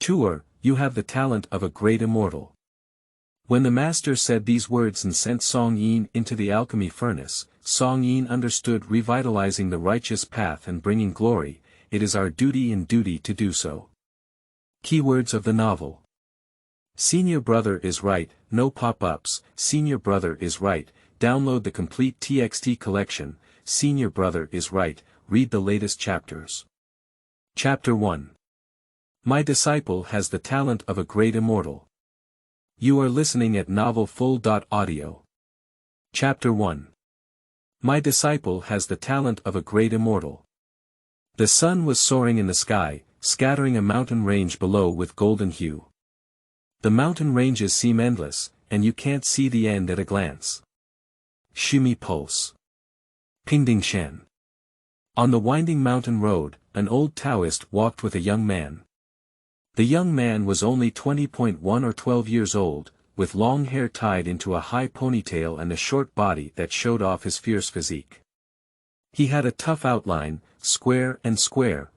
Tuer, you have the talent of a great immortal. When the master said these words and sent Song Yin into the alchemy furnace, Song Yin understood revitalizing the righteous path and bringing glory. It is our duty to do so. Keywords of the novel. Senior brother is right, no pop-ups. Senior brother is right, download the complete TXT collection. Senior brother is right, read the latest chapters. Chapter 1. My disciple has the talent of a great immortal. You are listening at novelfull.audio. Chapter 1. My disciple has the talent of a great immortal. The sun was soaring in the sky, scattering a mountain range below with golden hue. The mountain ranges seem endless, and you can't see the end at a glance. Shumi pulse. Pingding Shen. On the winding mountain road, an old Taoist walked with a young man. The young man was only 20.1 or 12 years old, with long hair tied into a high ponytail and a short body that showed off his fierce physique. He had a tough outline, square,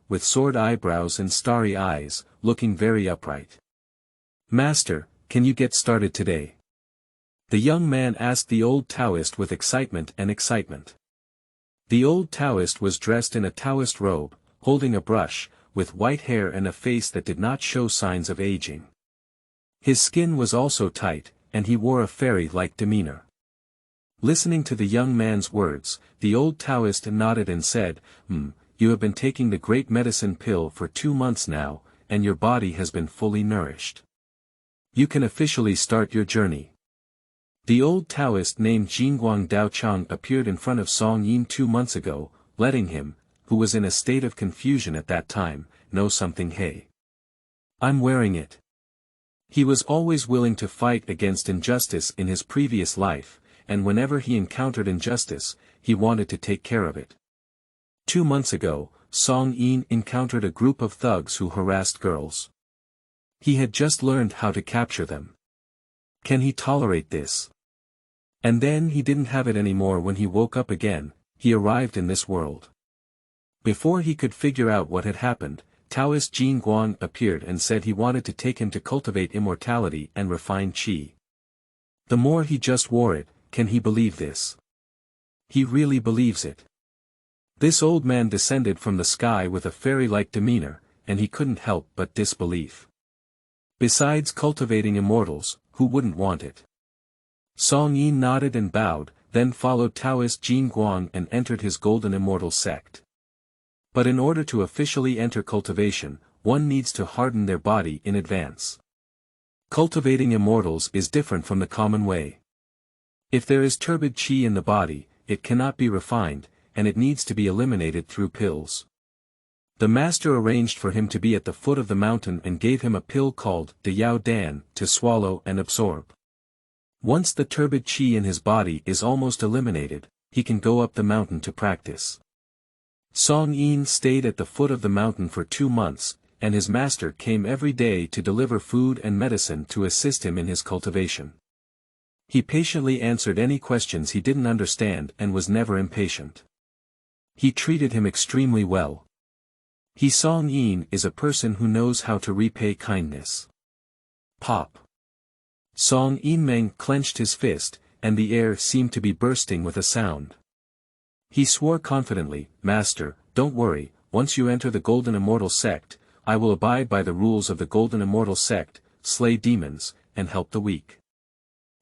with sword eyebrows and starry eyes, looking very upright. Master, can you get started today? The young man asked the old Taoist with excitement. The old Taoist was dressed in a Taoist robe, holding a brush, with white hair and a face that did not show signs of aging. His skin was also tight, and he wore a fairy-like demeanor. Listening to the young man's words, the old Taoist nodded and said, You have been taking the great medicine pill for 2 months now, and your body has been fully nourished. You can officially start your journey. The old Taoist named Jingguang Daochang appeared in front of Song Yin 2 months ago, letting him, who was in a state of confusion at that time, know something. Hey. I'm wearing it. He was always willing to fight against injustice in his previous life, and whenever he encountered injustice, he wanted to take care of it. 2 months ago, Song Yin encountered a group of thugs who harassed girls. He had just learned how to capture them. Can he tolerate this? And then he didn't have it anymore when he woke up again. He arrived in this world. Before he could figure out what had happened, Taoist Jin Guang appeared and said he wanted to take him to cultivate immortality and refine qi. The more he just wore it, can he believe this? He really believes it. This old man descended from the sky with a fairy-like demeanor, and he couldn't help but disbelief. Besides cultivating immortals, who wouldn't want it? Song Yin nodded and bowed, then followed Taoist Jin Guang and entered his golden immortal sect. But in order to officially enter cultivation, one needs to harden their body in advance. Cultivating immortals is different from the common way. If there is turbid qi in the body, it cannot be refined, and it needs to be eliminated through pills. The master arranged for him to be at the foot of the mountain and gave him a pill called De Yao Dan to swallow and absorb. Once the turbid qi in his body is almost eliminated, he can go up the mountain to practice. Song Yin stayed at the foot of the mountain for 2 months, and his master came every day to deliver food and medicine to assist him in his cultivation. He patiently answered any questions he didn't understand and was never impatient. He treated him extremely well. Song Yin is a person who knows how to repay kindness. Pop. Song Yin clenched his fist, and the air seemed to be bursting with a sound. He swore confidently, Master, don't worry, once you enter the Golden Immortal Sect, I will abide by the rules of the Golden Immortal Sect, slay demons, and help the weak.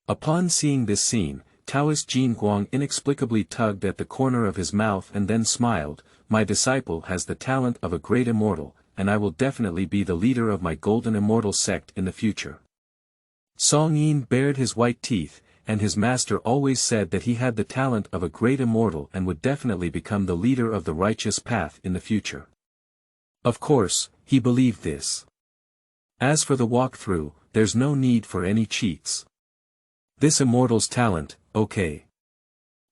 Upon seeing this scene, Taoist Jin Guang inexplicably tugged at the corner of his mouth and then smiled, My disciple has the talent of a great immortal, and I will definitely be the leader of my Golden Immortal Sect in the future. Song Yin bared his white teeth, and his master always said that he had the talent of a great immortal and would definitely become the leader of the righteous path in the future. Of course, he believed this. As for the walkthrough, there's no need for any cheats. This immortal's talent, okay.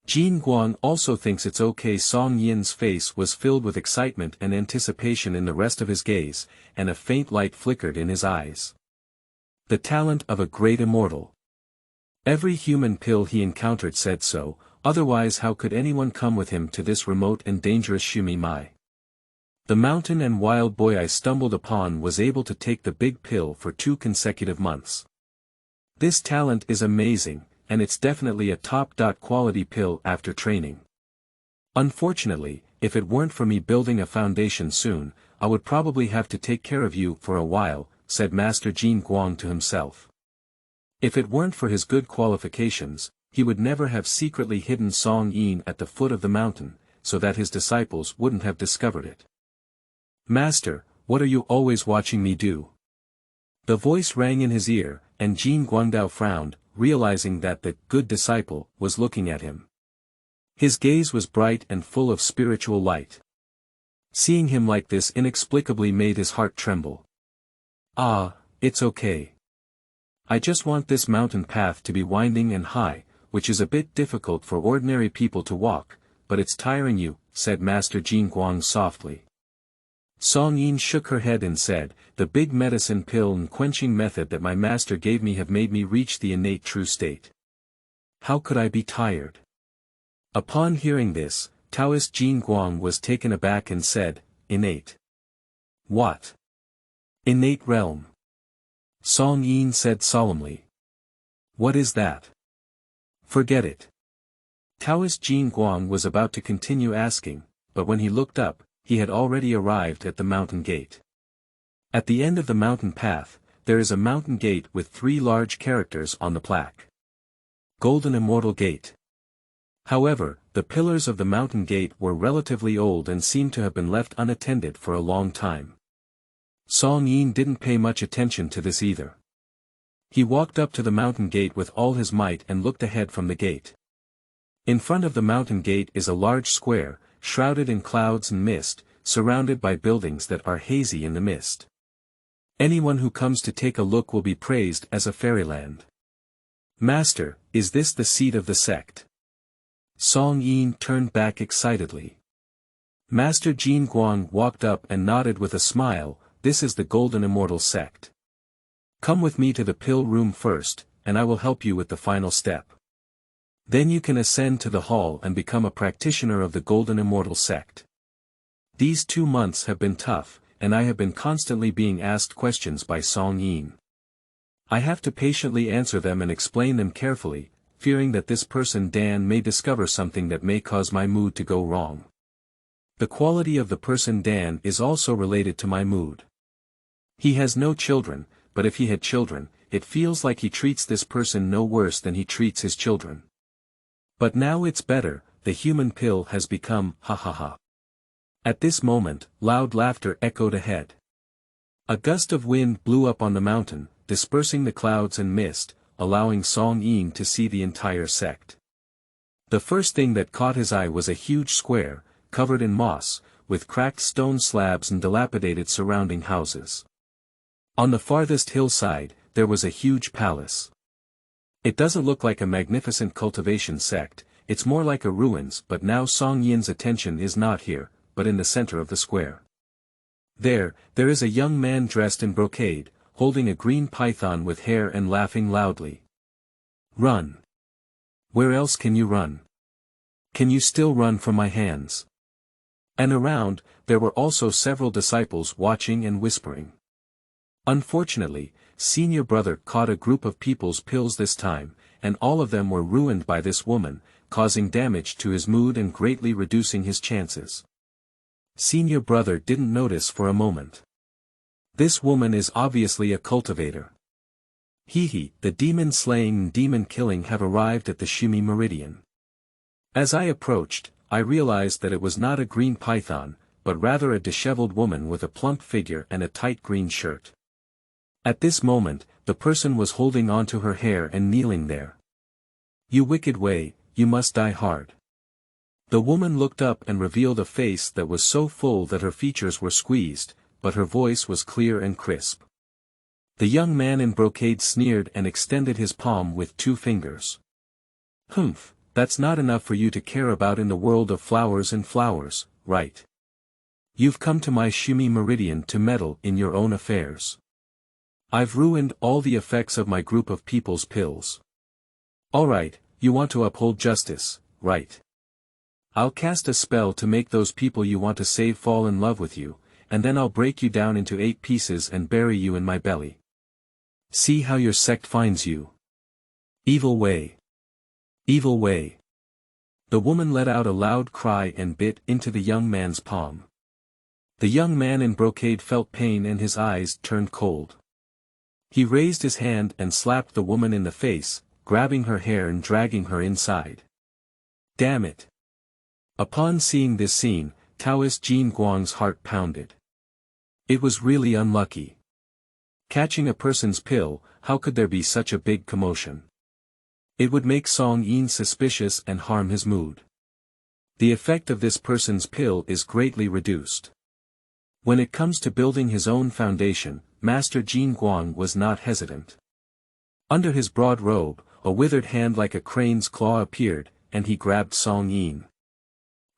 Jin Guang also thinks it's okay. Song Yin's face was filled with excitement and anticipation in the rest of his gaze, and a faint light flickered in his eyes. The talent of a great immortal. Every human pill he encountered said so, otherwise how could anyone come with him to this remote and dangerous Shumi Mai? The mountain and wild boy I stumbled upon was able to take the big pill for 2 consecutive months. This talent is amazing, and it's definitely a top quality pill after training. Unfortunately, if it weren't for me building a foundation soon, I would probably have to take care of you for a while, said Master Jin Guang to himself. If it weren't for his good qualifications, he would never have secretly hidden Song Yin at the foot of the mountain, so that his disciples wouldn't have discovered it. Master, what are you always watching me do? The voice rang in his ear, and Jin Guangdao frowned, realizing that the good disciple was looking at him. His gaze was bright and full of spiritual light. Seeing him like this inexplicably made his heart tremble. Ah, it's okay. I just want this mountain path to be winding and high, which is a bit difficult for ordinary people to walk, but it's tiring you, said Master Jin Guang softly. Song Yin shook her head and said, the big medicine pill and quenching method that my master gave me have made me reach the innate true state. How could I be tired? Upon hearing this, Taoist Jin Guang was taken aback and said, innate. What? Innate realm. Song Yin said solemnly. What is that? Forget it. Taoist Jin Guang was about to continue asking, but when he looked up, he had already arrived at the mountain gate. At the end of the mountain path, there is a mountain gate with 3 large characters on the plaque. Golden Immortal Gate. However, the pillars of the mountain gate were relatively old and seemed to have been left unattended for a long time. Song Yin didn't pay much attention to this either. He walked up to the mountain gate with all his might and looked ahead from the gate. In front of the mountain gate is a large square, shrouded in clouds and mist, surrounded by buildings that are hazy in the mist. Anyone who comes to take a look will be praised as a fairyland. Master, is this the seat of the sect? Song Yin turned back excitedly. Master Jin Guang walked up and nodded with a smile, this is the Golden Immortal sect. Come with me to the pill room first, and I will help you with the final step. Then you can ascend to the hall and become a practitioner of the Golden Immortal sect. These 2 months have been tough, and I have been constantly being asked questions by Song Yin. I have to patiently answer them and explain them carefully, fearing that this person Dan may discover something that may cause my mood to go wrong. The quality of the person Dan is also related to my mood. He has no children, but if he had children, it feels like he treats this person no worse than he treats his children. But now it's better, the human pill has become, ha ha ha. At this moment, loud laughter echoed ahead. A gust of wind blew up on the mountain, dispersing the clouds and mist, allowing Song Yin to see the entire sect. The first thing that caught his eye was a huge square, covered in moss, with cracked stone slabs and dilapidated surrounding houses. On the farthest hillside, there was a huge palace. It doesn't look like a magnificent cultivation sect, it's more like a ruins, but now Song Yin's attention is not here, but in the center of the square. There is a young man dressed in brocade, holding a green python with hair and laughing loudly. Run! Where else can you run? Can you still run from my hands? And around, there were also several disciples watching and whispering. Unfortunately, senior brother caught a group of people's pills this time, and all of them were ruined by this woman, causing damage to his mood and greatly reducing his chances. Senior brother didn't notice for a moment. This woman is obviously a cultivator. The demon slaying and demon killing have arrived at the Shumi Meridian. As I approached, I realized that it was not a green python, but rather a disheveled woman with a plump figure and a tight green shirt. At this moment, the person was holding onto her hair and kneeling there. You wicked way, you must die hard. The woman looked up and revealed a face that was so full that her features were squeezed, but her voice was clear and crisp. The young man in brocade sneered and extended his palm with 2 fingers. Humph, that's not enough for you to care about in the world of flowers and flowers, right? You've come to my Shumi Meridian to meddle in your own affairs. I've ruined all the effects of my group of people's pills. Alright, you want to uphold justice, right? I'll cast a spell to make those people you want to save fall in love with you, and then I'll break you down into 8 pieces and bury you in my belly. See how your sect finds you. Evil way. Evil way. The woman let out a loud cry and bit into the young man's palm. The young man in brocade felt pain and his eyes turned cold. He raised his hand and slapped the woman in the face, grabbing her hair and dragging her inside. Damn it. Upon seeing this scene, Taoist Jin Guang's heart pounded. It was really unlucky. Catching a person's pill, how could there be such a big commotion? It would make Song Yin suspicious and harm his mood. The effect of this person's pill is greatly reduced. When it comes to building his own foundation, Master Jin Guang was not hesitant. Under his broad robe, a withered hand like a crane's claw appeared, and he grabbed Song Yin.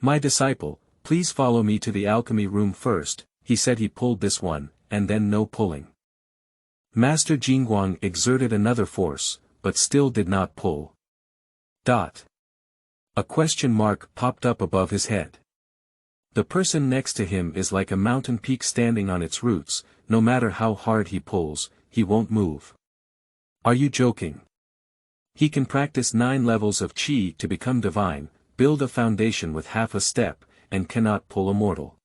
My disciple, please follow me to the alchemy room first, he said. He pulled this one, and then no pulling. Master Jin Guang exerted another force, but still did not pull. A question mark popped up above his head. The person next to him is like a mountain peak standing on its roots, no matter how hard he pulls, he won't move. Are you joking? He can practice 9 levels of qi to become divine, build a foundation with half a step, and cannot pull a mortal.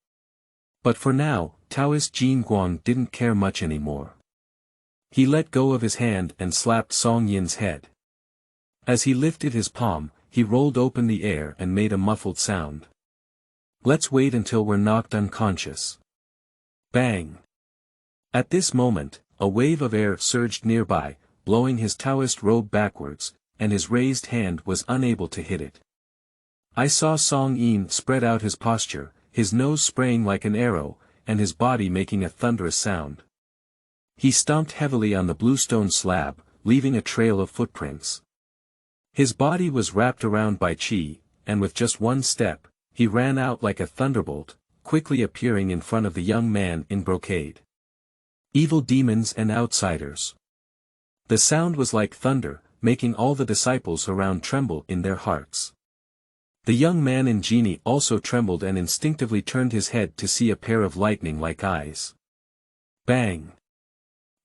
But for now, Taoist Jin Guang didn't care much anymore. He let go of his hand and slapped Song Yin's head. As he lifted his palm, he rolled open the air and made a muffled sound. Let's wait until we're knocked unconscious. Bang! At this moment, a wave of air surged nearby, blowing his Taoist robe backwards, and his raised hand was unable to hit it. I saw Song Yin spread out his posture, his nose spraying like an arrow, and his body making a thunderous sound. He stomped heavily on the bluestone slab, leaving a trail of footprints. His body was wrapped around by qi, and with just one step, he ran out like a thunderbolt, quickly appearing in front of the young man in brocade. Evil demons and outsiders. The sound was like thunder, making all the disciples around tremble in their hearts. The young man in genie also trembled and instinctively turned his head to see a pair of lightning-like eyes. Bang!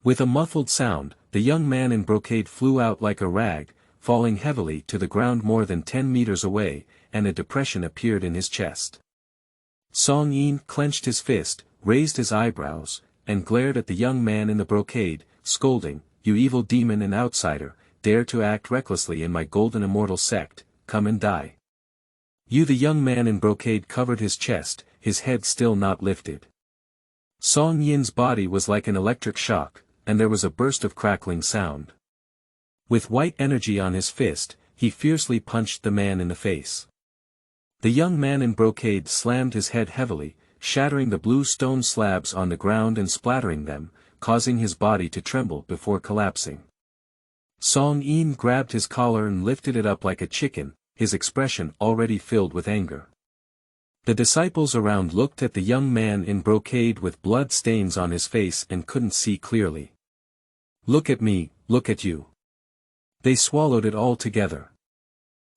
With a muffled sound, the young man in brocade flew out like a rag, falling heavily to the ground more than 10 meters away, and a depression appeared in his chest. Song Yin clenched his fist, raised his eyebrows, and glared at the young man in the brocade, scolding, "You evil demon and outsider, dare to act recklessly in my golden immortal sect, come and die." The young man in brocade covered his chest, his head still not lifted. Song Yin's body was like an electric shock, and there was a burst of crackling sound. With white energy on his fist, he fiercely punched the man in the face. The young man in brocade slammed his head heavily, shattering the blue stone slabs on the ground and splattering them, causing his body to tremble before collapsing. Song Yin grabbed his collar and lifted it up like a chicken, his expression already filled with anger. The disciples around looked at the young man in brocade with blood stains on his face and couldn't see clearly. Look at me, look at you. They swallowed it all together.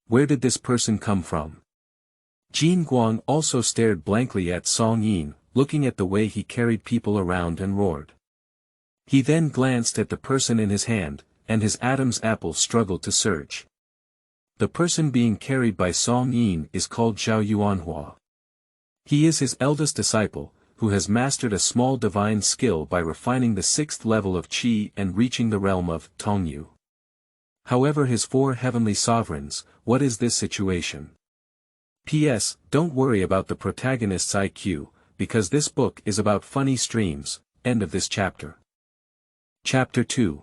Where did this person come from? Jin Guang also stared blankly at Song Yin, looking at the way he carried people around and roared. He then glanced at the person in his hand, and his Adam's apple struggled to surge. The person being carried by Song Yin is called Zhao Yuanhua. He is his eldest disciple, who has mastered a small divine skill by refining the 6th level of qi and reaching the realm of Tongyu. However, his 4 heavenly sovereigns, what is this situation? P.S. Don't worry about the protagonist's IQ, because this book is about funny streams. End of this chapter. Chapter 2.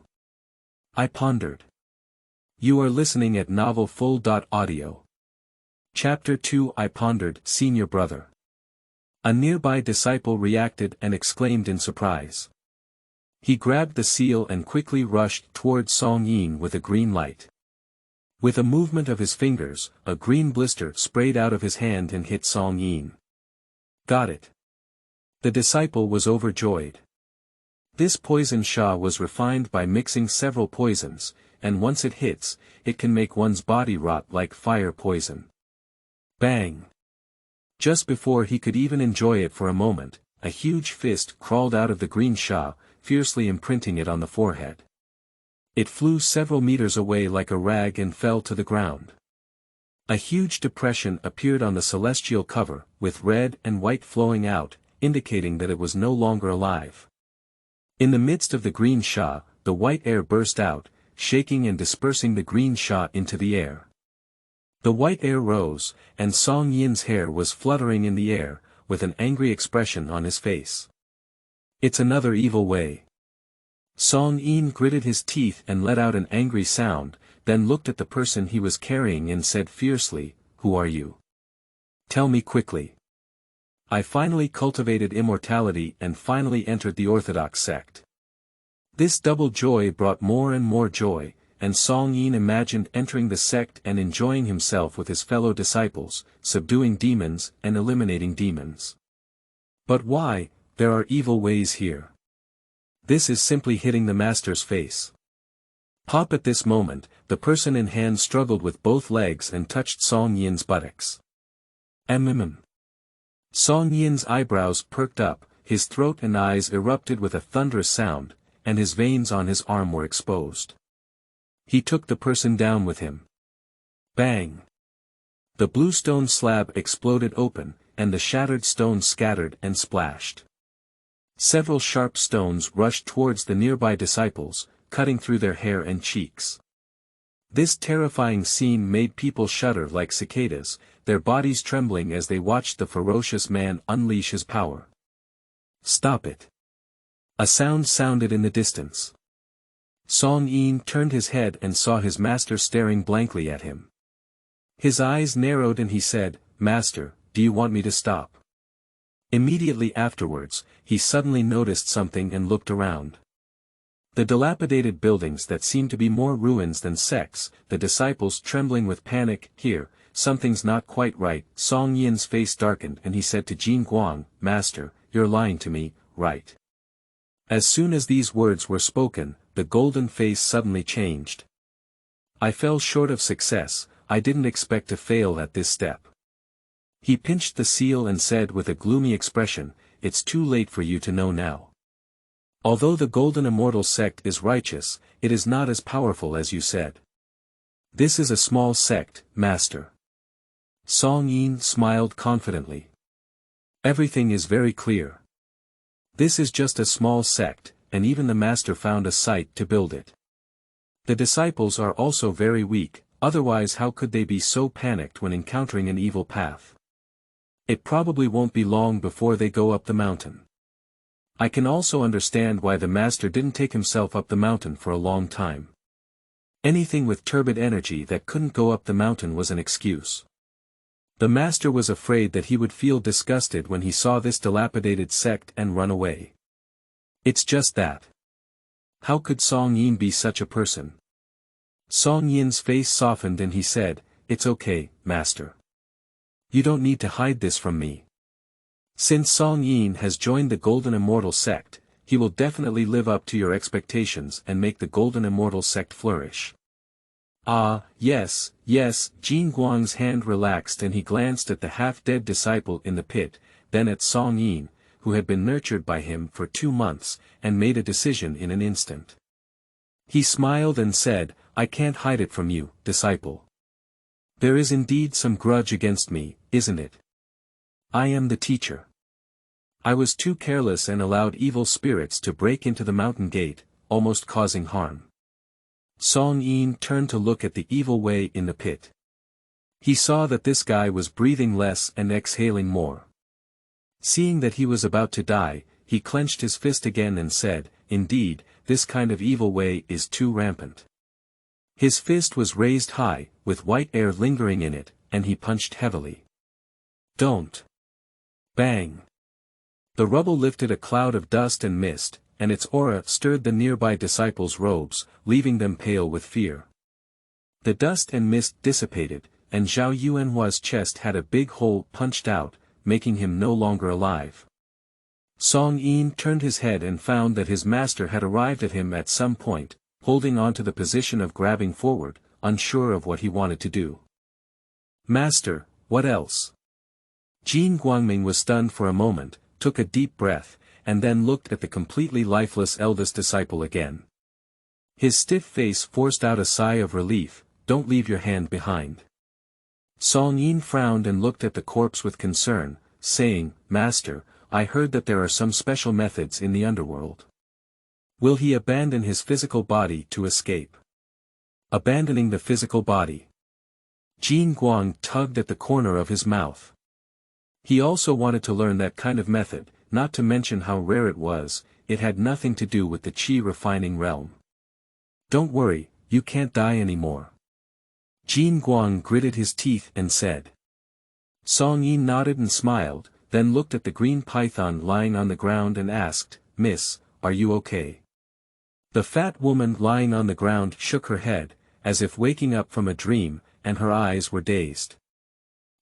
I Pondered. You are listening at novelfull.audio. Chapter 2. I Pondered, Senior Brother. A nearby disciple reacted and exclaimed in surprise. He grabbed the seal and quickly rushed toward Song Yin with a green light. With a movement of his fingers, a green blister sprayed out of his hand and hit Song Yin. Got it. The disciple was overjoyed. This poison sha was refined by mixing several poisons, and once it hits, it can make one's body rot like fire poison. Bang! Just before he could even enjoy it for a moment, a huge fist crawled out of the green sha, fiercely imprinting it on the forehead. It flew several meters away like a rag and fell to the ground. A huge depression appeared on the celestial cover, with red and white flowing out, indicating that it was no longer alive. In the midst of the green sha, the white air burst out, shaking and dispersing the green sha into the air. The white air rose, and Song Yin's hair was fluttering in the air, with an angry expression on his face. It's another evil way. Song Yin gritted his teeth and let out an angry sound, then looked at the person he was carrying and said fiercely, "Who are you? Tell me quickly." "I finally cultivated immortality and finally entered the orthodox sect." This double joy brought more and more joy, and Song Yin imagined entering the sect and enjoying himself with his fellow disciples, subduing demons and eliminating demons. But why? There are evil ways here. This is simply hitting the master's face. Pop! At this moment, the person in hand struggled with both legs and touched Song Yin's buttocks. Song Yin's eyebrows perked up, his throat and eyes erupted with a thunderous sound, and his veins on his arm were exposed. He took the person down with him. Bang! The blue stone slab exploded open, and the shattered stones scattered and splashed. Several sharp stones rushed towards the nearby disciples, cutting through their hair and cheeks. This terrifying scene made people shudder like cicadas, their bodies trembling as they watched the ferocious man unleash his power. "Stop it!" A sound sounded in the distance. Song Yin turned his head and saw his master staring blankly at him. His eyes narrowed and he said, "Master, do you want me to stop?" Immediately afterwards, he suddenly noticed something and looked around. The dilapidated buildings that seemed to be more ruins than sects, the disciples trembling with panic. "Here, something's not quite right." Song Yin's face darkened and he said to Jin Guang, "Master, you're lying to me, right?" As soon as these words were spoken, the golden face suddenly changed. "I fell short of success, I didn't expect to fail at this step." He pinched the seal and said with a gloomy expression, "It's too late for you to know now. Although the golden immortal sect is righteous, it is not as powerful as you said. This is a small sect, Master." Song Yin smiled confidently. "Everything is very clear. This is just a small sect, and even the Master found a site to build it. The disciples are also very weak, otherwise how could they be so panicked when encountering an evil path? It probably won't be long before they go up the mountain. I can also understand why the Master didn't take himself up the mountain for a long time. Anything with turbid energy that couldn't go up the mountain was an excuse. The Master was afraid that he would feel disgusted when he saw this dilapidated sect and run away. It's just that. How could Song Yin be such a person?" Song Yin's face softened and he said, "It's okay, Master. You don't need to hide this from me. Since Song Yin has joined the Golden Immortal sect, he will definitely live up to your expectations and make the Golden Immortal sect flourish." "Ah, yes, yes." Jin Guang's hand relaxed and he glanced at the half-dead disciple in the pit, then at Song Yin, who had been nurtured by him for 2 months, and made a decision in an instant. He smiled and said, "I can't hide it from you, disciple. There is indeed some grudge against me, isn't it? I am the teacher. I was too careless and allowed evil spirits to break into the mountain gate, almost causing harm." Song Yin turned to look at the evil way in the pit. He saw that this guy was breathing less and exhaling more. Seeing that he was about to die, he clenched his fist again and said, "Indeed, this kind of evil way is too rampant." His fist was raised high, with white air lingering in it, and he punched heavily. "Don't!" Bang! The rubble lifted a cloud of dust and mist, and its aura stirred the nearby disciples' robes, leaving them pale with fear. The dust and mist dissipated, and Zhao Yuanhua's chest had a big hole punched out, making him no longer alive. Song Yin turned his head and found that his master had arrived at him at some point, holding on to the position of grabbing forward, unsure of what he wanted to do. "Master, what else?" Jin Guangming was stunned for a moment, took a deep breath, and then looked at the completely lifeless eldest disciple again. His stiff face forced out a sigh of relief. Don't leave your hand behind. Song Yin frowned and looked at the corpse with concern, saying, Master, I heard that there are some special methods in the underworld. Will he abandon his physical body to escape? Abandoning the physical body. Jin Guang tugged at the corner of his mouth. He also wanted to learn that kind of method, not to mention how rare it was. It had nothing to do with the qi refining realm. Don't worry, you can't die anymore. Jin Guang gritted his teeth and said. Song Yin nodded and smiled, then looked at the green python lying on the ground and asked, Miss, are you okay? The fat woman lying on the ground shook her head, as if waking up from a dream, and her eyes were dazed.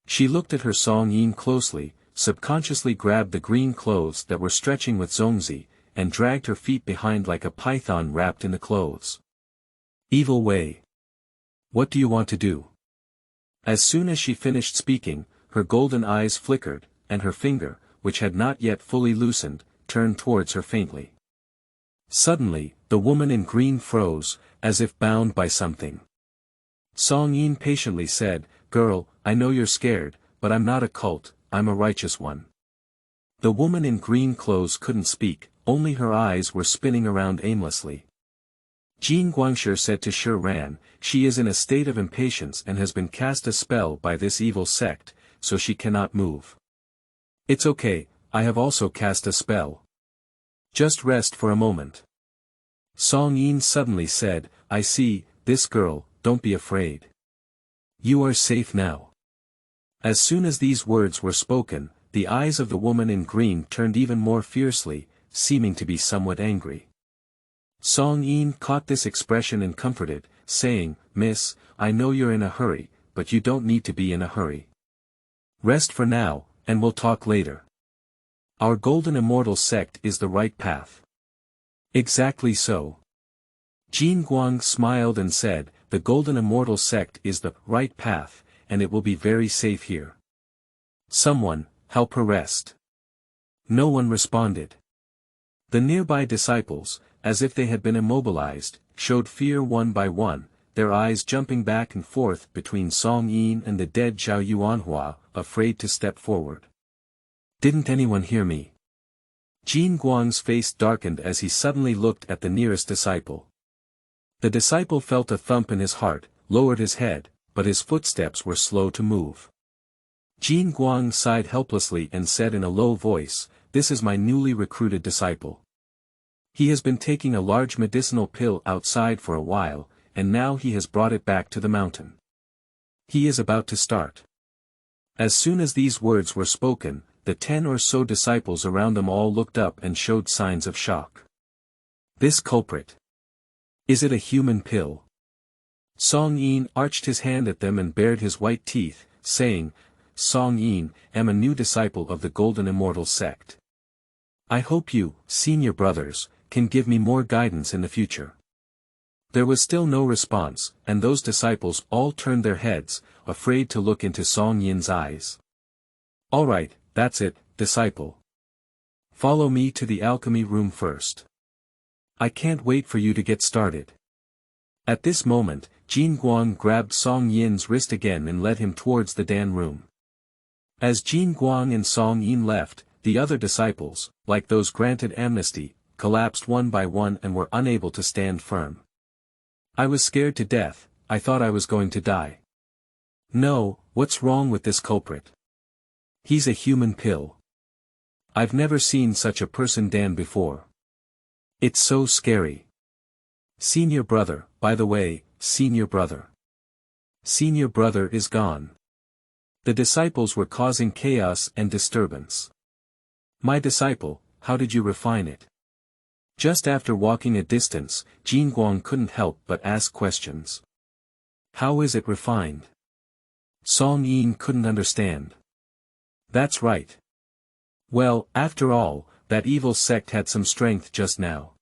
She looked at her Song Yin closely, subconsciously grabbed the green clothes that were stretching with zongzi, and dragged her feet behind like a python wrapped in the clothes. Evil way. What do you want to do? As soon as she finished speaking, her golden eyes flickered, and her finger, which had not yet fully loosened, turned towards her faintly. Suddenly, the woman in green froze, as if bound by something. Song Yin patiently said, Girl, I know you're scared, but I'm not a cult, I'm a righteous one. The woman in green clothes couldn't speak, only her eyes were spinning around aimlessly. Jin Guangshi said to Shi Ran, she is in a state of impatience and has been cast a spell by this evil sect, so she cannot move. It's okay, I have also cast a spell. Just rest for a moment. Song Yin suddenly said, I see, this girl, don't be afraid. You are safe now. As soon as these words were spoken, the eyes of the woman in green turned even more fiercely, seeming to be somewhat angry. Song Yin caught this expression and comforted, saying, Miss, I know you're in a hurry, but you don't need to be in a hurry. Rest for now, and we'll talk later. Our golden immortal sect is the right path. Exactly so. Jin Guang smiled and said, the golden immortal sect is the right path, and it will be very safe here. Someone, help her rest. No one responded. The nearby disciples, as if they had been immobilized, showed fear one by one, their eyes jumping back and forth between Song Yin and the dead Zhao Yuanhua, afraid to step forward. Didn't anyone hear me? Jin Guang's face darkened as he suddenly looked at the nearest disciple. The disciple felt a thump in his heart, lowered his head, but his footsteps were slow to move. Jin Guang sighed helplessly and said in a low voice, This is my newly recruited disciple. He has been taking a large medicinal pill outside for a while, and now he has brought it back to the mountain. He is about to start. As soon as these words were spoken, the 10 or so disciples around them all looked up and showed signs of shock. This culprit. Is it a human pill? Song Yin arched his hand at them and bared his white teeth, saying, Song Yin, am a new disciple of the Golden Immortal sect. I hope you, senior brothers, can give me more guidance in the future. There was still no response, and those disciples all turned their heads, afraid to look into Song Yin's eyes. All right, that's it, disciple. Follow me to the alchemy room first. I can't wait for you to get started. At this moment, Jin Guang grabbed Song Yin's wrist again and led him towards the Dan room. As Jin Guang and Song Yin left, the other disciples, like those granted amnesty, collapsed one by one and were unable to stand firm. I was scared to death, I thought I was going to die. No, what's wrong with this culprit? He's a human pill. I've never seen such a person Dan before. It's so scary. Senior brother, by the way, senior brother. Senior brother is gone. The disciples were causing chaos and disturbance. My disciple, how did you refine it? Just after walking a distance, Jin Guang couldn't help but ask questions. How is it refined? Song Yin couldn't understand. That's right. Well, after all, that evil sect had some strength just now.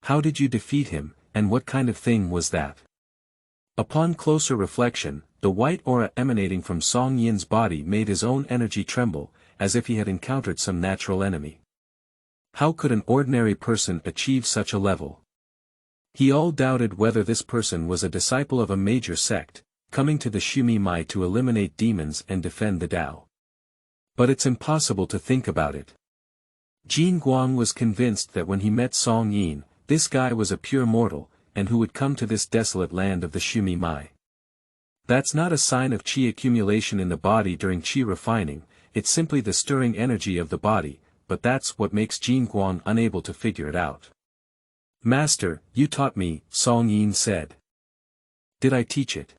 How did you defeat him, and what kind of thing was that? Upon closer reflection, the white aura emanating from Song Yin's body made his own energy tremble, as if he had encountered some natural enemy. How could an ordinary person achieve such a level? He all doubted whether this person was a disciple of a major sect, coming to the Xumi Mai to eliminate demons and defend the Tao. But it's impossible to think about it. Jin Guang was convinced that when he met Song Yin, this guy was a pure mortal, and who would come to this desolate land of the Xumi Mai. That's not a sign of qi accumulation in the body during qi refining, it's simply the stirring energy of the body, but that's what makes Jin Guang unable to figure it out. Master, you taught me, Song Yin said. Did I teach it?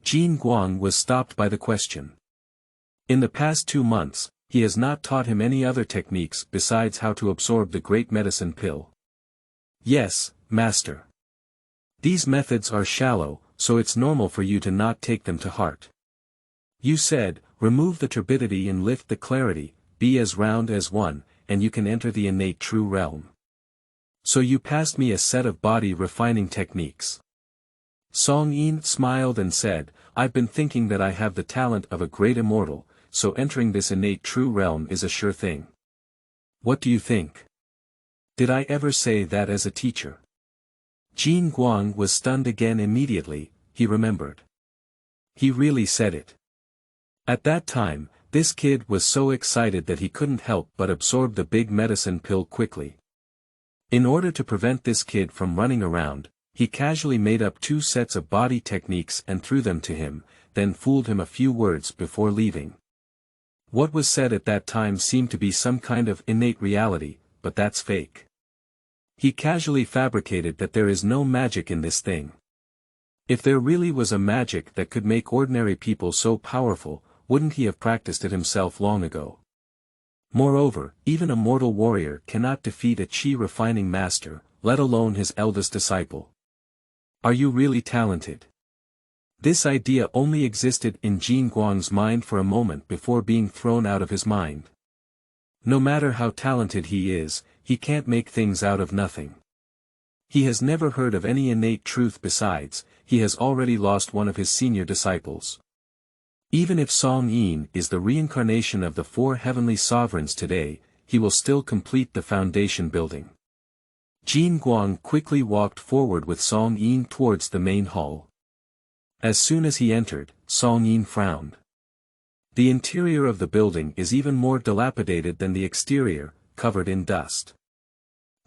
Jin Guang was stopped by the question. In the past 2 months, he has not taught him any other techniques besides how to absorb the great medicine pill. Yes, Master. These methods are shallow, so it's normal for you to not take them to heart. You said, remove the turbidity and lift the clarity, be as round as one, and you can enter the innate true realm. So you passed me a set of body refining techniques. Song Yin smiled and said, I've been thinking that I have the talent of a great immortal, so entering this innate true realm is a sure thing. What do you think? Did I ever say that as a teacher? Jin Guang was stunned again immediately, he remembered. He really said it. At that time, this kid was so excited that he couldn't help but absorb the big medicine pill quickly. In order to prevent this kid from running around, he casually made up 2 sets of body techniques and threw them to him, then fooled him a few words before leaving. What was said at that time seemed to be some kind of innate reality, but that's fake. He casually fabricated that there is no magic in this thing. If there really was a magic that could make ordinary people so powerful, wouldn't he have practiced it himself long ago? Moreover, even a mortal warrior cannot defeat a qi-refining master, let alone his eldest disciple. Are you really talented? This idea only existed in Jin Guang's mind for a moment before being thrown out of his mind. No matter how talented he is, he can't make things out of nothing. He has never heard of any innate truth besides, he has already lost one of his senior disciples. Even if Song Yin is the reincarnation of the 4 heavenly sovereigns today, he will still complete the foundation building. Jin Guang quickly walked forward with Song Yin towards the main hall. As soon as he entered, Song Yin frowned. The interior of the building is even more dilapidated than the exterior, covered in dust.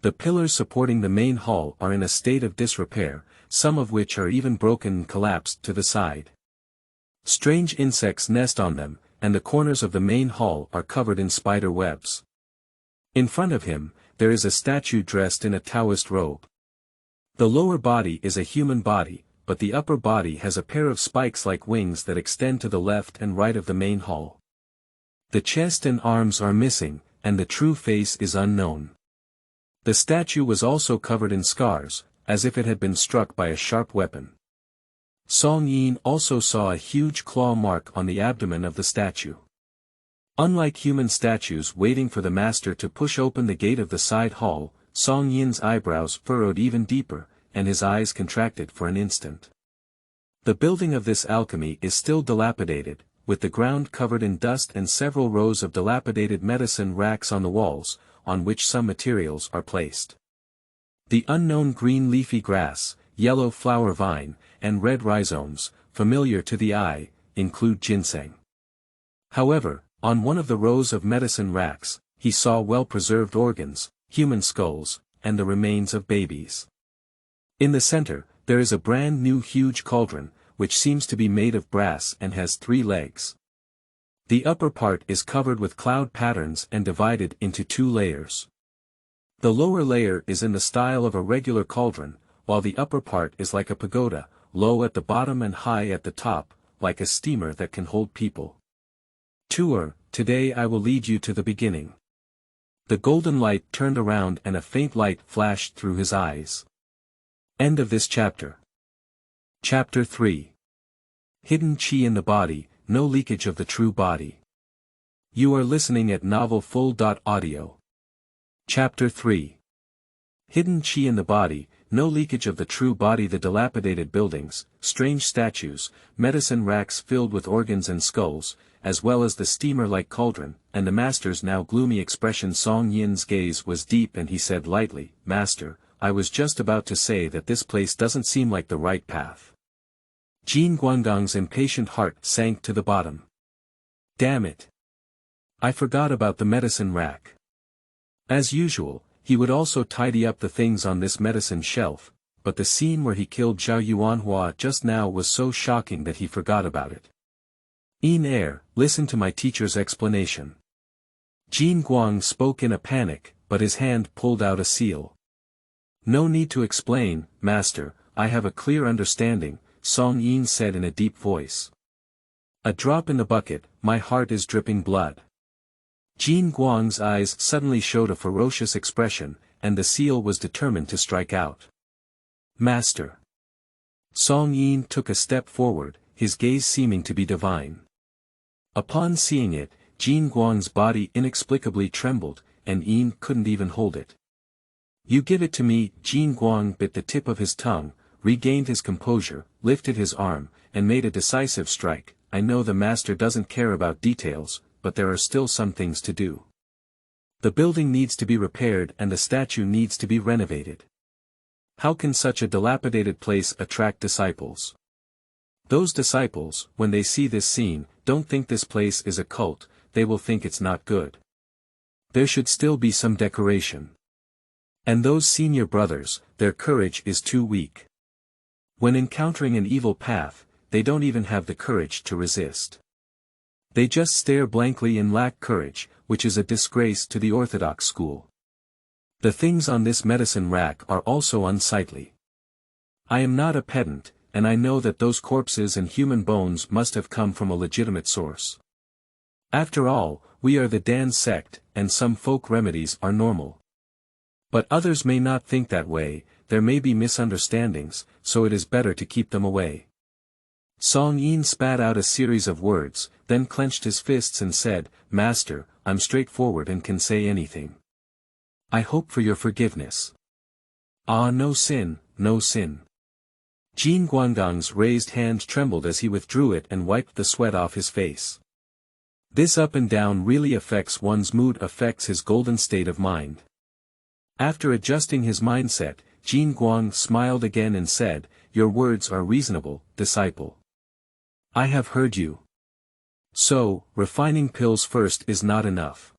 The pillars supporting the main hall are in a state of disrepair, some of which are even broken and collapsed to the side. Strange insects nest on them, and the corners of the main hall are covered in spider webs. In front of him, there is a statue dressed in a Taoist robe. The lower body is a human body, but the upper body has a pair of spikes like wings that extend to the left and right of the main hall. The chest and arms are missing, and the true face is unknown. The statue was also covered in scars, as if it had been struck by a sharp weapon. Song Yin also saw a huge claw mark on the abdomen of the statue. Unlike human statues waiting for the master to push open the gate of the side hall, Song Yin's eyebrows furrowed even deeper, and his eyes contracted for an instant. The building of this alchemy is still dilapidated, with the ground covered in dust and several rows of dilapidated medicine racks on the walls, on which some materials are placed. The unknown green leafy grass, yellow flower vine, and red rhizomes, familiar to the eye, include ginseng. However, on one of the rows of medicine racks, he saw well-preserved organs, human skulls, and the remains of babies. In the center, there is a brand new huge cauldron, which seems to be made of brass and has 3 legs. The upper part is covered with cloud patterns and divided into 2 layers. The lower layer is in the style of a regular cauldron, while the upper part is like a pagoda, low at the bottom and high at the top, like a steamer that can hold people. Today I will lead you to the beginning. The golden light turned around and a faint light flashed through his eyes. End of this chapter. Chapter 3. Hidden Qi in the Body, No Leakage of the True Body. You are listening at novelfull.audio. Chapter 3. Hidden Qi in the Body, no leakage of the true body. The dilapidated buildings, strange statues, medicine racks filled with organs and skulls, as well as the steamer-like cauldron, and the master's now gloomy expression. Song Yin's gaze was deep and he said lightly, "Master, I was just about to say that this place doesn't seem like the right path." Jin Guangdong's impatient heart sank to the bottom. Damn it! I forgot about the medicine rack. As usual, he would also tidy up the things on this medicine shelf, but the scene where he killed Zhao Yuanhua just now was so shocking that he forgot about it. Listen to my teacher's explanation. Jin Guang spoke in a panic, but his hand pulled out a seal. No need to explain, Master, I have a clear understanding, Song Yin said in a deep voice. A drop in the bucket, my heart is dripping blood. Jin Guang's eyes suddenly showed a ferocious expression, and the seal was determined to strike out. Master. Song Yin took a step forward, his gaze seeming to be divine. Upon seeing it, Jin Guang's body inexplicably trembled, and Yin couldn't even hold it. You give it to me. Jin Guang bit the tip of his tongue, regained his composure, lifted his arm, and made a decisive strike. I know the master doesn't care about details, but there are still some things to do. The building needs to be repaired and the statue needs to be renovated. How can such a dilapidated place attract disciples? Those disciples, when they see this scene, don't think this place is a cult, they will think it's not good. There should still be some decoration. And those senior brothers, their courage is too weak. When encountering an evil path, they don't even have the courage to resist. They just stare blankly and lack courage, which is a disgrace to the orthodox school. The things on this medicine rack are also unsightly. I am not a pedant, and I know that those corpses and human bones must have come from a legitimate source. After all, we are the Dan sect, and some folk remedies are normal. But others may not think that way, there may be misunderstandings, so it is better to keep them away. Song Yin spat out a series of words, then clenched his fists and said, Master, I'm straightforward and can say anything. I hope for your forgiveness. Ah, no sin, no sin. Jin Guangdong's raised hand trembled as he withdrew it and wiped the sweat off his face. This up and down really affects one's mood, affects his golden state of mind. After adjusting his mindset, Jin Guang smiled again and said, Your words are reasonable, disciple. I have heard you. So, refining pills first is not enough.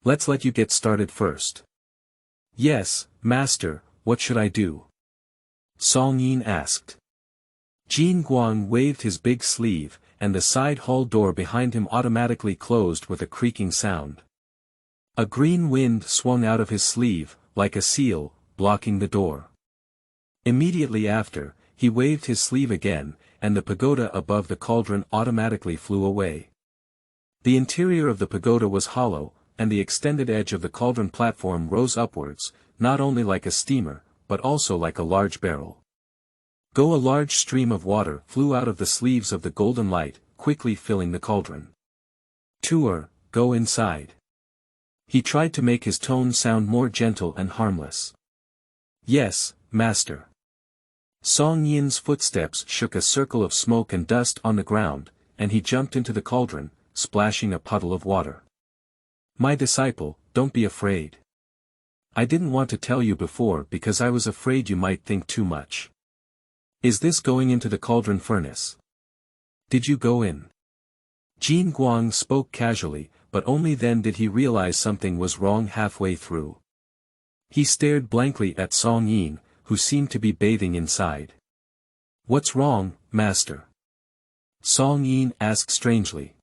Let's let you get started first. Yes, Master, what should I do? Song Yin asked. Jin Guang waved his big sleeve, and the side hall door behind him automatically closed with a creaking sound. A green wind swung out of his sleeve, like a seal, blocking the door. Immediately after, he waved his sleeve again, and the pagoda above the cauldron automatically flew away. The interior of the pagoda was hollow, and the extended edge of the cauldron platform rose upwards, not only like a steamer, but also like a large barrel. A large stream of water flew out of the sleeves of the golden light, quickly filling the cauldron. Tuer, go inside. He tried to make his tone sound more gentle and harmless. Yes, Master. Song Yin's footsteps shook a circle of smoke and dust on the ground, and he jumped into the cauldron, splashing a puddle of water. My disciple, don't be afraid. I didn't want to tell you before because I was afraid you might think too much. Is this going into the cauldron furnace? Did you go in? Jin Guang spoke casually, but only then did he realize something was wrong halfway through. He stared blankly at Song Yin, who seemed to be bathing inside. What's wrong, Master? Song Yin asked strangely.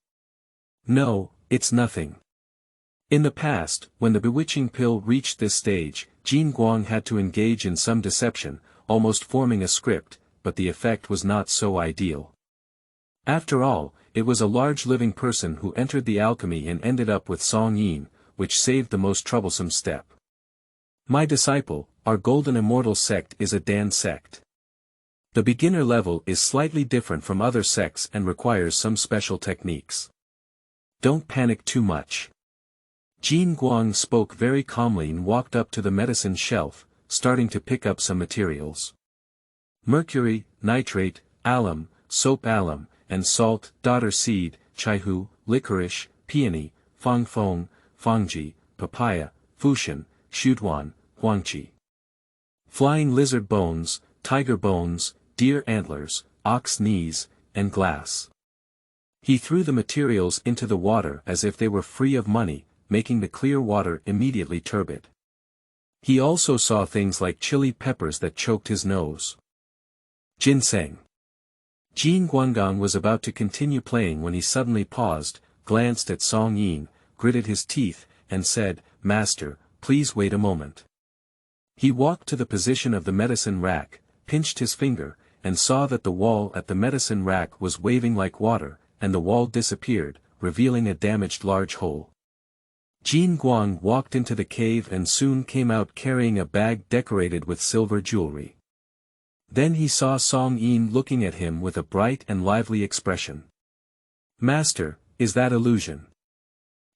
No, it's nothing. In the past, when the bewitching pill reached this stage, Jin Guang had to engage in some deception, almost forming a script, but the effect was not so ideal. After all, it was a large living person who entered the alchemy and ended up with Song Yin, which saved the most troublesome step. My disciple, our golden immortal sect is a Dan sect. The beginner level is slightly different from other sects and requires some special techniques. Don't panic too much. Jin Guang spoke very calmly and walked up to the medicine shelf, starting to pick up some materials. Mercury, nitrate, alum, soap alum, and salt, daughter seed, chaihu, licorice, peony, fangfeng, fangji, papaya, fushan, shutuan, huangqi. Flying lizard bones, tiger bones, deer antlers, ox knees, and glass. He threw the materials into the water as if they were free of money, making the clear water immediately turbid. He also saw things like chili peppers that choked his nose. Ginseng. Jin Guanggang was about to continue playing when he suddenly paused, glanced at Song Yin, gritted his teeth, and said, "Master, please wait a moment." He walked to the position of the medicine rack, pinched his finger, and saw that the wall at the medicine rack was waving like water, and the wall disappeared, revealing a damaged large hole. Jin Guang walked into the cave and soon came out carrying a bag decorated with silver jewelry. Then he saw Song Yin looking at him with a bright and lively expression. "Master, is that illusion?"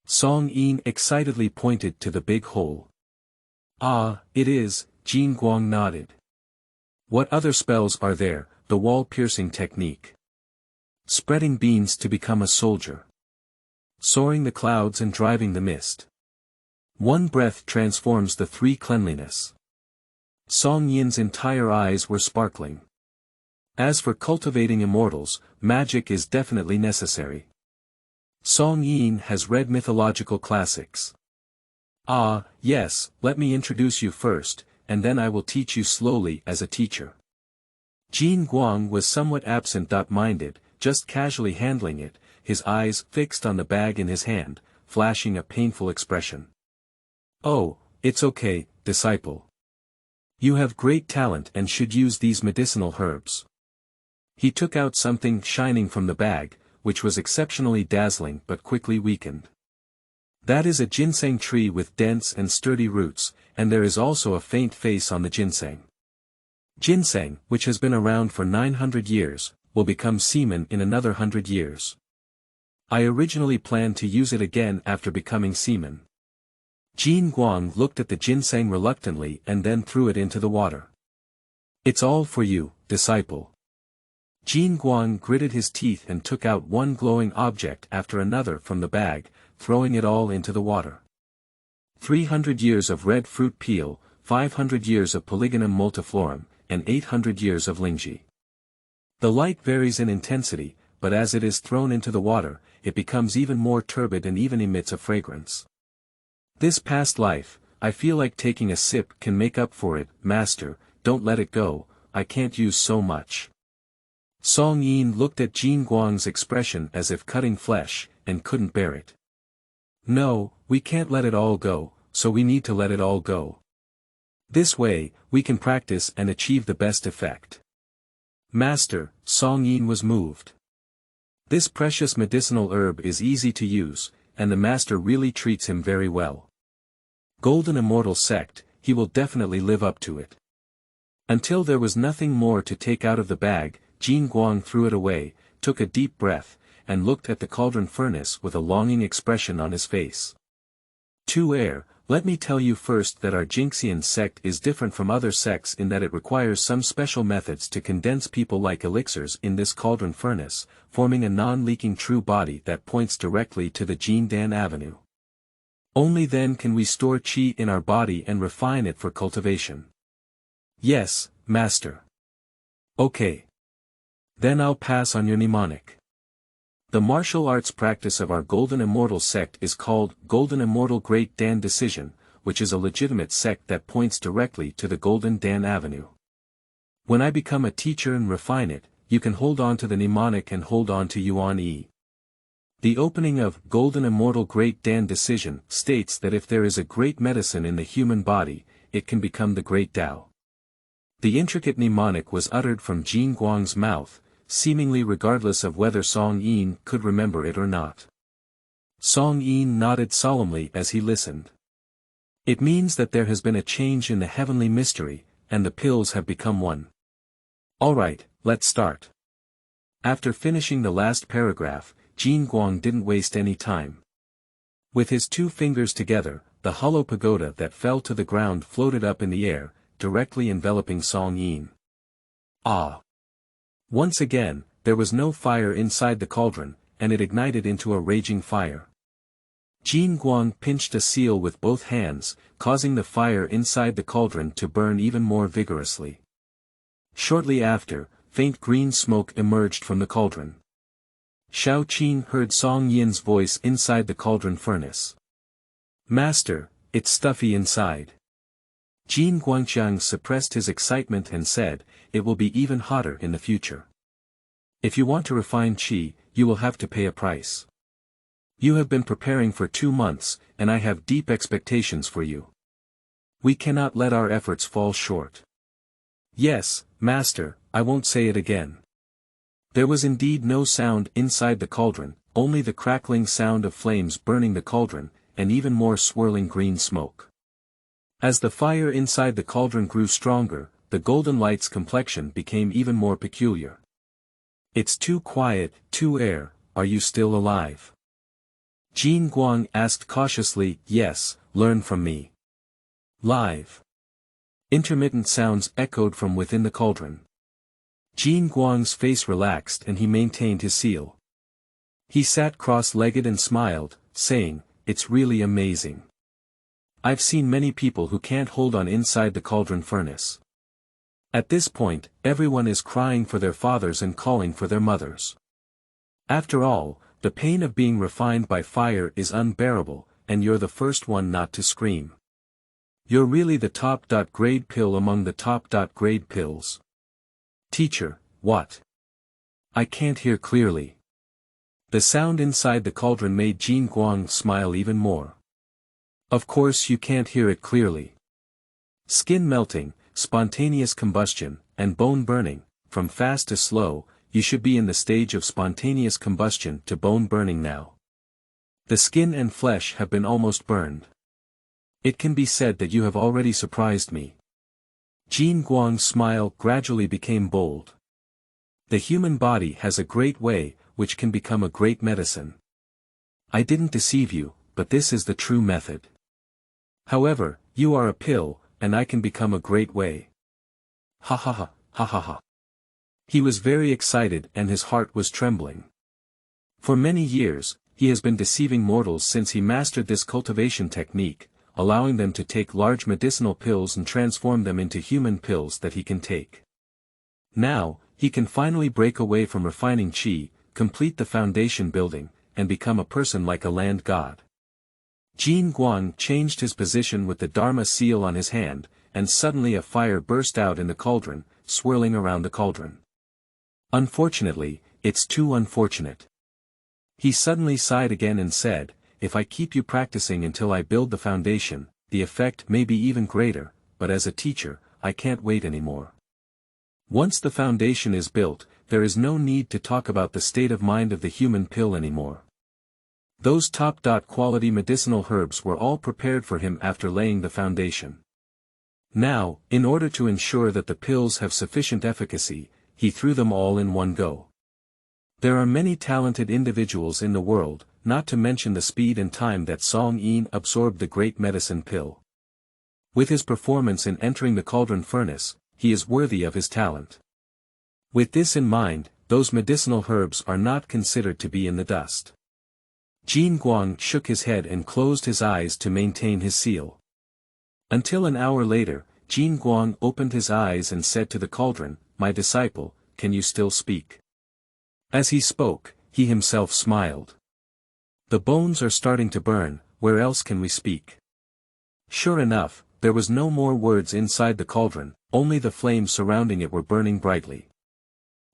Song Yin excitedly pointed to the big hole. "Ah, it is," Jin Guang nodded. "What other spells are there?" "The wall-piercing technique. Spreading beans to become a soldier. Soaring the clouds and driving the mist. One breath transforms the three cleanliness." Song Yin's entire eyes were sparkling. As for cultivating immortals, magic is definitely necessary. Song Yin has read mythological classics. "Ah, yes, let me introduce you first, and then I will teach you slowly as a teacher." Jin Guang was somewhat absent-minded, just casually handling it, his eyes fixed on the bag in his hand, flashing a painful expression. "Oh, it's okay, disciple. You have great talent and should use these medicinal herbs." He took out something shining from the bag, which was exceptionally dazzling but quickly weakened. "That is a ginseng tree with dense and sturdy roots, and there is also a faint face on the ginseng. Ginseng, which has been around for 900 years, will become semen in another 100 years. I originally planned to use it again after becoming semen." Jin Guang looked at the ginseng reluctantly and then threw it into the water. "It's all for you, disciple." Jin Guang gritted his teeth and took out one glowing object after another from the bag, throwing it all into the water. 300 years of red fruit peel, 500 years of Polygonum multiflorum, and 800 years of Lingji. The light varies in intensity, but as it is thrown into the water, it becomes even more turbid and even emits a fragrance. This past life, I feel like taking a sip can make up for it. Master, don't let it go, I can't use so much. Song Yin looked at Jin Guang's expression as if cutting flesh, and couldn't bear it. No, we can't let it all go, so we need to let it all go. This way, we can practice and achieve the best effect. Master, Song Yin was moved. This precious medicinal herb is easy to use, and the master really treats him very well. Golden Immortal Sect, he will definitely live up to it. Until there was nothing more to take out of the bag, Jin Guang threw it away, took a deep breath, and looked at the cauldron furnace with a longing expression on his face. "To let me tell you first that our Jinxian sect is different from other sects in that it requires some special methods to condense people like elixirs in this cauldron furnace, forming a non-leaking true body that points directly to the Jindan Avenue. Only then can we store qi in our body and refine it for cultivation." "Yes, master." "Okay. Then I'll pass on your mnemonic." The martial arts practice of our Golden Immortal sect is called Golden Immortal Great Dan Decision, which is a legitimate sect that points directly to the Golden Dan Avenue. When I become a teacher and refine it, you can hold on to the mnemonic and hold on to Yuan Yi. The opening of Golden Immortal Great Dan Decision states that if there is a great medicine in the human body, it can become the Great Tao. The intricate mnemonic was uttered from Jin Guang's mouth, seemingly regardless of whether Song Yin could remember it or not. Song Yin nodded solemnly as he listened. "It means that there has been a change in the heavenly mystery, and the pills have become one. All right, let's start." After finishing the last paragraph, Jin Guang didn't waste any time. With his two fingers together, the hollow pagoda that fell to the ground floated up in the air, directly enveloping Song Yin. Ah! Once again, there was no fire inside the cauldron, and it ignited into a raging fire. Jin Guang pinched a seal with both hands, causing the fire inside the cauldron to burn even more vigorously. Shortly after, faint green smoke emerged from the cauldron. Xiao Qin heard Song Yin's voice inside the cauldron furnace. "Master, it's stuffy inside." Jin Guangqiang suppressed his excitement and said, "It will be even hotter in the future. If you want to refine qi, you will have to pay a price. You have been preparing for 2 months, and I have deep expectations for you. We cannot let our efforts fall short." "Yes, Master, I won't say it again." There was indeed no sound inside the cauldron, only the crackling sound of flames burning the cauldron, and even more swirling green smoke. As the fire inside the cauldron grew stronger, the golden light's complexion became even more peculiar. "It's too quiet, too air, are you still alive?" Jin Guang asked cautiously. "Yes, learn from me." "Live." Intermittent sounds echoed from within the cauldron. Jin Guang's face relaxed and he maintained his seal. He sat cross-legged and smiled, saying, "It's really amazing. I've seen many people who can't hold on inside the cauldron furnace. At this point, everyone is crying for their fathers and calling for their mothers. After all, the pain of being refined by fire is unbearable, and you're the first one not to scream. You're really the top-grade pill among the top-grade pills." "Teacher, what? I can't hear clearly." The sound inside the cauldron made Jin Guang smile even more. "Of course you can't hear it clearly. Skin melting, spontaneous combustion, and bone burning, from fast to slow, you should be in the stage of spontaneous combustion to bone burning now. The skin and flesh have been almost burned. It can be said that you have already surprised me." Jin Guang's smile gradually became bold. "The human body has a great way, which can become a great medicine. I didn't deceive you, but this is the true method. However, you are a pill, and I can become a great way." Ha ha ha, ha ha ha. He was very excited and his heart was trembling. For many years, he has been deceiving mortals since he mastered this cultivation technique, allowing them to take large medicinal pills and transform them into human pills that he can take. Now, he can finally break away from refining qi, complete the foundation building, and become a person like a land god. Jin Guang changed his position with the Dharma seal on his hand, and suddenly a fire burst out in the cauldron, swirling around the cauldron. "Unfortunately, it's too unfortunate." He suddenly sighed again and said, "If I keep you practicing until I build the foundation, the effect may be even greater, but as a teacher, I can't wait anymore. Once the foundation is built, there is no need to talk about the state of mind of the human pill anymore." Those top-quality medicinal herbs were all prepared for him after laying the foundation. Now, in order to ensure that the pills have sufficient efficacy, he threw them all in one go. There are many talented individuals in the world, not to mention the speed and time that Song Yin absorbed the great medicine pill. With his performance in entering the cauldron furnace, he is worthy of his talent. With this in mind, those medicinal herbs are not considered to be in the dust. Jin Guang shook his head and closed his eyes to maintain his seal. Until an hour later, Jin Guang opened his eyes and said to the cauldron, "My disciple, can you still speak?" As he spoke, he himself smiled. "The bones are starting to burn, where else can we speak?" Sure enough, there was no more words inside the cauldron, only the flames surrounding it were burning brightly.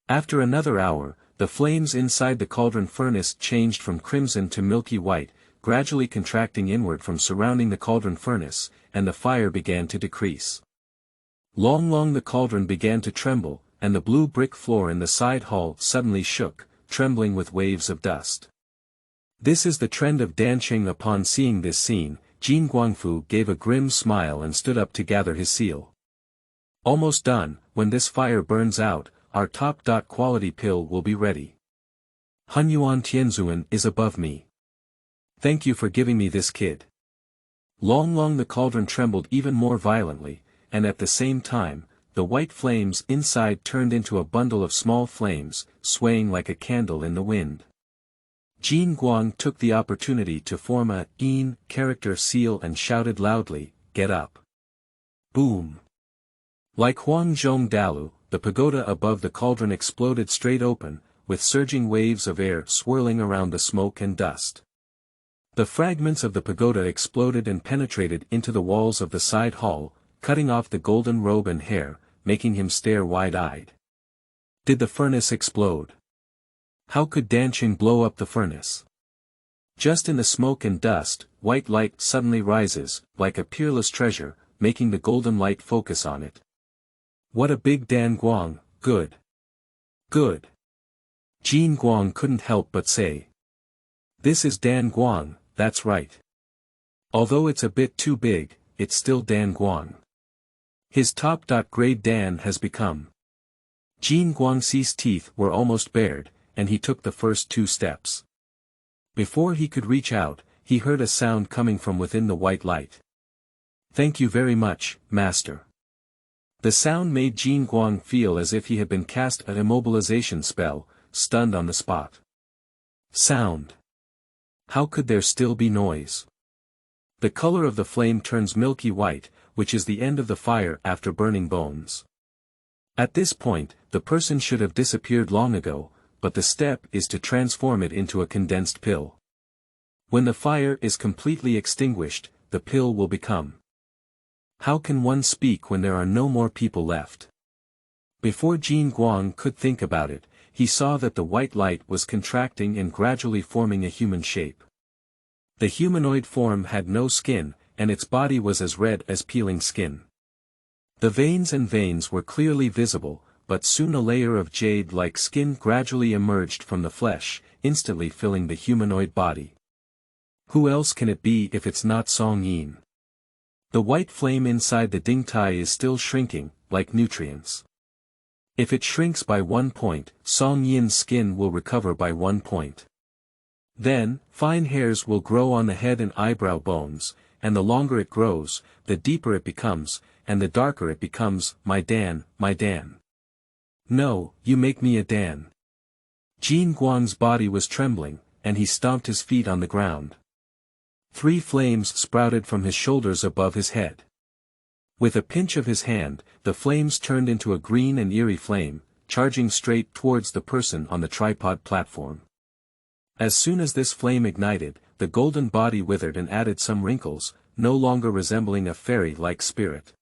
After another hour, the flames inside the cauldron furnace changed from crimson to milky white, gradually contracting inward from surrounding the cauldron furnace, and the fire began to decrease. Long the cauldron began to tremble, and the blue brick floor in the side hall suddenly shook, trembling with waves of dust. This is the trend of dancing. Upon seeing this scene, Jin Guangfu gave a grim smile and stood up to gather his seal. "Almost done, when this fire burns out, our top-quality pill will be ready. Hunyuan Tianzuan is above me. Thank you for giving me this kid." Long the cauldron trembled even more violently, and at the same time, the white flames inside turned into a bundle of small flames, swaying like a candle in the wind. Jin Guang took the opportunity to form a Yin character seal and shouted loudly, "Get up!" Boom! Like Huang Zhong Dalu, the pagoda above the cauldron exploded straight open, with surging waves of air swirling around the smoke and dust. The fragments of the pagoda exploded and penetrated into the walls of the side hall, cutting off the golden robe and hair, making him stare wide-eyed. Did the furnace explode? How could Danqing blow up the furnace? Just in the smoke and dust, white light suddenly rises, like a peerless treasure, making the golden light focus on it. What a big Dan Guang, good. Good. Jin Guang couldn't help but say. This is Dan Guang, that's right. Although it's a bit too big, it's still Dan Guang. His top-grade Dan has become. Jin Guangxi's teeth were almost bared, and he took the first 2 steps. Before he could reach out, he heard a sound coming from within the white light. Thank you very much, Master. The sound made Jin Guang feel as if he had been cast an immobilization spell, stunned on the spot. Sound. How could there still be noise? The color of the flame turns milky white, which is the end of the fire after burning bones. At this point, the person should have disappeared long ago, but the step is to transform it into a condensed pill. When the fire is completely extinguished, the pill will become. How can one speak when there are no more people left? Before Jin Guang could think about it, he saw that the white light was contracting and gradually forming a human shape. The humanoid form had no skin, and its body was as red as peeling skin. The veins were clearly visible, but soon a layer of jade-like skin gradually emerged from the flesh, instantly filling the humanoid body. Who else can it be if it's not Song Yin? The white flame inside the Dingtai is still shrinking, like nutrients. If it shrinks by 1 point, Song Yin's skin will recover by 1 point. Then, fine hairs will grow on the head and eyebrow bones, and the longer it grows, the deeper it becomes, and the darker it becomes. My Dan, my Dan. No, you make me a Dan. Jin Guang's body was trembling, and he stomped his feet on the ground. 3 flames sprouted from his shoulders above his head. With a pinch of his hand, the flames turned into a green and eerie flame, charging straight towards the person on the tripod platform. As soon as this flame ignited, the golden body withered and added some wrinkles, no longer resembling a fairy-like spirit.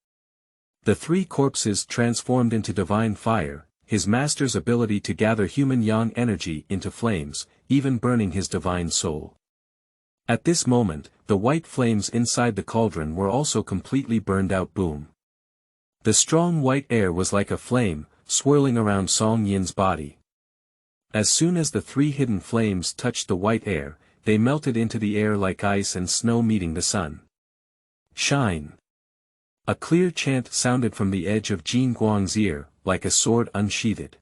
The 3 corpses transformed into divine fire, his master's ability to gather human yang energy into flames, even burning his divine soul. At this moment, the white flames inside the cauldron were also completely burned out. Boom. The strong white air was like a flame, swirling around Song Yin's body. As soon as the 3 hidden flames touched the white air, they melted into the air like ice and snow meeting the sun. Shine. A clear chant sounded from the edge of Jin Guang's ear, like a sword unsheathed.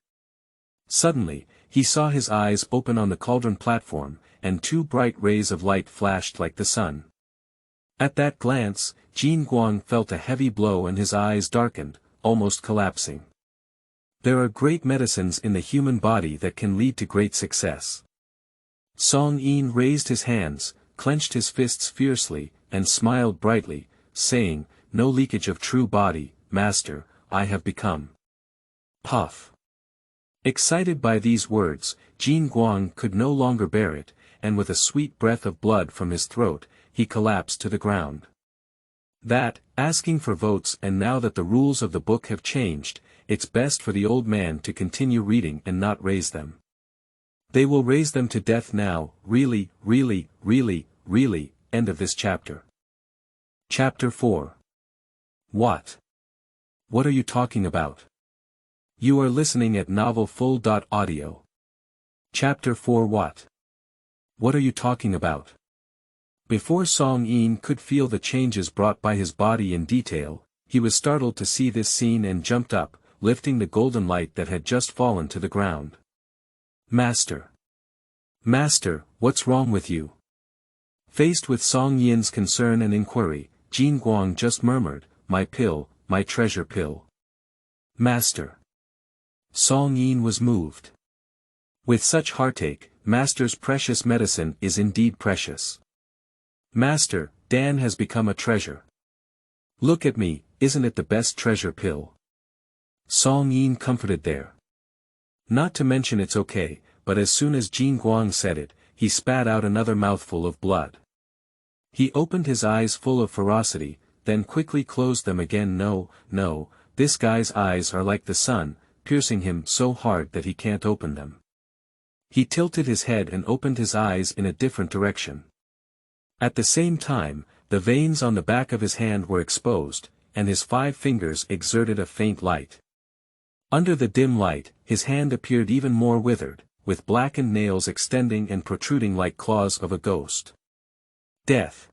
Suddenly, he saw his eyes open on the cauldron platform, and 2 bright rays of light flashed like the sun. At that glance, Jin Guang felt a heavy blow and his eyes darkened, almost collapsing. There are great medicines in the human body that can lead to great success. Song Yin raised his hands, clenched his fists fiercely, and smiled brightly, saying, "No leakage of true body, Master, I have become." Puff. Excited by these words, Jin Guang could no longer bear it, and with a sweet breath of blood from his throat, he collapsed to the ground. That, asking for votes, and now that the rules of the book have changed, it's best for the old man to continue reading and not raise them. They will raise them to death now. Really, really, really, really. End of this chapter. Chapter 4. What? What are you talking about? You are listening at novelfull.audio. Chapter 4. What? What are you talking about? Before Song Yin could feel the changes brought by his body in detail, he was startled to see this scene and jumped up, lifting the golden light that had just fallen to the ground. Master! Master, what's wrong with you? Faced with Song Yin's concern and inquiry, Jin Guang just murmured, my pill, my treasure pill. Master. Song Yin was moved. With such heartache, Master's precious medicine is indeed precious. Master, Dan has become a treasure. Look at me, isn't it the best treasure pill? Song Yin comforted there. Not to mention it's okay, but as soon as Jin Guang said it, he spat out another mouthful of blood. He opened his eyes full of ferocity, then quickly closed them again. No, this guy's eyes are like the sun, piercing him so hard that he can't open them. He tilted his head and opened his eyes in a different direction. At the same time, the veins on the back of his hand were exposed, and his 5 fingers exerted a faint light. Under the dim light, his hand appeared even more withered, with blackened nails extending and protruding like claws of a ghost. Death.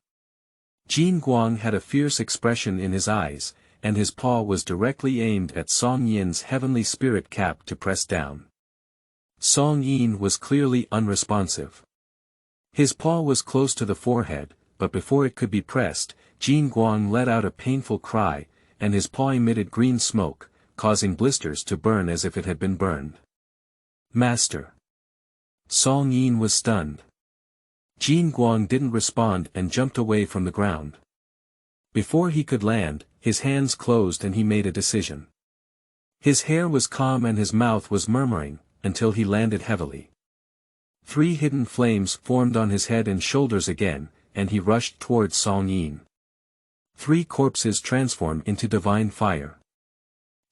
Jin Guang had a fierce expression in his eyes, and his paw was directly aimed at Song Yin's heavenly spirit cap to press down. Song Yin was clearly unresponsive. His paw was close to the forehead, but before it could be pressed, Jin Guang let out a painful cry, and his paw emitted green smoke, causing blisters to burn as if it had been burned. Master. Song Yin was stunned. Jin Guang didn't respond and jumped away from the ground. Before he could land, his hands closed and he made a decision. His hair was calm and his mouth was murmuring, until he landed heavily. 3 hidden flames formed on his head and shoulders again, and he rushed towards Song Yin. 3 corpses transformed into divine fire.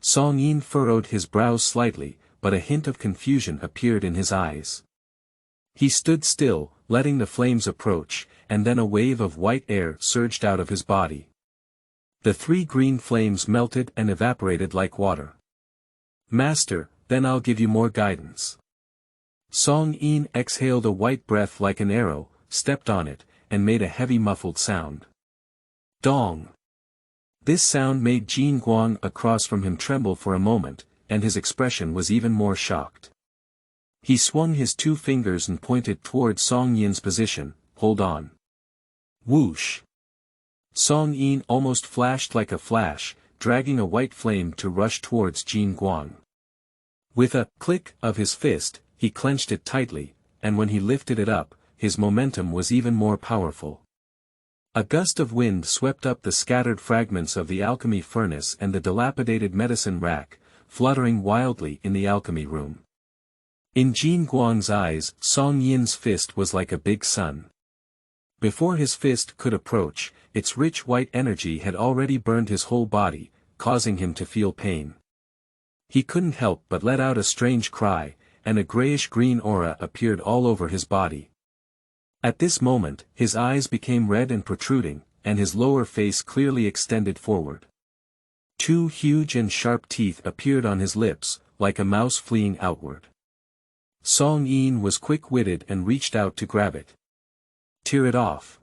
Song Yin furrowed his brows slightly, but a hint of confusion appeared in his eyes. He stood still, letting the flames approach, and then a wave of white air surged out of his body. The 3 green flames melted and evaporated like water. Master, then I'll give you more guidance. Song Yin exhaled a white breath like an arrow, stepped on it, and made a heavy muffled sound. Dong! This sound made Jin Guang across from him tremble for a moment, and his expression was even more shocked. He swung his 2 fingers and pointed toward Song Yin's position. Hold on. Whoosh! Song Yin almost flashed like a flash, dragging a white flame to rush towards Jin Guang. With a click of his fist, he clenched it tightly, and when he lifted it up, his momentum was even more powerful. A gust of wind swept up the scattered fragments of the alchemy furnace and the dilapidated medicine rack, fluttering wildly in the alchemy room. In Jin Guang's eyes, Song Yin's fist was like a big sun. Before his fist could approach, its rich white energy had already burned his whole body, causing him to feel pain. He couldn't help but let out a strange cry, and a grayish-green aura appeared all over his body. At this moment, his eyes became red and protruding, and his lower face clearly extended forward. 2 huge and sharp teeth appeared on his lips, like a mouse fleeing outward. Song Yin was quick-witted and reached out to grab it. Tear it off.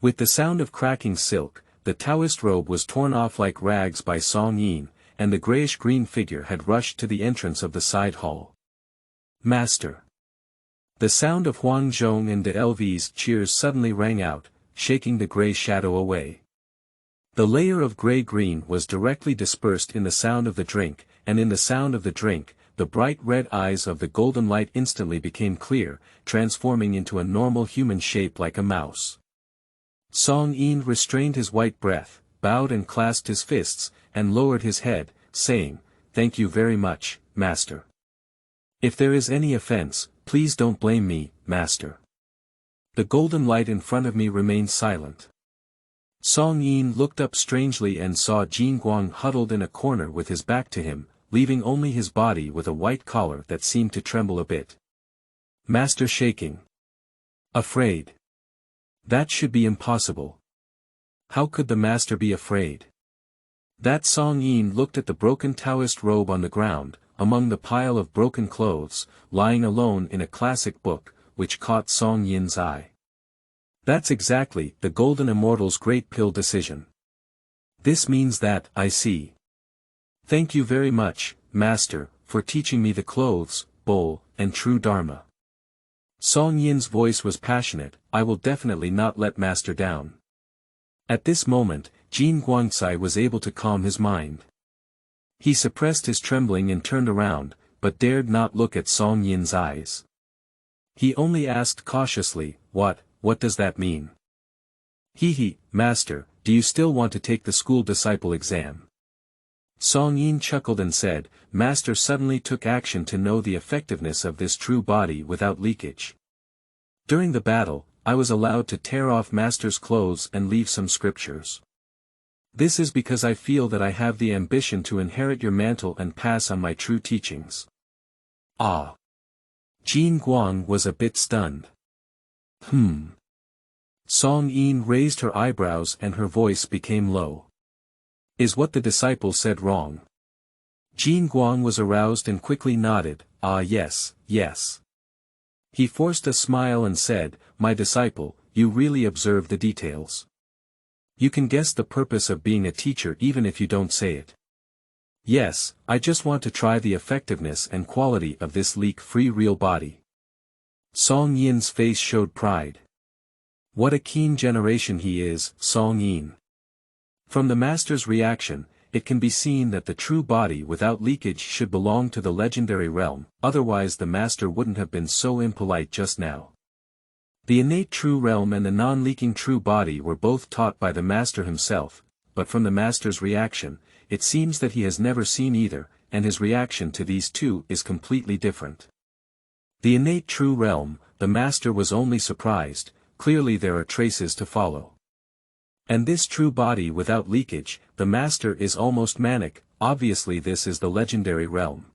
With the sound of cracking silk, the Taoist robe was torn off like rags by Song Yin, and the grayish-green figure had rushed to the entrance of the side hall. Master. The sound of Huang Zhong and de Lv's cheers suddenly rang out, shaking the gray shadow away. The layer of gray-green was directly dispersed in the sound of the drink, and in the sound of the drink, the bright red eyes of the golden light instantly became clear, transforming into a normal human shape like a mouse. Song Yin restrained his white breath, bowed and clasped his fists, and lowered his head, saying, "Thank you very much, Master. If there is any offense, please don't blame me, Master." The golden light in front of me remained silent. Song Yin looked up strangely and saw Jin Guang huddled in a corner with his back to him, leaving only his body with a white collar that seemed to tremble a bit. Master shaking. Afraid. That should be impossible. How could the master be afraid? That Song Yin looked at the broken Taoist robe on the ground, among the pile of broken clothes, lying alone in a classic book, which caught Song Yin's eye. That's exactly the Golden Immortal's Great Pill decision. This means that, I see. Thank you very much, Master, for teaching me the clothes, bowl, and true Dharma. Song Yin's voice was passionate. I will definitely not let Master down. At this moment, Jin Guangcai was able to calm his mind. He suppressed his trembling and turned around, but dared not look at Song Yin's eyes. He only asked cautiously, what does that mean? Master, do you still want to take the school disciple exam? Song Yin chuckled and said, Master suddenly took action to know the effectiveness of this true body without leakage. During the battle, I was allowed to tear off Master's clothes and leave some scriptures. This is because I feel that I have the ambition to inherit your mantle and pass on my true teachings. Ah! Jin Guang was a bit stunned. Song Yin raised her eyebrows and her voice became low. Is what the disciple said wrong? Jin Guang was aroused and quickly nodded, yes. He forced a smile and said, My disciple, you really observe the details. You can guess the purpose of being a teacher even if you don't say it. Yes, I just want to try the effectiveness and quality of this leak-free real body. Song Yin's face showed pride. What a keen generation he is, Song Yin. From the master's reaction, it can be seen that the true body without leakage should belong to the legendary realm, otherwise the master wouldn't have been so impolite just now. The innate true realm and the non-leaking true body were both taught by the master himself, but from the master's reaction, it seems that he has never seen either, and his reaction to these two is completely different. The innate true realm, the master was only surprised, clearly there are traces to follow. And this true body without leakage, the master is almost manic, obviously this is the legendary realm.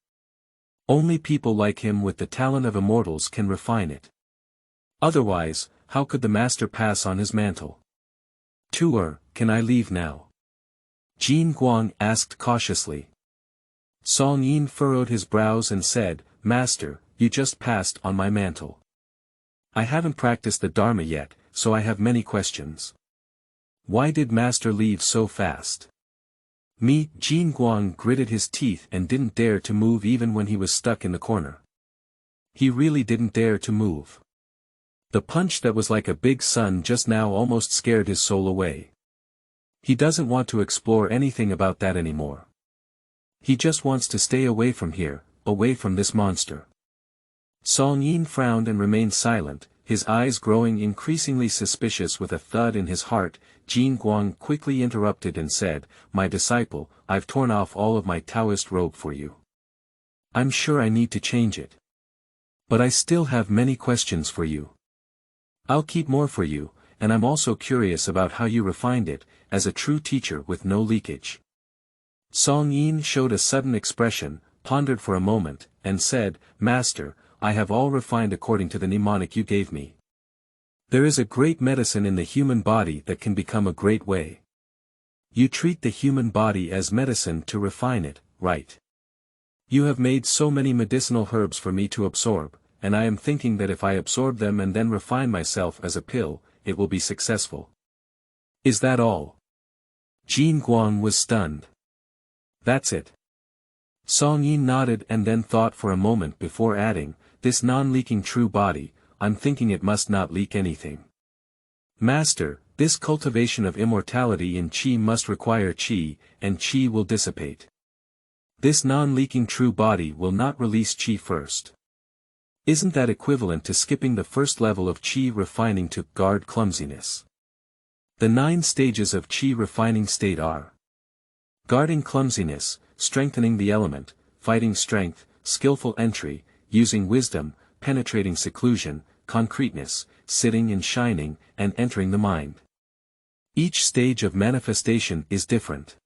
Only people like him with the talent of immortals can refine it. Otherwise, how could the master pass on his mantle? Can I leave now? Jin Guang asked cautiously. Song Yin furrowed his brows and said, Master, you just passed on my mantle. I haven't practiced the Dharma yet, so I have many questions. Why did Master leave so fast? Jin Guang gritted his teeth and didn't dare to move even when he was stuck in the corner. He really didn't dare to move. The punch that was like a big sun just now almost scared his soul away. He doesn't want to explore anything about that anymore. He just wants to stay away from here, away from this monster. Song Yin frowned and remained silent, his eyes growing increasingly suspicious. With a thud in his heart, Jin Guang quickly interrupted and said, My disciple, I've torn off all of my Taoist robe for you. I'm sure I need to change it. But I still have many questions for you. I'll keep more for you, and I'm also curious about how you refined it, as a true teacher with no leakage. Song Yin showed a sudden expression, pondered for a moment, and said, Master, I have all refined according to the mnemonic you gave me. There is a great medicine in the human body that can become a great way. You treat the human body as medicine to refine it, right? You have made so many medicinal herbs for me to absorb, and I am thinking that if I absorb them and then refine myself as a pill, it will be successful. Is that all? Jin Guang was stunned. That's it. Song Yin nodded and then thought for a moment before adding, This non-leaking true body, I'm thinking it must not leak anything. Master, this cultivation of immortality in Qi must require Qi, and Qi will dissipate. This non-leaking true body will not release Qi first. Isn't that equivalent to skipping the first level of Qi refining to guard clumsiness? The 9 stages of Qi refining state are guarding clumsiness, strengthening the element, fighting strength, skillful entry, using wisdom, penetrating seclusion, concreteness, sitting and shining, and entering the mind. Each stage of manifestation is different.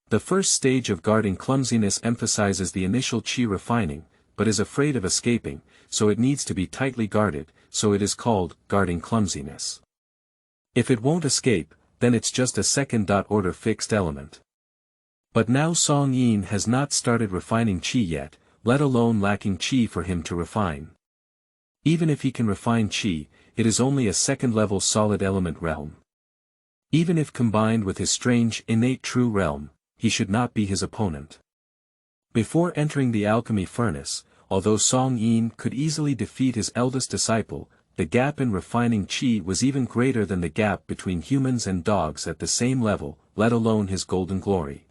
The first stage of guarding clumsiness emphasizes the initial Qi refining, but is afraid of escaping, so it needs to be tightly guarded, so it is called guarding clumsiness. If it won't escape, then it's just a second-order fixed element. But now Song Yin has not started refining Qi yet, let alone lacking Qi for him to refine. Even if he can refine Qi, it is only a second-level solid element realm. Even if combined with his strange innate true realm, he should not be his opponent. Before entering the alchemy furnace, although Song Yin could easily defeat his eldest disciple, the gap in refining Qi was even greater than the gap between humans and dogs at the same level, let alone his golden glory.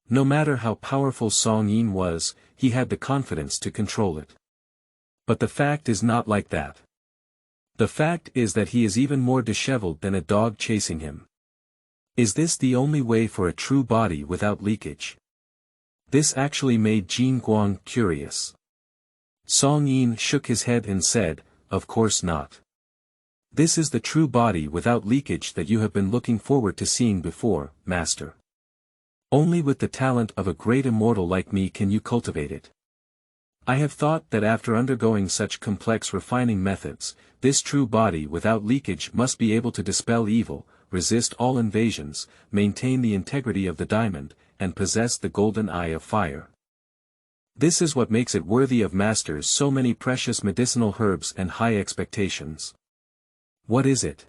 No matter how powerful Song Yin was, he had the confidence to control it. But the fact is not like that. The fact is that he is even more disheveled than a dog chasing him. Is this the only way for a true body without leakage? This actually made Jin Guang curious. Song Yin shook his head and said, "Of course not. This is the true body without leakage that you have been looking forward to seeing before, Master. Only with the talent of a great immortal like me can you cultivate it. I have thought that after undergoing such complex refining methods, this true body without leakage must be able to dispel evil, resist all invasions, maintain the integrity of the diamond, and possess the golden eye of fire. This is what makes it worthy of masters so many precious medicinal herbs and high expectations." "What is it?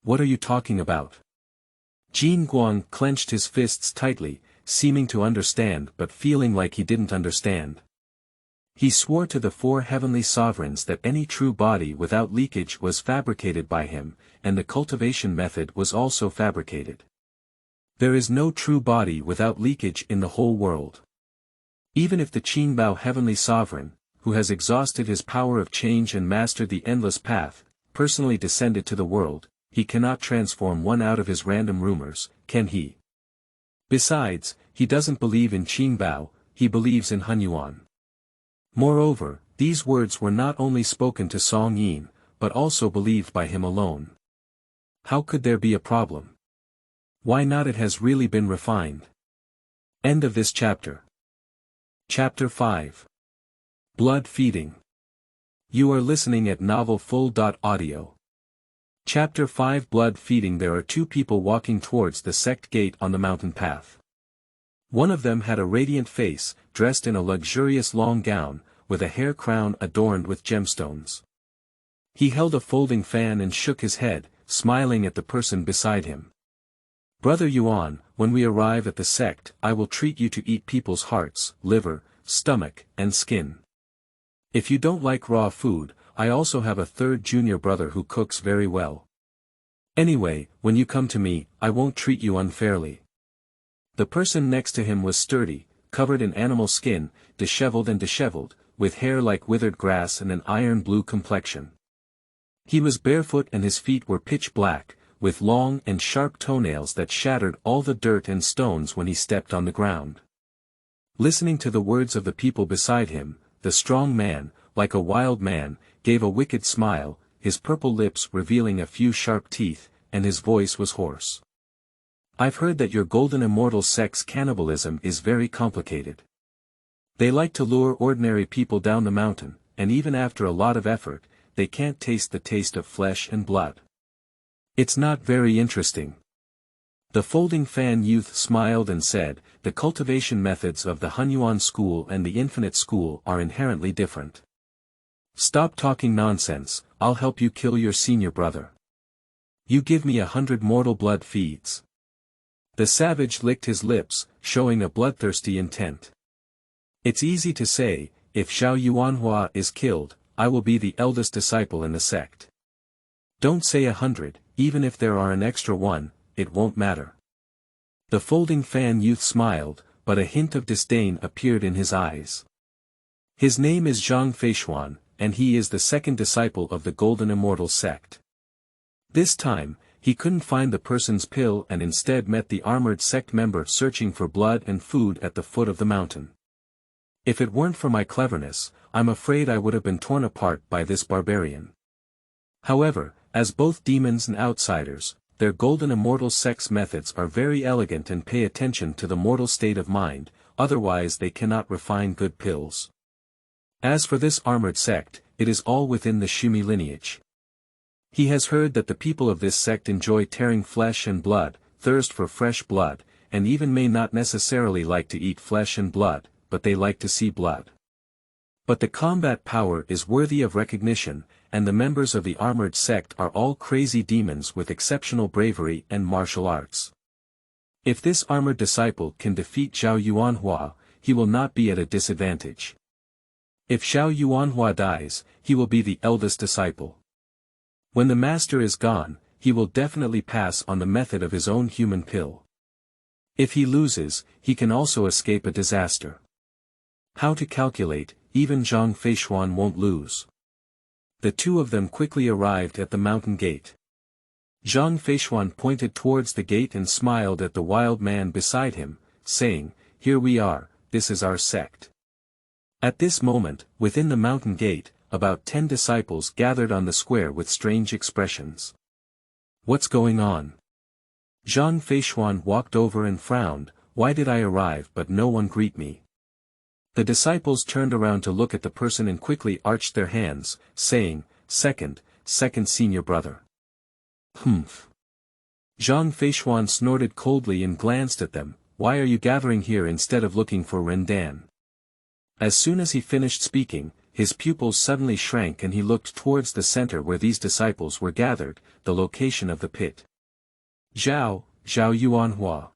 What are you talking about?" Jin Guang clenched his fists tightly, seeming to understand but feeling like he didn't understand. He swore to the 4 heavenly sovereigns that any true body without leakage was fabricated by him, and the cultivation method was also fabricated. There is no true body without leakage in the whole world. Even if the Qinbao heavenly sovereign, who has exhausted his power of change and mastered the endless path, personally descended to the world, he cannot transform one out of his random rumors, can he? Besides, he doesn't believe in Qinbao, he believes in Hunyuan. Moreover, these words were not only spoken to Song Yin, but also believed by him alone. How could there be a problem? Why not? It has really been refined. End of this chapter. Chapter 5. Blood Feeding. You are listening at novelfull.audio. Chapter 5 Blood Feeding. There are 2 people walking towards the sect gate on the mountain path. One of them had a radiant face, dressed in a luxurious long gown, with a hair crown adorned with gemstones. He held a folding fan and shook his head, smiling at the person beside him. "Brother Yuan, when we arrive at the sect, I will treat you to eat people's hearts, liver, stomach, and skin. If you don't like raw food, I also have a 3rd junior brother who cooks very well. Anyway, when you come to me, I won't treat you unfairly." The person next to him was sturdy, covered in animal skin, disheveled, with hair like withered grass and an iron blue complexion. He was barefoot and his feet were pitch black, with long and sharp toenails that shattered all the dirt and stones when he stepped on the ground. Listening to the words of the people beside him, the strong man, like a wild man, gave a wicked smile, his purple lips revealing a few sharp teeth, and his voice was hoarse. "I've heard that your golden immortal sect's cannibalism is very complicated. They like to lure ordinary people down the mountain, and even after a lot of effort, they can't taste the taste of flesh and blood. It's not very interesting." The folding fan youth smiled and said, "The cultivation methods of the Hunyuan school and the Infinite school are inherently different. Stop talking nonsense, I'll help you kill your senior brother. You give me 100 mortal blood feeds." The savage licked his lips, showing a bloodthirsty intent. "It's easy to say, if Xiao Yuanhua is killed, I will be the eldest disciple in the sect. Don't say 100, even if there are an extra 1, it won't matter." The folding fan youth smiled, but a hint of disdain appeared in his eyes. "His name is Zhang Feishuan, and he is the 2nd disciple of the Golden Immortal sect." This time, he couldn't find the person's pill and instead met the armored sect member searching for blood and food at the foot of the mountain. "If it weren't for my cleverness, I'm afraid I would have been torn apart by this barbarian. However, as both demons and outsiders, their golden immortal sect's methods are very elegant and pay attention to the mortal state of mind, otherwise they cannot refine good pills. As for this armored sect, it is all within the Shumi lineage. He has heard that the people of this sect enjoy tearing flesh and blood, thirst for fresh blood, and even may not necessarily like to eat flesh and blood, but they like to see blood. But the combat power is worthy of recognition, and the members of the armored sect are all crazy demons with exceptional bravery and martial arts. If this armored disciple can defeat Zhao Yuanhua, he will not be at a disadvantage. If Xiao Yuanhua dies, he will be the eldest disciple. When the master is gone, he will definitely pass on the method of his own human pill. If he loses, he can also escape a disaster. How to calculate, even Zhang Feishuan won't lose. The two of them quickly arrived at the mountain gate. Zhang Feishuan pointed towards the gate and smiled at the wild man beside him, saying, "Here we are, this is our sect." At this moment, within the mountain gate, about 10 disciples gathered on the square with strange expressions. "What's going on?" Zhang Feishuan walked over and frowned, "Why did I arrive but no one greet me?" The disciples turned around to look at the person and quickly arched their hands, saying, second senior brother." "Humph." Zhang Feishuan snorted coldly and glanced at them, "Why are you gathering here instead of looking for Rendan?" As soon as he finished speaking, his pupils suddenly shrank and he looked towards the center where these disciples were gathered, the location of the pit. Zhao Yuanhua."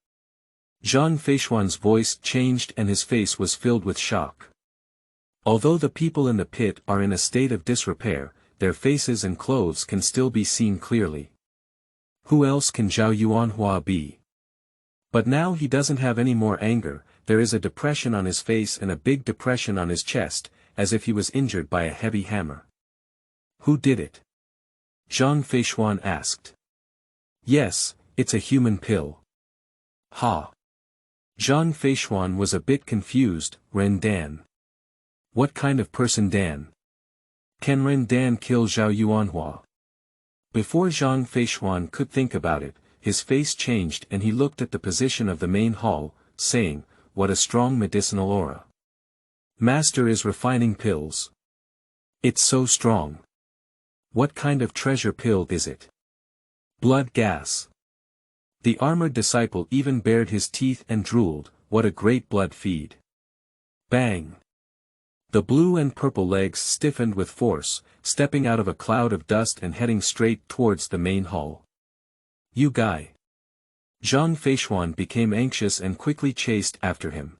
Zhang Feishuan's voice changed and his face was filled with shock. Although the people in the pit are in a state of disrepair, their faces and clothes can still be seen clearly. Who else can Zhao Yuanhua be? But now he doesn't have any more anger, there is a depression on his face and a big depression on his chest, as if he was injured by a heavy hammer. "Who did it?" Zhang Feishuan asked. "Yes, it's a human pill." "Ha!" Zhang Feishuan was a bit confused, "Rendan? What kind of person Dan? Can Rendan kill Zhao Yuanhua?" Before Zhang Feishuan could think about it, his face changed and he looked at the position of the main hall, saying, "What a strong medicinal aura. Master is refining pills. It's so strong. What kind of treasure pill is it? Blood gas." The armored disciple even bared his teeth and drooled, "What a great blood feed." Bang! The blue and purple legs stiffened with force, stepping out of a cloud of dust and heading straight towards the main hall. "You guy!" Zhang Feishuan became anxious and quickly chased after him.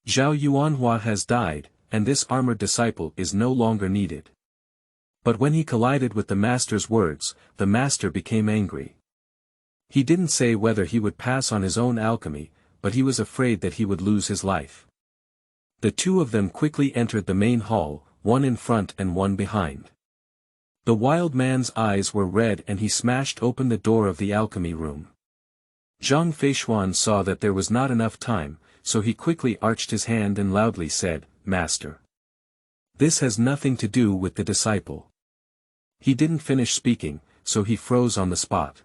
Zhao Yuanhua has died, and this armored disciple is no longer needed. But when he collided with the master's words, the master became angry. He didn't say whether he would pass on his own alchemy, but he was afraid that he would lose his life. The two of them quickly entered the main hall, one in front and one behind. The wild man's eyes were red and he smashed open the door of the alchemy room. Zhang Feishuan saw that there was not enough time, so he quickly arched his hand and loudly said, "Master. This has nothing to do with the disciple." He didn't finish speaking, so he froze on the spot.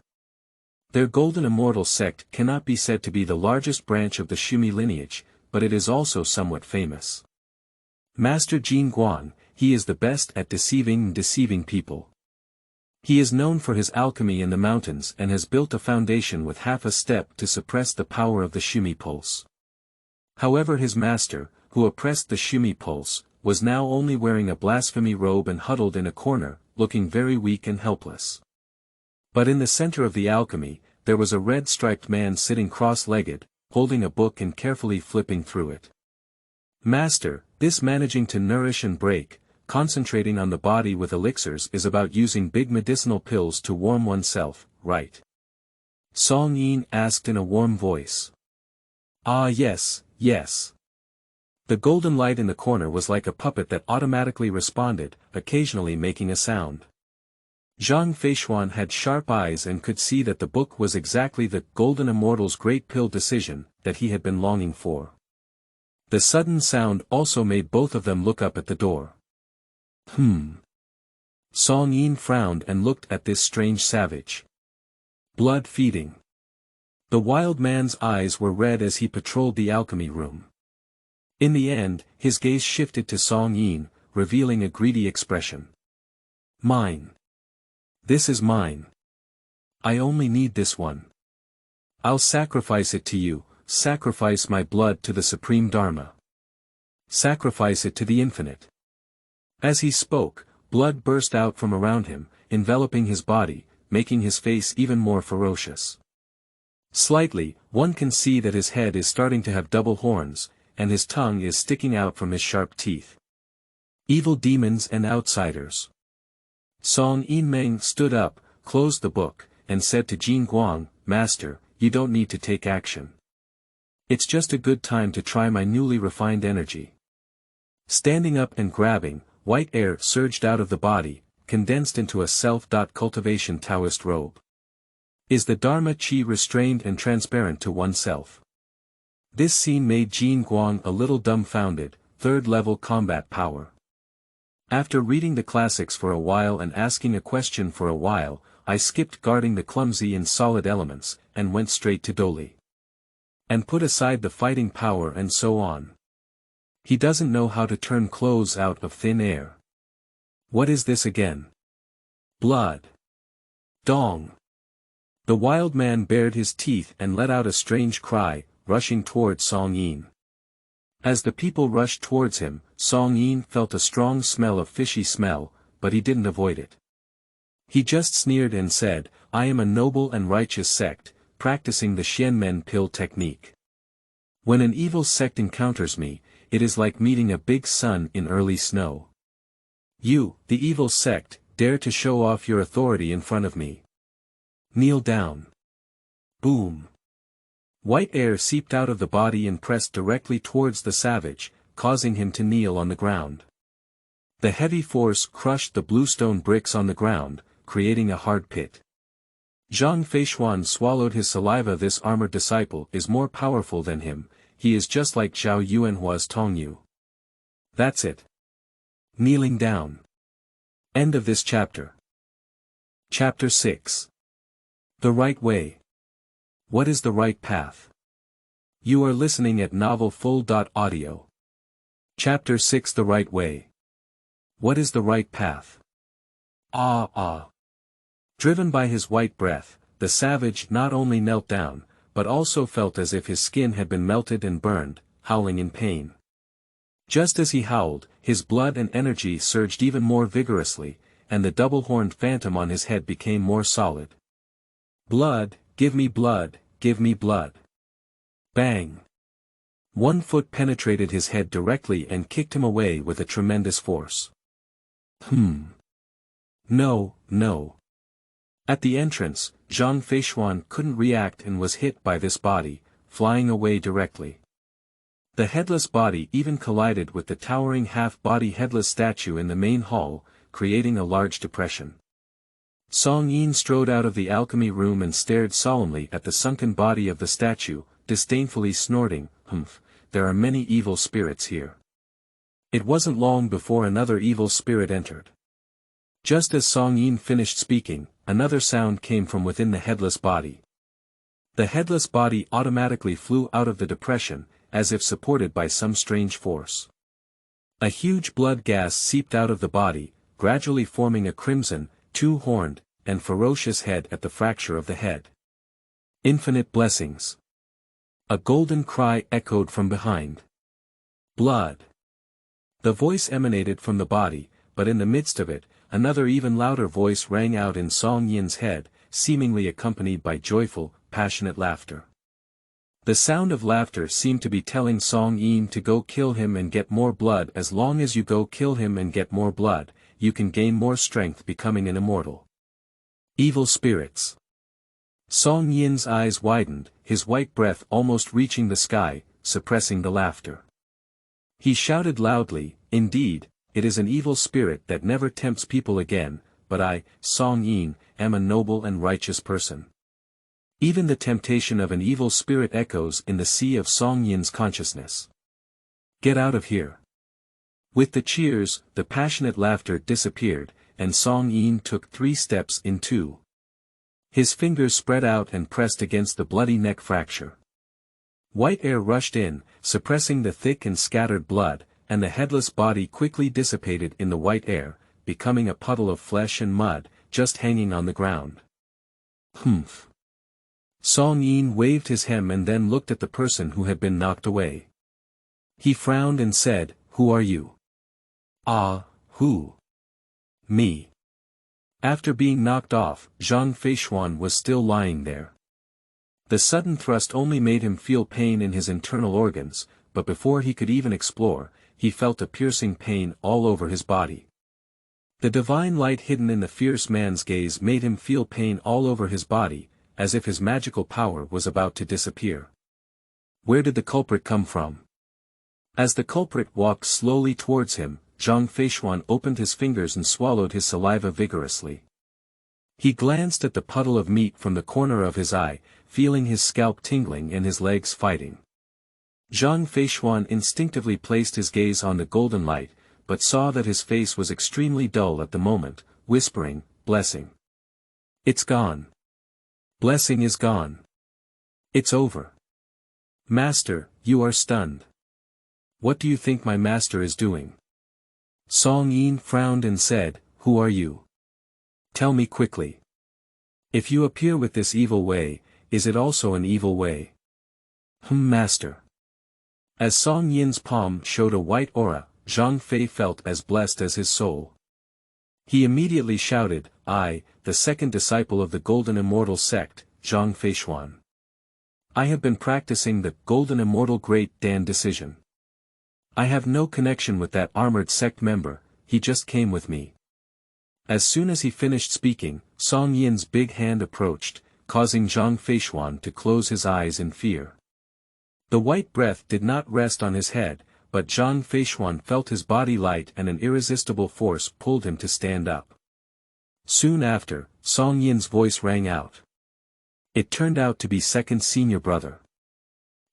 Their golden immortal sect cannot be said to be the largest branch of the Xumi lineage, but it is also somewhat famous. Master Jin Guan, he is the best at deceiving people. He is known for his alchemy in the mountains and has built a foundation with half a step to suppress the power of the Xumi pulse. However, his master, who oppressed the Xumi pulse, was now only wearing a blasphemy robe and huddled in a corner, looking very weak and helpless. But in the center of the alchemy, there was a red-striped man sitting cross-legged, holding a book and carefully flipping through it. "Master, this managing to nourish and break, concentrating on the body with elixirs is about using big medicinal pills to warm oneself, right?" Song Yin asked in a warm voice. "Ah yes, yes." The golden light in the corner was like a puppet that automatically responded, occasionally making a sound. Zhang Feishuan had sharp eyes and could see that the book was exactly the golden immortal's great pill decision that he had been longing for. The sudden sound also made both of them look up at the door. Song Yin frowned and looked at this strange savage. Blood feeding. The wild man's eyes were red as he patrolled the alchemy room. In the end, his gaze shifted to Song Yin, revealing a greedy expression. "Mine. This is mine. I only need this one. I'll sacrifice it to you, sacrifice my blood to the supreme Dharma. Sacrifice it to the infinite." As he spoke, blood burst out from around him, enveloping his body, making his face even more ferocious. Slightly, one can see that his head is starting to have double horns, and his tongue is sticking out from his sharp teeth. Evil demons and outsiders. Song Yinmeng stood up, closed the book, and said to Jin Guang, "Master, you don't need to take action. It's just a good time to try my newly refined energy. Standing up and grabbing, white air surged out of the body, condensed into a self-cultivation Taoist robe. Is the Dharma Chi restrained and transparent to oneself? This scene made Jin Guang a little dumbfounded, third-level combat power. After reading the classics for a while and asking a question for a while, I skipped guarding the clumsy and solid elements, and went straight to Doli. And put aside the fighting power and so on. He doesn't know how to turn clothes out of thin air. What is this again? Blood. Dong. The wild man bared his teeth and let out a strange cry, rushing toward Song Yin. As the people rushed towards him, Song Yin felt a strong smell of fishy smell, but he didn't avoid it. He just sneered and said, I am a noble and righteous sect, practicing the Xianmen pill technique. When an evil sect encounters me, it is like meeting a big sun in early snow. You, the evil sect, dare to show off your authority in front of me. Kneel down. Boom. White air seeped out of the body and pressed directly towards the savage, causing him to kneel on the ground. The heavy force crushed the bluestone bricks on the ground, creating a hard pit. Zhang Feishuan swallowed his saliva. This armored disciple is more powerful than him, he is just like Zhao Yuanhua's Tongyu. That's it. Kneeling down. End of this chapter. Chapter 6. The right way. What is the right path? You are listening at novelfull.audio. Chapter 6. The right way. What is the right path? Driven by his white breath, the savage not only knelt down, but also felt as if his skin had been melted and burned, howling in pain. Just as he howled, his blood and energy surged even more vigorously, and the double-horned phantom on his head became more solid. Blood, give me blood, give me blood. Bang! One foot penetrated his head directly and kicked him away with a tremendous force. No. At the entrance, Zhang Feishuan couldn't react and was hit by this body, flying away directly. The headless body even collided with the towering half-body headless statue in the main hall, creating a large depression. Song Yin strode out of the alchemy room and stared solemnly at the sunken body of the statue, disdainfully snorting, there are many evil spirits here. It wasn't long before another evil spirit entered. Just as Song Yin finished speaking, another sound came from within the headless body. The headless body automatically flew out of the depression, as if supported by some strange force. A huge blood gas seeped out of the body, gradually forming a crimson, two-horned, and ferocious head at the fracture of the head. Infinite blessings. A golden cry echoed from behind. Blood. The voice emanated from the body, but in the midst of it, another even louder voice rang out in Song Yin's head, seemingly accompanied by joyful, passionate laughter. The sound of laughter seemed to be telling Song Yin to go kill him and get more blood. As long as you go kill him and get more blood, you can gain more strength, becoming an immortal. Evil spirits. Song Yin's eyes widened, his white breath almost reaching the sky, suppressing the laughter. He shouted loudly, indeed, it is an evil spirit that never tempts people again, but I, Song Yin, am a noble and righteous person. Even the temptation of an evil spirit echoes in the sea of Song Yin's consciousness. Get out of here. With the cheers, the passionate laughter disappeared, and Song Yin took 3 steps in 2. His fingers spread out and pressed against the bloody neck fracture. White air rushed in, suppressing the thick and scattered blood, and the headless body quickly dissipated in the white air, becoming a puddle of flesh and mud, just hanging on the ground. Song Yin waved his hem and then looked at the person who had been knocked away. He frowned and said, "Who are you?" Who? Me. After being knocked off, Zhang Feishuan was still lying there. The sudden thrust only made him feel pain in his internal organs, but before he could even explore, he felt a piercing pain all over his body. The divine light hidden in the fierce man's gaze made him feel pain all over his body, as if his magical power was about to disappear. Where did the culprit come from? As the culprit walked slowly towards him, Zhang Feishuan opened his fingers and swallowed his saliva vigorously. He glanced at the puddle of meat from the corner of his eye, feeling his scalp tingling and his legs fighting. Zhang Feishuan instinctively placed his gaze on the golden light, but saw that his face was extremely dull at the moment, whispering, "Blessing. It's gone. Blessing is gone. It's over. Master, you are stunned. What do you think my master is doing?" Song Yin frowned and said, "Who are you? Tell me quickly. If you appear with this evil way, is it also an evil way?" Master." As Song Yin's palm showed a white aura, Zhang Fei felt as blessed as his soul. He immediately shouted, "I, the second disciple of the Golden Immortal sect, Zhang Feishuan. I have been practicing the Golden Immortal Great Dan decision. I have no connection with that armored sect member, he just came with me." As soon as he finished speaking, Song Yin's big hand approached, causing Zhang Feishuan to close his eyes in fear. The white breath did not rest on his head, but Zhang Feishuan felt his body light and an irresistible force pulled him to stand up. Soon after, Song Yin's voice rang out. It turned out to be second senior brother.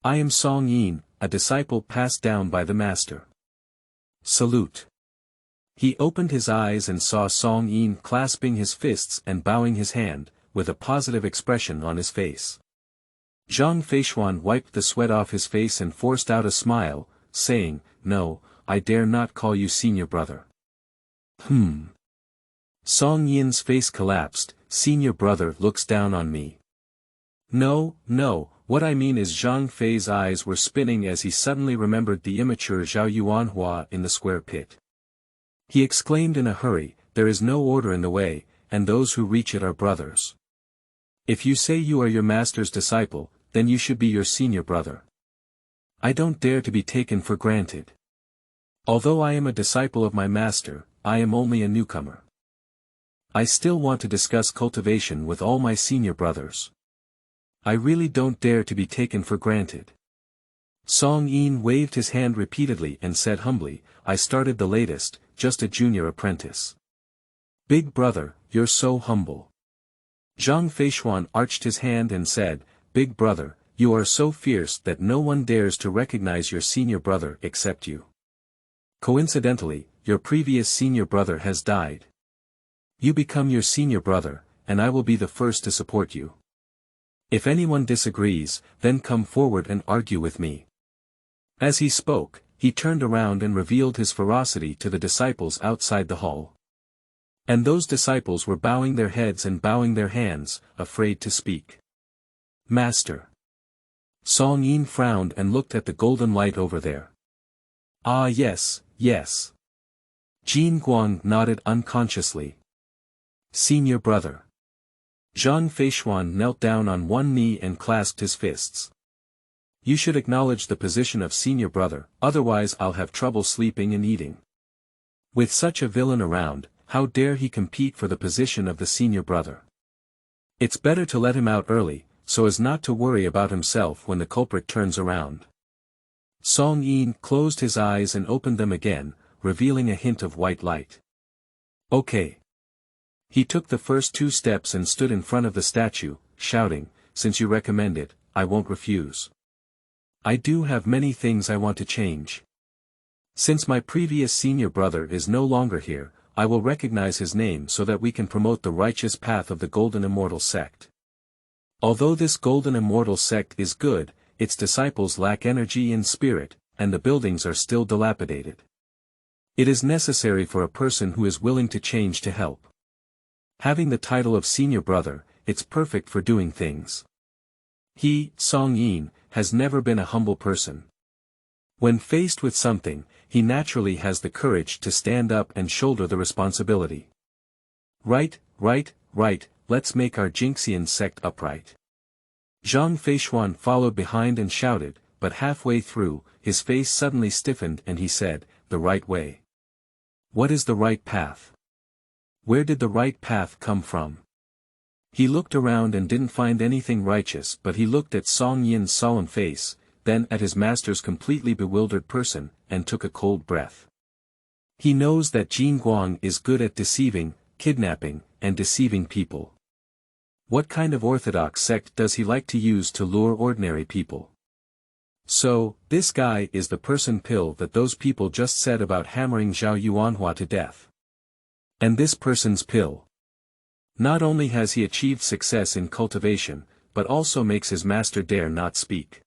"I am Song Yin, a disciple passed down by the master. Salute." He opened his eyes and saw Song Yin clasping his fists and bowing his hand, with a positive expression on his face. Zhang Feishuan wiped the sweat off his face and forced out a smile, saying, "No, I dare not call you senior brother." Song Yin's face collapsed. "Senior brother looks down on me." No, what I mean is Zhang Fei's eyes were spinning as he suddenly remembered the immature Zhao Yuanhua in the square pit. He exclaimed in a hurry, "There is no order in the way, and those who reach it are brothers. If you say you are your master's disciple, then you should be your senior brother. I don't dare to be taken for granted. Although I am a disciple of my master, I am only a newcomer. I still want to discuss cultivation with all my senior brothers. I really don't dare to be taken for granted." Song Yin waved his hand repeatedly and said humbly, "I started the latest, just a junior apprentice." "Big brother, you're so humble." Zhang Feishuan arched his hand and said, "Big brother, you are so fierce that no one dares to recognize your senior brother except you. Coincidentally, your previous senior brother has died. You become your senior brother, and I will be the first to support you. If anyone disagrees, then come forward and argue with me." As he spoke, he turned around and revealed his ferocity to the disciples outside the hall. And those disciples were bowing their heads and bowing their hands, afraid to speak. "Master." Song Yin frowned and looked at the golden light over there. "Ah yes. Jin Guang nodded unconsciously. "Senior brother." Zhang Feishuan knelt down on one knee and clasped his fists. "You should acknowledge the position of senior brother, otherwise I'll have trouble sleeping and eating. With such a villain around, how dare he compete for the position of the senior brother? It's better to let him out early, so as not to worry about himself when the culprit turns around." Song Yin closed his eyes and opened them again, revealing a hint of white light. "Okay." He took the first 2 steps and stood in front of the statue, shouting, "Since you recommend it, I won't refuse. I do have many things I want to change. Since my previous senior brother is no longer here, I will recognize his name so that we can promote the righteous path of the Golden Immortal sect. Although this Golden Immortal sect is good, its disciples lack energy and spirit, and the buildings are still dilapidated. It is necessary for a person who is willing to change to help. Having the title of senior brother, it's perfect for doing things." He, Song Yin, has never been a humble person. When faced with something, he naturally has the courage to stand up and shoulder the responsibility. Right, let's make our Jinxian sect upright." Zhang Feishuan followed behind and shouted, but halfway through, his face suddenly stiffened and he said, "The right way. What is the right path? Where did the right path come from?" He looked around and didn't find anything righteous, but he looked at Song Yin's solemn face, then at his master's completely bewildered person, and took a cold breath. He knows that Jin Guang is good at deceiving, kidnapping, and deceiving people. What kind of orthodox sect does he like to use to lure ordinary people? So, this guy is the person pill that those people just said about hammering Zhao Yuanhua to death. And this person's pill. Not only has he achieved success in cultivation, but also makes his master dare not speak.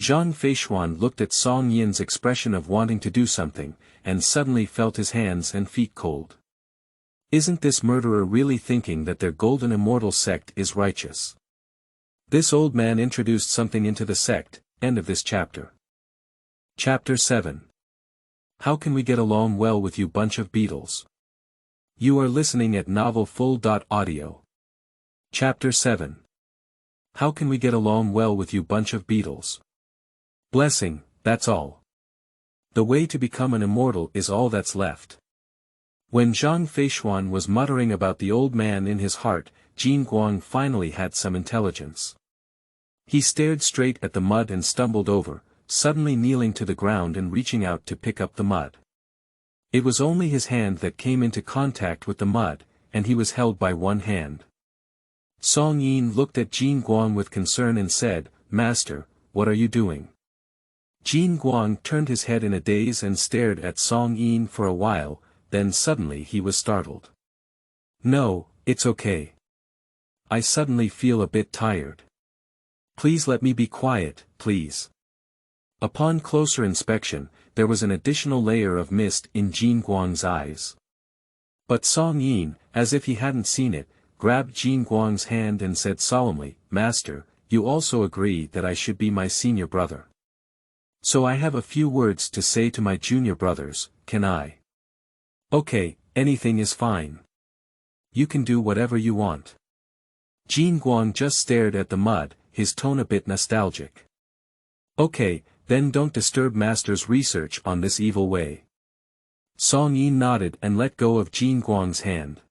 Zhang Feishuan looked at Song Yin's expression of wanting to do something, and suddenly felt his hands and feet cold. Isn't this murderer really thinking that their golden immortal sect is righteous? This old man introduced something into the sect. End of this chapter. Chapter 7. How can we get along well with you bunch of beetles? You are listening at novelfull.audio. Chapter 7. How can we get along well with you bunch of beetles? Blessing, that's all. The way to become an immortal is all that's left. When Zhang Feishuan was muttering about the old man in his heart, Jin Guang finally had some intelligence. He stared straight at the mud and stumbled over, suddenly kneeling to the ground and reaching out to pick up the mud. It was only his hand that came into contact with the mud, and he was held by one hand. Song Yin looked at Jin Guang with concern and said, "Master, what are you doing?" Jin Guang turned his head in a daze and stared at Song Yin for a while, then suddenly he was startled. "No, it's okay. I suddenly feel a bit tired. Please let me be quiet, please." Upon closer inspection, there was an additional layer of mist in Jin Guang's eyes. But Song Yin, as if he hadn't seen it, grabbed Jin Guang's hand and said solemnly, "Master, you also agree that I should be my senior brother. So I have a few words to say to my junior brothers, can I?" "Okay, anything is fine. You can do whatever you want." Jin Guang just stared at the mud, his tone a bit nostalgic. "Okay, then don't disturb Master's research on this evil way." Song Yin nodded and let go of Jin Guang's hand.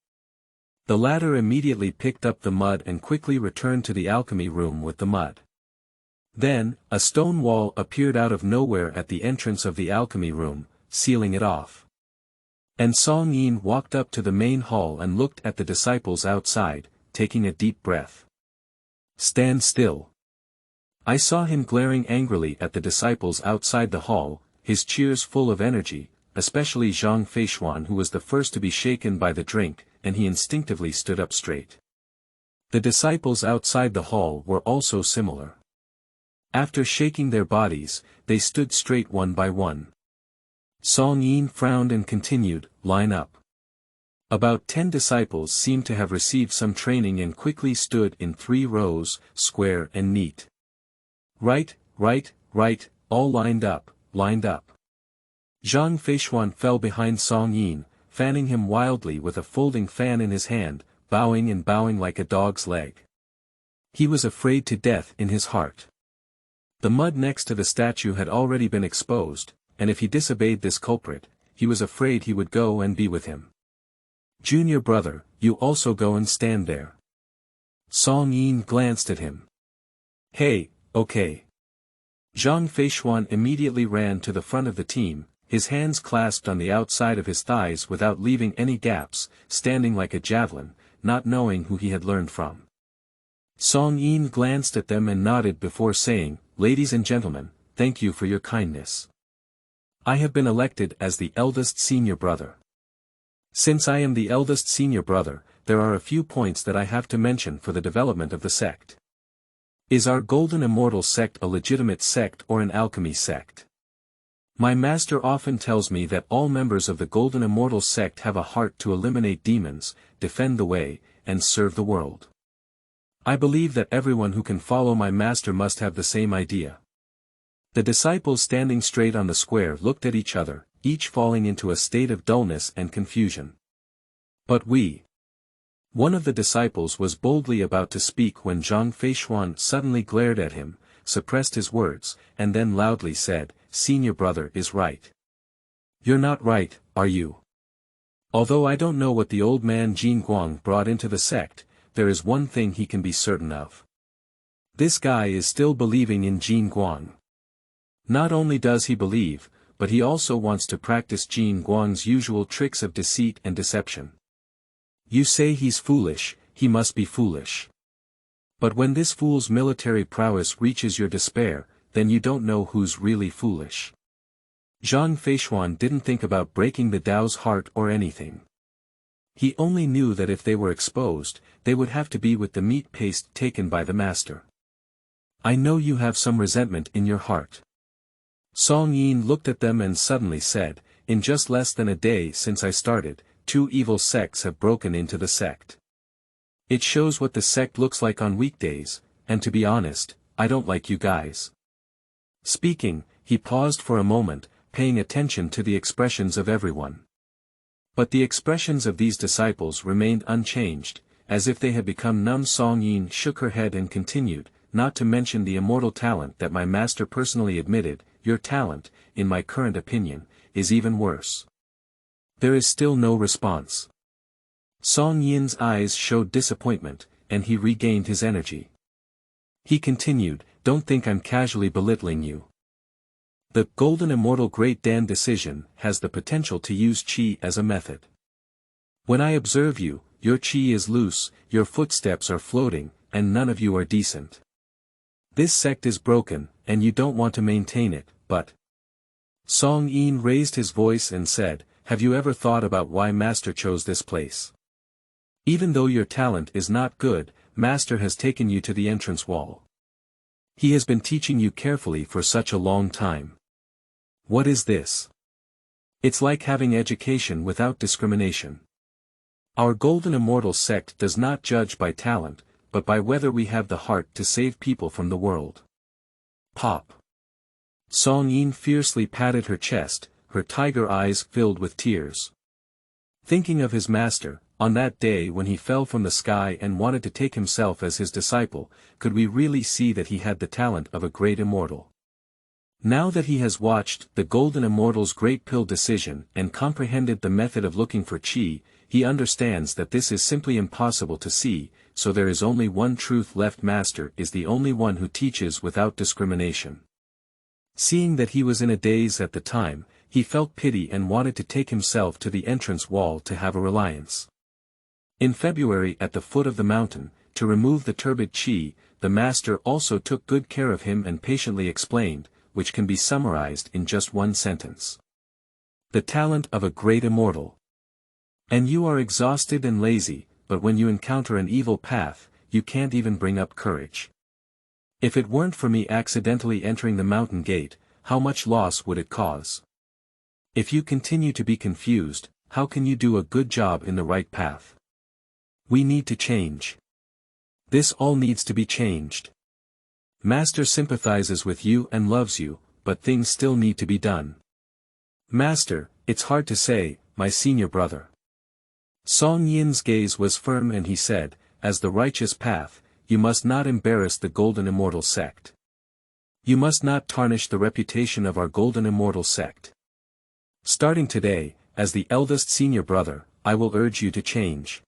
The latter immediately picked up the mud and quickly returned to the alchemy room with the mud. Then, a stone wall appeared out of nowhere at the entrance of the alchemy room, sealing it off. And Song Yin walked up to the main hall and looked at the disciples outside, taking a deep breath. "Stand still." I saw him glaring angrily at the disciples outside the hall, his cheers full of energy, especially Zhang Feishuan who was the first to be shaken by the drink, and he instinctively stood up straight. The disciples outside the hall were also similar. After shaking their bodies, they stood straight one by one. Song Yin frowned and continued, "Line up." About 10 disciples seemed to have received some training and quickly stood in 3 rows, square and neat. Right, right, right, all lined up, lined up. Zhang Feishuan fell behind Song Yin, fanning him wildly with a folding fan in his hand, bowing and bowing like a dog's leg. He was afraid to death in his heart. The mud next to the statue had already been exposed, and if he disobeyed this culprit, he was afraid he would go and be with him. "Junior brother, you also go and stand there." Song Yin glanced at him. "Hey, okay." Zhang Feishuan immediately ran to the front of the team, his hands clasped on the outside of his thighs without leaving any gaps, standing like a javelin, not knowing who he had learned from. Song Yin glanced at them and nodded before saying, "Ladies and gentlemen, thank you for your kindness. I have been elected as the eldest senior brother. Since I am the eldest senior brother, there are a few points that I have to mention for the development of the sect. Is our golden immortal sect a legitimate sect or an alchemy sect? My master often tells me that all members of the golden immortal sect have a heart to eliminate demons, defend the way, and serve the world. I believe that everyone who can follow my master must have the same idea." The disciples standing straight on the square looked at each other, each falling into a state of dullness and confusion. "But we..." One of the disciples was boldly about to speak when Zhang Feishuan suddenly glared at him, suppressed his words, and then loudly said, "Senior brother is right. You're not right, are you? Although I don't know what the old man Jin Guang brought into the sect, there is one thing he can be certain of. This guy is still believing in Jin Guang. Not only does he believe, but he also wants to practice Jin Guang's usual tricks of deceit and deception. You say he's foolish, he must be foolish. But when this fool's military prowess reaches your despair, then you don't know who's really foolish. Zhang Feishuan didn't think about breaking the Tao's heart or anything. He only knew that if they were exposed, they would have to be with the meat paste taken by the master. I know you have some resentment in your heart. Song Yin looked at them and suddenly said, in just less than a day since I started, 2 evil sects have broken into the sect. It shows what the sect looks like on weekdays, and to be honest, I don't like you guys. Speaking, he paused for a moment, paying attention to the expressions of everyone. But the expressions of these disciples remained unchanged, as if they had become numb. Song Yin shook her head and continued, not to mention the immortal talent that my master personally admitted, your talent, in my current opinion, is even worse. There is still no response. Song Yin's eyes showed disappointment, and he regained his energy. He continued, don't think I'm casually belittling you. The Golden Immortal Great Dan decision has the potential to use qi as a method. When I observe you, your qi is loose, your footsteps are floating, and none of you are decent. This sect is broken, and you don't want to maintain it, but... Song Yin raised his voice and said, have you ever thought about why Master chose this place? Even though your talent is not good, Master has taken you to the entrance wall. He has been teaching you carefully for such a long time. What is this? It's like having education without discrimination. Our Golden Immortal sect does not judge by talent, but by whether we have the heart to save people from the world. Pop. Song Yin fiercely patted her chest, her tiger eyes filled with tears. Thinking of his master, on that day when he fell from the sky and wanted to take himself as his disciple, could we really see that he had the talent of a great immortal? Now that he has watched the Golden Immortal's Great Pill decision and comprehended the method of looking for qi, he understands that this is simply impossible to see, so there is only one truth left. Master is the only one who teaches without discrimination. Seeing that he was in a daze at the time, he felt pity and wanted to take himself to the entrance wall to have a reliance. In February at the foot of the mountain, to remove the turbid qi, the master also took good care of him and patiently explained, which can be summarized in just one sentence. The talent of a great immortal. And you are exhausted and lazy, but when you encounter an evil path, you can't even bring up courage. If it weren't for me accidentally entering the mountain gate, how much loss would it cause? If you continue to be confused, how can you do a good job in the right path? We need to change. This all needs to be changed. Master sympathizes with you and loves you, but things still need to be done. Master, it's hard to say, my senior brother. Song Yin's gaze was firm and he said, as the righteous path, you must not embarrass the Golden Immortal sect. You must not tarnish the reputation of our Golden Immortal sect. Starting today, as the eldest senior brother, I will urge you to change.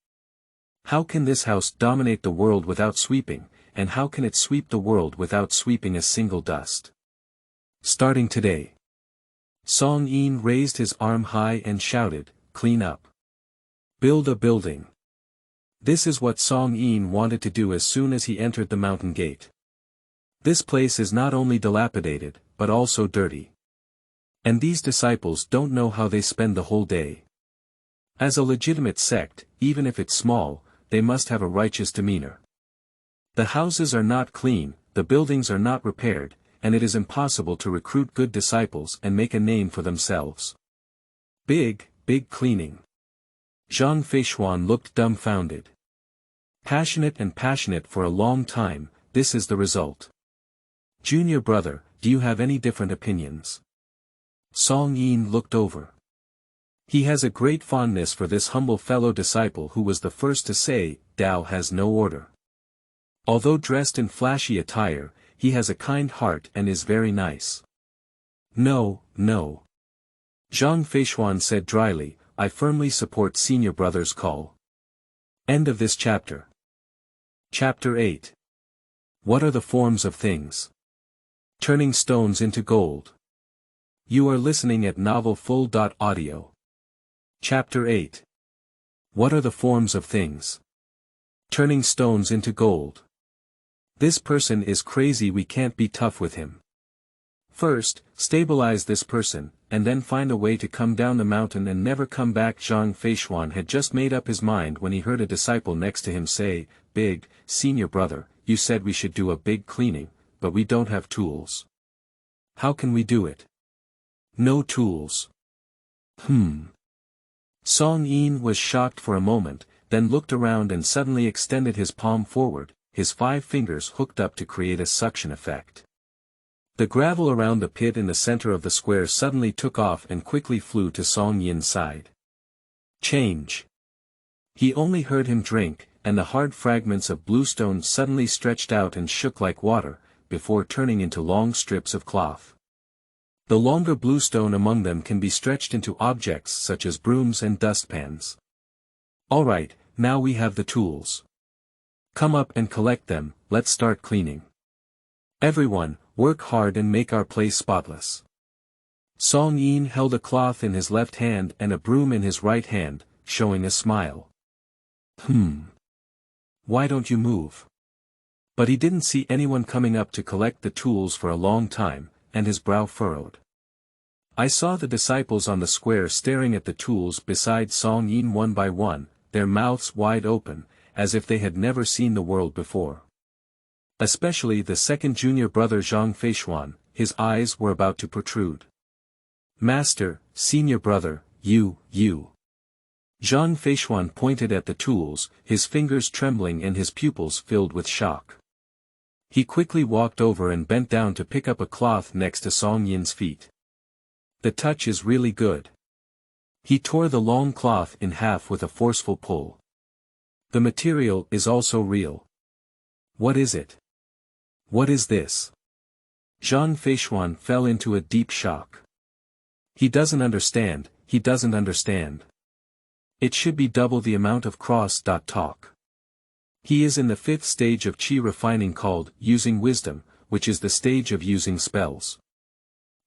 How can this house dominate the world without sweeping, and how can it sweep the world without sweeping a single dust? Starting today. Song Yin raised his arm high and shouted, clean up. Build a building. This is what Song Yin wanted to do as soon as he entered the mountain gate. This place is not only dilapidated, but also dirty. And these disciples don't know how they spend the whole day. As a legitimate sect, even if it's small, they must have a righteous demeanor. The houses are not clean, the buildings are not repaired, and it is impossible to recruit good disciples and make a name for themselves. Big cleaning. Zhang Feishuan looked dumbfounded. Passionate for a long time, this is the result. Junior brother, do you have any different opinions? Song Yin looked over. He has a great fondness for this humble fellow disciple who was the first to say, Tao has no order. Although dressed in flashy attire, he has a kind heart and is very nice. No. Zhang Feishuan said dryly, I firmly support senior brother's call. End of this chapter. Chapter 8. What are the forms of things? Turning stones into gold. You are listening at novelfull.audio. Chapter 8. What are the forms of things? Turning stones into gold. This person is crazy, we can't be tough with him. First, stabilize this person, and then find a way to come down the mountain and never come back. Zhang Feishuan had just made up his mind when he heard a disciple next to him say, "Big, senior brother, you said we should do a big cleaning, but we don't have tools. How can we do it?" No tools. Song Yin was shocked for a moment, then looked around and suddenly extended his palm forward, his 5 fingers hooked up to create a suction effect. The gravel around the pit in the center of the square suddenly took off and quickly flew to Song Yin's side. Change. He only heard him drink, and the hard fragments of bluestone suddenly stretched out and shook like water, before turning into long strips of cloth. The longer bluestone among them can be stretched into objects such as brooms and dustpans. Alright, now we have the tools. Come up and collect them, let's start cleaning. Everyone, work hard and make our place spotless. Song Yin held a cloth in his left hand and a broom in his right hand, showing a smile. Why don't you move? But he didn't see anyone coming up to collect the tools for a long time, and his brow furrowed. I saw the disciples on the square staring at the tools beside Song Yin one by one, their mouths wide open, as if they had never seen the world before. Especially the second junior brother Zhang Feishuan, his eyes were about to protrude. Master, senior brother, you. Zhang Feishuan pointed at the tools, his fingers trembling and his pupils filled with shock. He quickly walked over and bent down to pick up a cloth next to Song Yin's feet. The touch is really good. He tore the long cloth in half with a forceful pull. The material is also real. What is it? What is this? Zhang Feishuan fell into a deep shock. He doesn't understand. It should be double the amount of cross-talk. He is in the 5th stage of qi refining called using wisdom, which is the stage of using spells.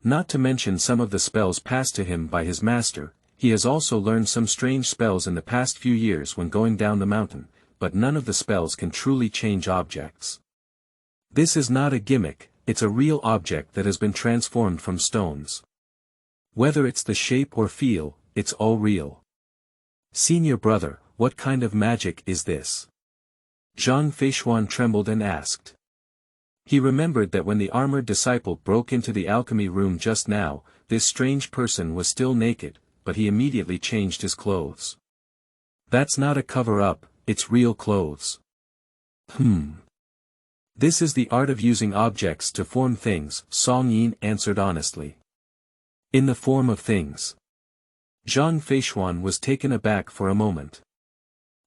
Not to mention some of the spells passed to him by his master, he has also learned some strange spells in the past few years when going down the mountain, but none of the spells can truly change objects. This is not a gimmick, it's a real object that has been transformed from stones. Whether it's the shape or feel, it's all real. Senior brother, what kind of magic is this? Zhang Feishuan trembled and asked. He remembered that when the armored disciple broke into the alchemy room just now, this strange person was still naked, but he immediately changed his clothes. That's not a cover-up, it's real clothes. This is the art of using objects to form things, Song Yin answered honestly. In the form of things. Zhang Feishuan was taken aback for a moment.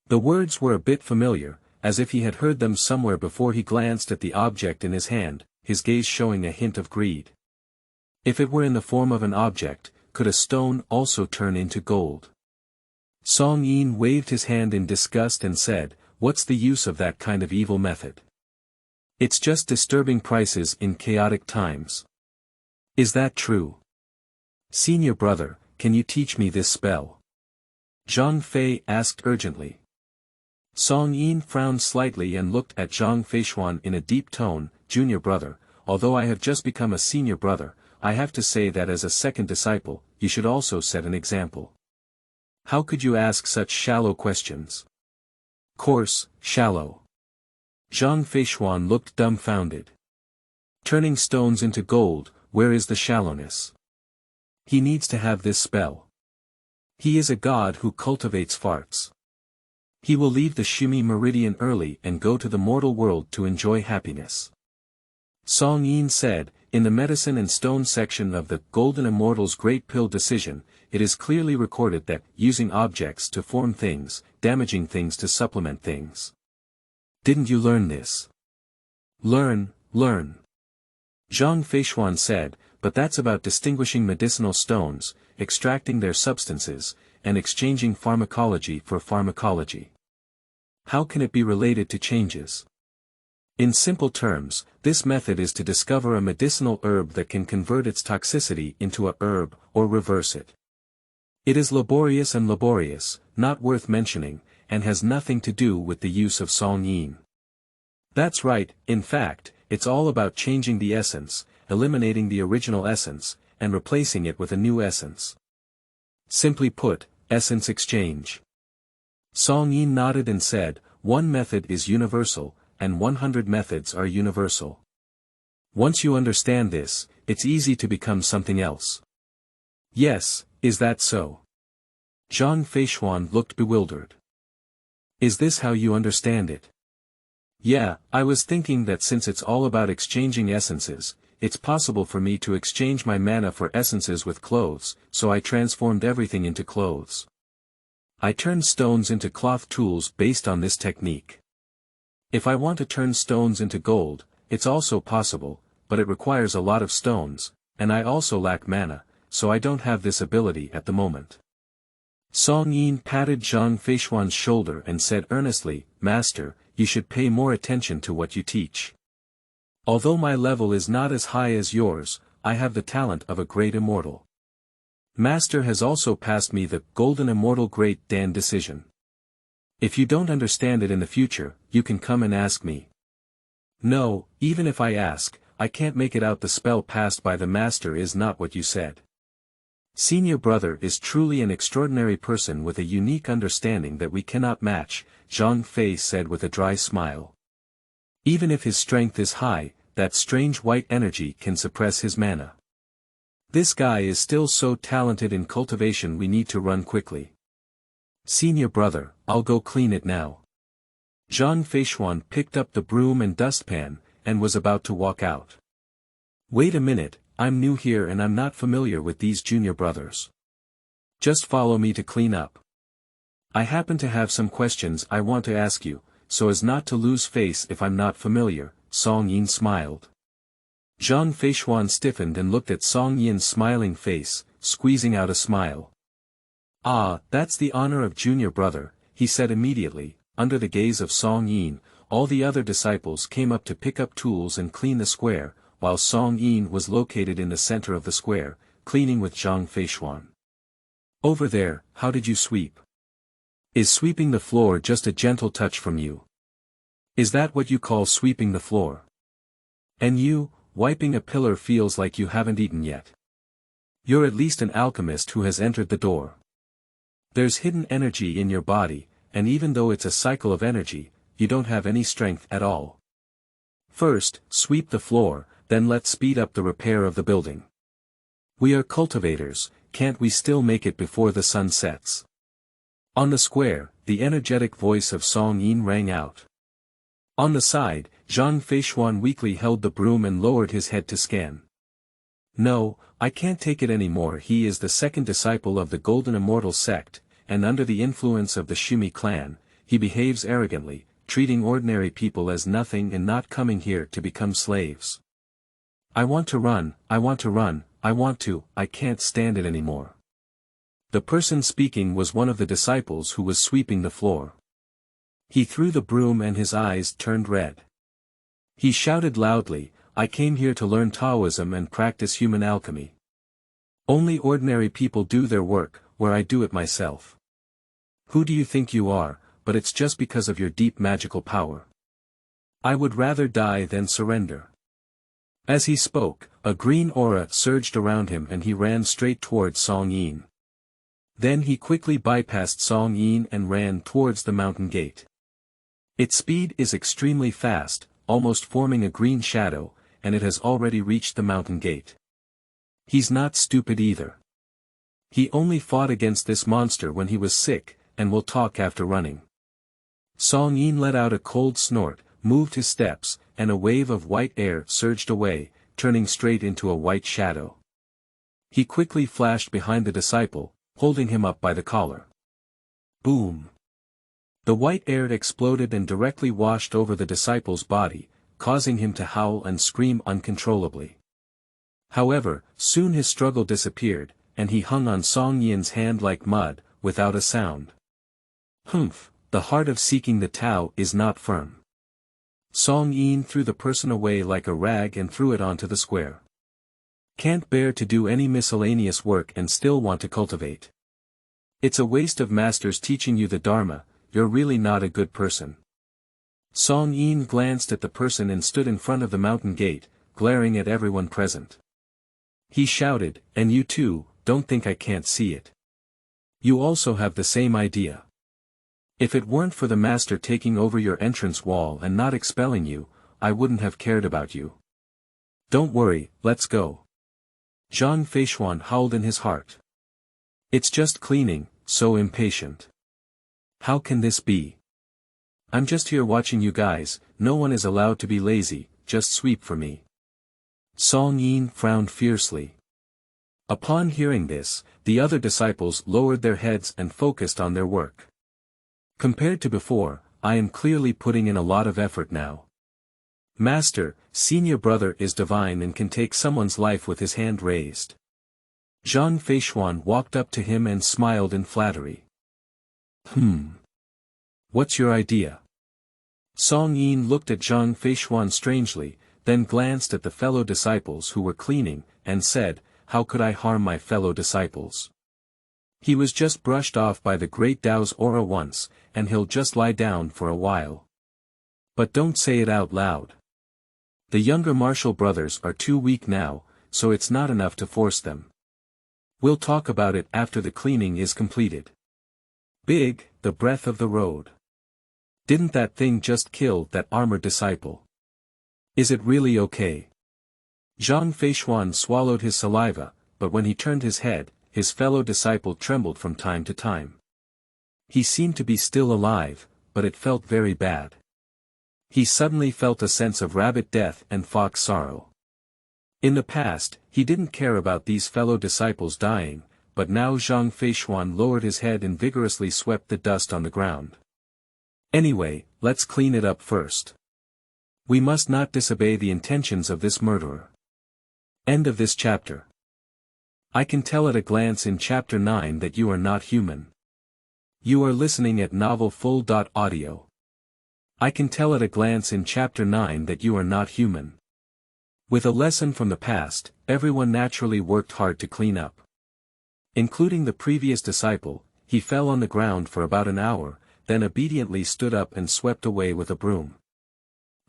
The words were a bit familiar, as if he had heard them somewhere before. He glanced at the object in his hand, his gaze showing a hint of greed. If it were in the form of an object, could a stone also turn into gold? Song Yin waved his hand in disgust and said, "What's the use of that kind of evil method? It's just disturbing prices in chaotic times." Is that true? Senior brother, can you teach me this spell? Zhang Fei asked urgently. Song Yin frowned slightly and looked at Zhang Feishuan in a deep tone. Junior brother, although I have just become a senior brother, I have to say that as a second disciple, you should also set an example. How could you ask such shallow questions? Coarse, shallow. Zhang Feishuan looked dumbfounded. Turning stones into gold, where is the shallowness? He needs to have this spell. He is a god who cultivates farts. He will leave the Shimi meridian early and go to the mortal world to enjoy happiness. Song Yin said, in the medicine and stone section of the Golden Immortal's Great Pill decision, it is clearly recorded that, using objects to form things, damaging things to supplement things. Didn't you learn this? Learn. Zhang Feishuan said, but that's about distinguishing medicinal stones, extracting their substances, and exchanging pharmacology for pharmacology. How can it be related to changes? In simple terms, this method is to discover a medicinal herb that can convert its toxicity into a herb, or reverse it. It is laborious, not worth mentioning, and has nothing to do with the use of Song Yin. That's right, in fact, it's all about changing the essence, eliminating the original essence, and replacing it with a new essence. Simply put, essence exchange. Song Yin nodded and said, one method is universal, and 100 methods are universal. Once you understand this, it's easy to become something else. Yes, is that so? Zhang Feishuan looked bewildered. Is this how you understand it? Yeah, I was thinking that since it's all about exchanging essences, it's possible for me to exchange my mana for essences with clothes, so I transformed everything into clothes. I turned stones into cloth tools based on this technique. If I want to turn stones into gold, it's also possible, but it requires a lot of stones, and I also lack mana, so I don't have this ability at the moment. Song Yin patted Zhang Feishuan's shoulder and said earnestly, Master, you should pay more attention to what you teach. Although my level is not as high as yours, I have the talent of a great immortal. Master has also passed me the Golden Immortal Great Dan decision. If you don't understand it in the future, you can come and ask me. No, even if I ask, I can't make it out. The spell passed by the Master is not what you said. Senior brother is truly an extraordinary person with a unique understanding that we cannot match, Zhang Fei said with a dry smile. Even if his strength is high, that strange white energy can suppress his mana. This guy is still so talented in cultivation. We need to run quickly. Senior brother, I'll go clean it now. Zhang Feishuan picked up the broom and dustpan, and was about to walk out. Wait a minute, I'm new here and I'm not familiar with these junior brothers. Just follow me to clean up. I happen to have some questions I want to ask you, so as not to lose face if I'm not familiar, Song Yin smiled. Zhang Feishuan stiffened and looked at Song Yin's smiling face, squeezing out a smile. Ah, that's the honor of junior brother, he said immediately. Under the gaze of Song Yin, all the other disciples came up to pick up tools and clean the square, while Song Yin was located in the center of the square, cleaning with Zhang Feishuan. Over there, how did you sweep? Is sweeping the floor just a gentle touch from you? Is that what you call sweeping the floor? And you, wiping a pillar feels like you haven't eaten yet. You're at least an alchemist who has entered the door. There's hidden energy in your body, and even though it's a cycle of energy, you don't have any strength at all. First, sweep the floor, then let's speed up the repair of the building. We are cultivators, can't we still make it before the sun sets? On the square, the energetic voice of Song Yin rang out. On the side, Zhang Feishuan weakly held the broom and lowered his head to scan. No, I can't take it anymore. He is the second disciple of the Golden Immortal sect, and under the influence of the Shumi clan, he behaves arrogantly, treating ordinary people as nothing and not coming here to become slaves. I want to run, I can't stand it anymore. The person speaking was one of the disciples who was sweeping the floor. He threw the broom and his eyes turned red. He shouted loudly, I came here to learn Taoism and practice human alchemy. Only ordinary people do their work, where I do it myself. Who do you think you are, but it's just because of your deep magical power. I would rather die than surrender. As he spoke, a green aura surged around him and he ran straight towards Song Yin. Then he quickly bypassed Song Yin and ran towards the mountain gate. Its speed is extremely fast, almost forming a green shadow, and it has already reached the mountain gate. He's not stupid either. He only fought against this monster when he was sick, and will talk after running. Song Yin let out a cold snort, moved his steps, and a wave of white air surged away, turning straight into a white shadow. He quickly flashed behind the disciple, holding him up by the collar. Boom! The white air exploded and directly washed over the disciple's body, causing him to howl and scream uncontrollably. However, soon his struggle disappeared, and he hung on Song Yin's hand like mud, without a sound. Humph, the heart of seeking the Tao is not firm. Song Yin threw the person away like a rag and threw it onto the square. Can't bear to do any miscellaneous work and still want to cultivate. It's a waste of masters teaching you the Dharma, you're really not a good person. Song Yin glanced at the person and stood in front of the mountain gate, glaring at everyone present. He shouted, and you too, don't think I can't see it. You also have the same idea. If it weren't for the master taking over your entrance wall and not expelling you, I wouldn't have cared about you. Don't worry, let's go. Zhang Feishuan howled in his heart. It's just cleaning, so impatient. How can this be? I'm just here watching you guys, no one is allowed to be lazy, just sweep for me. Song Yin frowned fiercely. Upon hearing this, the other disciples lowered their heads and focused on their work. Compared to before, I am clearly putting in a lot of effort now. Master, senior brother is divine and can take someone's life with his hand raised. Zhang Feishuan walked up to him and smiled in flattery. What's your idea? Song Yin looked at Zhang Feishuan strangely, then glanced at the fellow disciples who were cleaning, and said, how could I harm my fellow disciples? He was just brushed off by the great Tao's aura once, and he'll just lie down for a while. But don't say it out loud. The younger martial brothers are too weak now, so it's not enough to force them. We'll talk about it after the cleaning is completed. Big, the breath of the road. Didn't that thing just kill that armored disciple? Is it really okay? Zhang Feishuan swallowed his saliva, but when he turned his head, his fellow disciple trembled from time to time. He seemed to be still alive, but it felt very bad. He suddenly felt a sense of rabbit death and fox sorrow. In the past, he didn't care about these fellow disciples dying, but now Zhang Feishuan lowered his head and vigorously swept the dust on the ground. Anyway, let's clean it up first. We must not disobey the intentions of this murderer. End of this chapter. I can tell at a glance in chapter 9 that you are not human. You are listening at novelfull.audio. I can tell at a glance in chapter 9 that you are not human. With a lesson from the past, everyone naturally worked hard to clean up. Including the previous disciple, he fell on the ground for about an hour, then obediently stood up and swept away with a broom.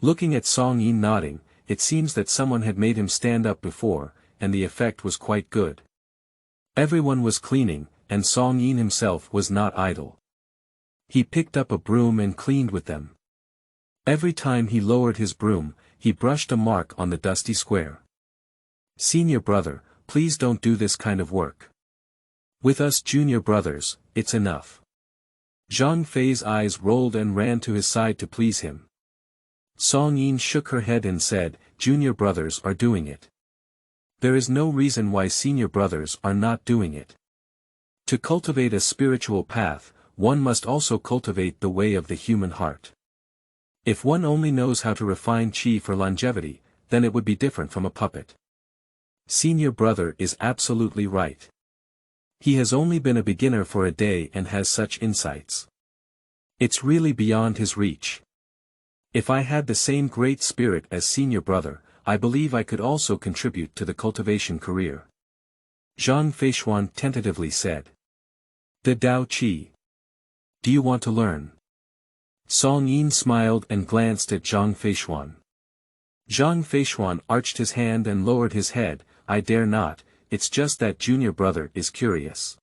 Looking at Song Yin nodding, it seems that someone had made him stand up before, and the effect was quite good. Everyone was cleaning, and Song Yin himself was not idle. He picked up a broom and cleaned with them. Every time he lowered his broom, he brushed a mark on the dusty square. Senior brother, please don't do this kind of work. With us junior brothers, it's enough. Zhang Fei's eyes rolled and ran to his side to please him. Song Yin shook her head and said, junior brothers are doing it. There is no reason why senior brothers are not doing it. To cultivate a spiritual path, one must also cultivate the way of the human heart. If one only knows how to refine qi for longevity, then it would be different from a puppet. Senior brother is absolutely right. He has only been a beginner for a day and has such insights. It's really beyond his reach. If I had the same great spirit as senior brother, I believe I could also contribute to the cultivation career. Zhang Feishuan tentatively said. The Tao Qi. Do you want to learn? Song Yin smiled and glanced at Zhang Feishuan. Zhang Feishuan arched his hand and lowered his head, I dare not, it's just that junior brother is curious.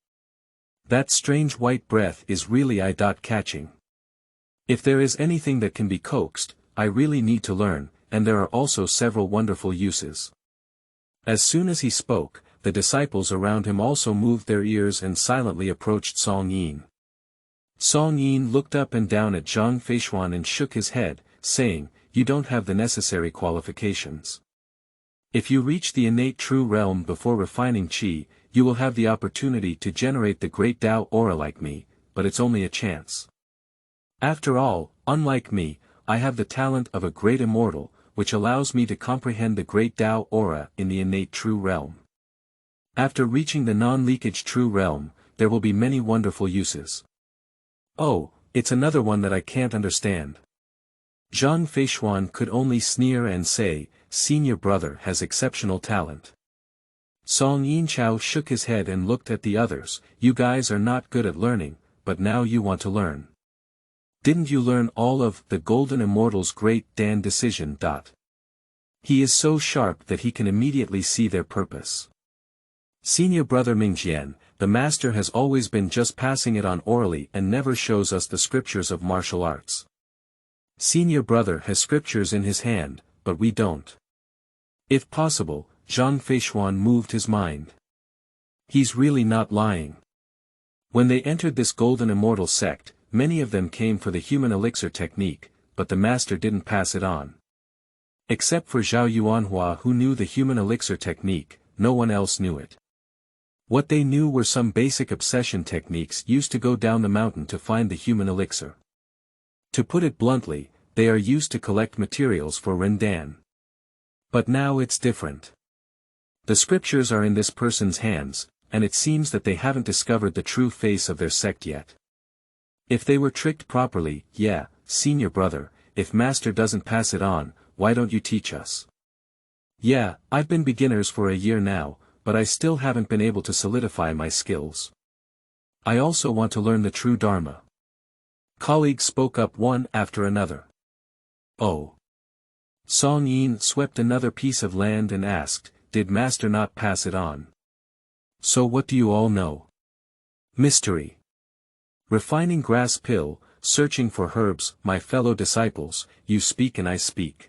That strange white breath is really eye-catching. If there is anything that can be coaxed, I really need to learn, and there are also several wonderful uses. As soon as he spoke, the disciples around him also moved their ears and silently approached Song Yin. Song Yin looked up and down at Zhang Feishuan and shook his head, saying, you don't have the necessary qualifications. If you reach the innate true realm before refining qi, you will have the opportunity to generate the great Tao aura like me, but it's only a chance. After all, unlike me, I have the talent of a great immortal, which allows me to comprehend the great Tao aura in the innate true realm. After reaching the non-leakage true realm, there will be many wonderful uses. Oh, it's another one that I can't understand. Zhang Feishuan could only sneer and say, "Senior brother has exceptional talent." Song Yin shook his head and looked at the others. "You guys are not good at learning, but now you want to learn. Didn't you learn all of the Golden Immortal's great Dan decision? He is so sharp that he can immediately see their purpose." "Senior brother Mingjian, the master has always been just passing it on orally and never shows us the scriptures of martial arts. Senior brother has scriptures in his hand, but we don't." If possible, Zhang Feishuan moved his mind. He's really not lying. When they entered this Golden Immortal sect, many of them came for the human elixir technique, but the master didn't pass it on. Except for Zhao Yuanhua, who knew the human elixir technique, no one else knew it. What they knew were some basic obsession techniques used to go down the mountain to find the human elixir. To put it bluntly, they are used to collect materials for Rendan. But now it's different. The scriptures are in this person's hands, and it seems that they haven't discovered the true face of their sect yet. If they were tricked properly, yeah, senior brother, if master doesn't pass it on, why don't you teach us? Yeah, I've been beginners for a year now, but I still haven't been able to solidify my skills. I also want to learn the true Dharma. Colleagues spoke up one after another. Oh. Song Yin swept another piece of land and asked, "Did master not pass it on? So what do you all know?" "Mystery. Refining grass pill, searching for herbs, my fellow disciples, you speak and I speak.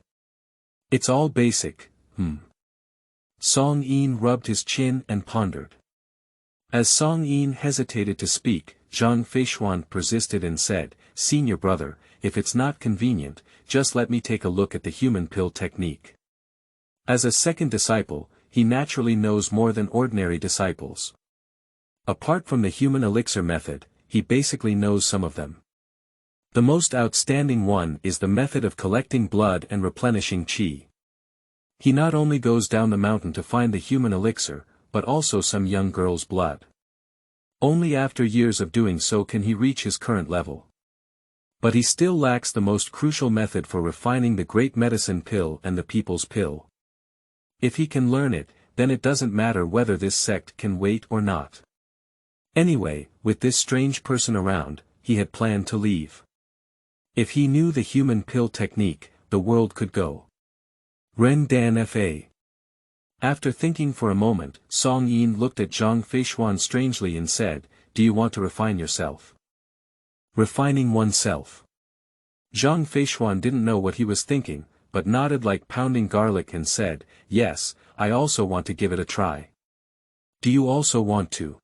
It's all basic, Song Yin rubbed his chin and pondered. As Song Yin hesitated to speak, Zhang Feishuan persisted and said, "Senior brother, if it's not convenient, just let me take a look at the human pill technique." As a second disciple, he naturally knows more than ordinary disciples. Apart from the human elixir method, he basically knows some of them. The most outstanding one is the method of collecting blood and replenishing qi. He not only goes down the mountain to find the human elixir, but also some young girl's blood. Only after years of doing so can he reach his current level. But he still lacks the most crucial method for refining the great medicine pill and the people's pill. If he can learn it, then it doesn't matter whether this sect can wait or not. Anyway, with this strange person around, he had planned to leave. If he knew the human pill technique, the world could go. Ren Dan Fa. After thinking for a moment, Song Yin looked at Zhang Feishuan strangely and said, "Do you want to refine yourself?" Refining oneself. Zhang Feishuan didn't know what he was thinking, but nodded like pounding garlic and said, "Yes, I also want to give it a try." "Do you also want to?"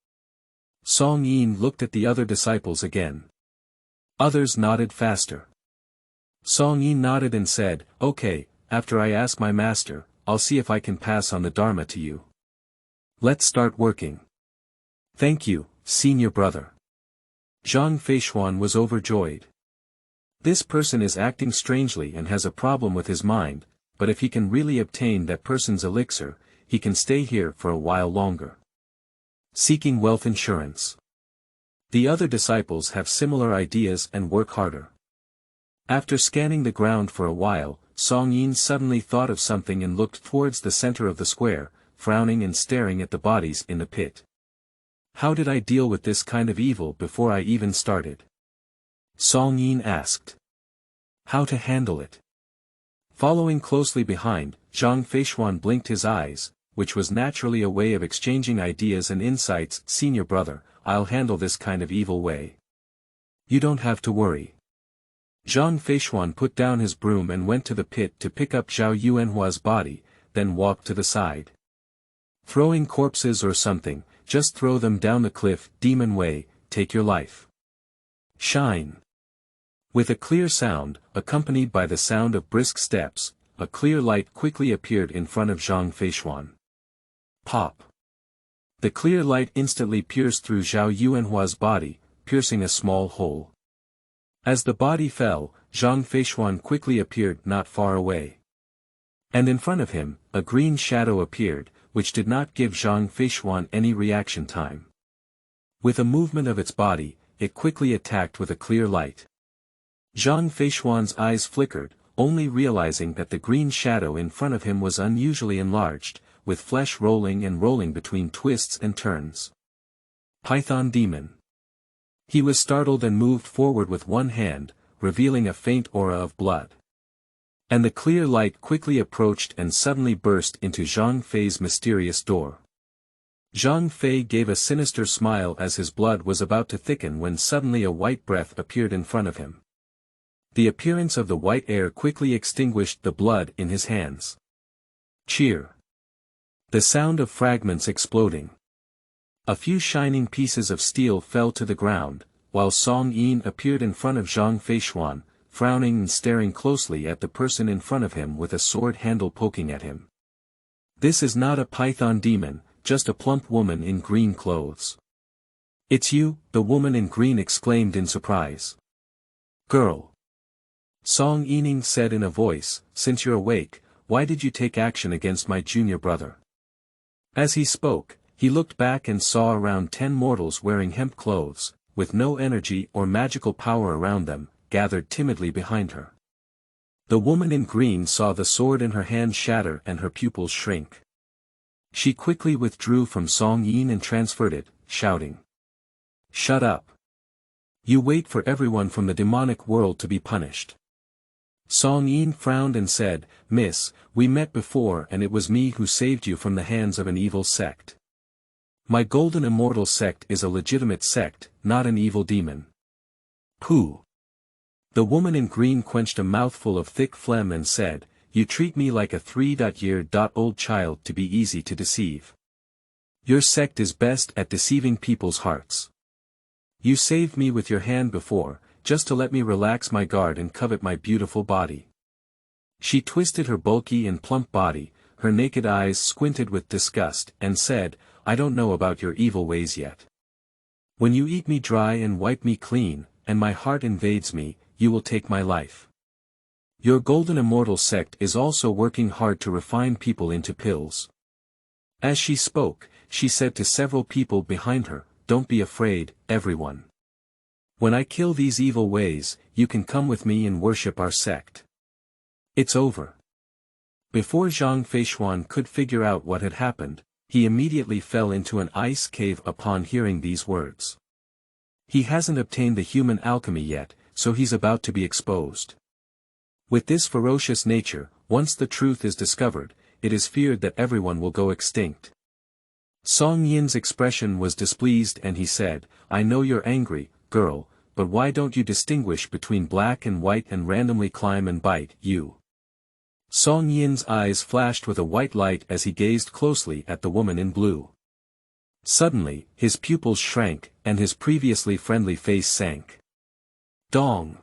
Song Yin looked at the other disciples again. Others nodded faster. Song Yin nodded and said, "Okay, after I ask my master, I'll see if I can pass on the Dharma to you. Let's start working." "Thank you, senior brother." Zhang Feishuan was overjoyed. This person is acting strangely and has a problem with his mind, but if he can really obtain that person's elixir, he can stay here for a while longer. Seeking wealth insurance. The other disciples have similar ideas and work harder. After scanning the ground for a while, Song Yin suddenly thought of something and looked towards the center of the square, frowning and staring at the bodies in the pit. How did I deal with this kind of evil before I even started? Song Yin asked. How to handle it? Following closely behind, Zhang Feishuan blinked his eyes, which was naturally a way of exchanging ideas and insights. Senior brother, I'll handle this kind of evil way. You don't have to worry. Zhang Feishuan put down his broom and went to the pit to pick up Zhao Yuanhua's body, then walked to the side. Throwing corpses or something, just throw them down the cliff, demon way, take your life. Shine. With a clear sound, accompanied by the sound of brisk steps, a clear light quickly appeared in front of Zhang Feishuan. Pop. The clear light instantly pierced through Zhao Yuanhua's body, piercing a small hole. As the body fell, Zhang Feishuan quickly appeared not far away. And in front of him, a green shadow appeared, which did not give Zhang Feishuan any reaction time. With a movement of its body, it quickly attacked with a clear light. Zhang Feishuan's eyes flickered, only realizing that the green shadow in front of him was unusually enlarged, with flesh rolling and rolling between twists and turns. Python demon. He was startled and moved forward with one hand, revealing a faint aura of blood. And the clear light quickly approached and suddenly burst into Zhang Fei's mysterious door. Zhang Fei gave a sinister smile as his blood was about to thicken when suddenly a white breath appeared in front of him. The appearance of the white air quickly extinguished the blood in his hands. Cheer. The sound of fragments exploding. A few shining pieces of steel fell to the ground, while Song Yin appeared in front of Zhang Feishuan, frowning and staring closely at the person in front of him with a sword handle poking at him. This is not a python demon, just a plump woman in green clothes. It's you, the woman in green exclaimed in surprise. Girl. Song Yin said in a voice, since you're awake, why did you take action against my junior brother? As he spoke, he looked back and saw around 10 mortals wearing hemp clothes, with no energy or magical power around them, gathered timidly behind her. The woman in green saw the sword in her hand shatter and her pupils shrink. She quickly withdrew from Song Yin and transferred it, shouting. Shut up. You wait for everyone from the demonic world to be punished. Song Yin frowned and said, Miss, we met before and it was me who saved you from the hands of an evil sect. My golden immortal sect is a legitimate sect, not an evil demon. Pooh. The woman in green quenched a mouthful of thick phlegm and said, You treat me like a 3-year-old child to be easy to deceive. Your sect is best at deceiving people's hearts. You saved me with your hand before, just to let me relax my guard and covet my beautiful body. She twisted her bulky and plump body, her naked eyes squinted with disgust, and said, I don't know about your evil ways yet. When you eat me dry and wipe me clean, and my heart invades me, you will take my life. Your golden immortal sect is also working hard to refine people into pills. As she spoke, she said to several people behind her, Don't be afraid, everyone. When I kill these evil ways, you can come with me and worship our sect. It's over. Before Zhang Feishuan could figure out what had happened, he immediately fell into an ice cave upon hearing these words. He hasn't obtained the human alchemy yet, so he's about to be exposed. With this ferocious nature, once the truth is discovered, it is feared that everyone will go extinct. Song Yin's expression was displeased and he said, I know you're angry, girl, but why don't you distinguish between black and white and randomly climb and bite, you? Song Yin's eyes flashed with a white light as he gazed closely at the woman in blue. Suddenly, his pupils shrank, and his previously friendly face sank. Dong!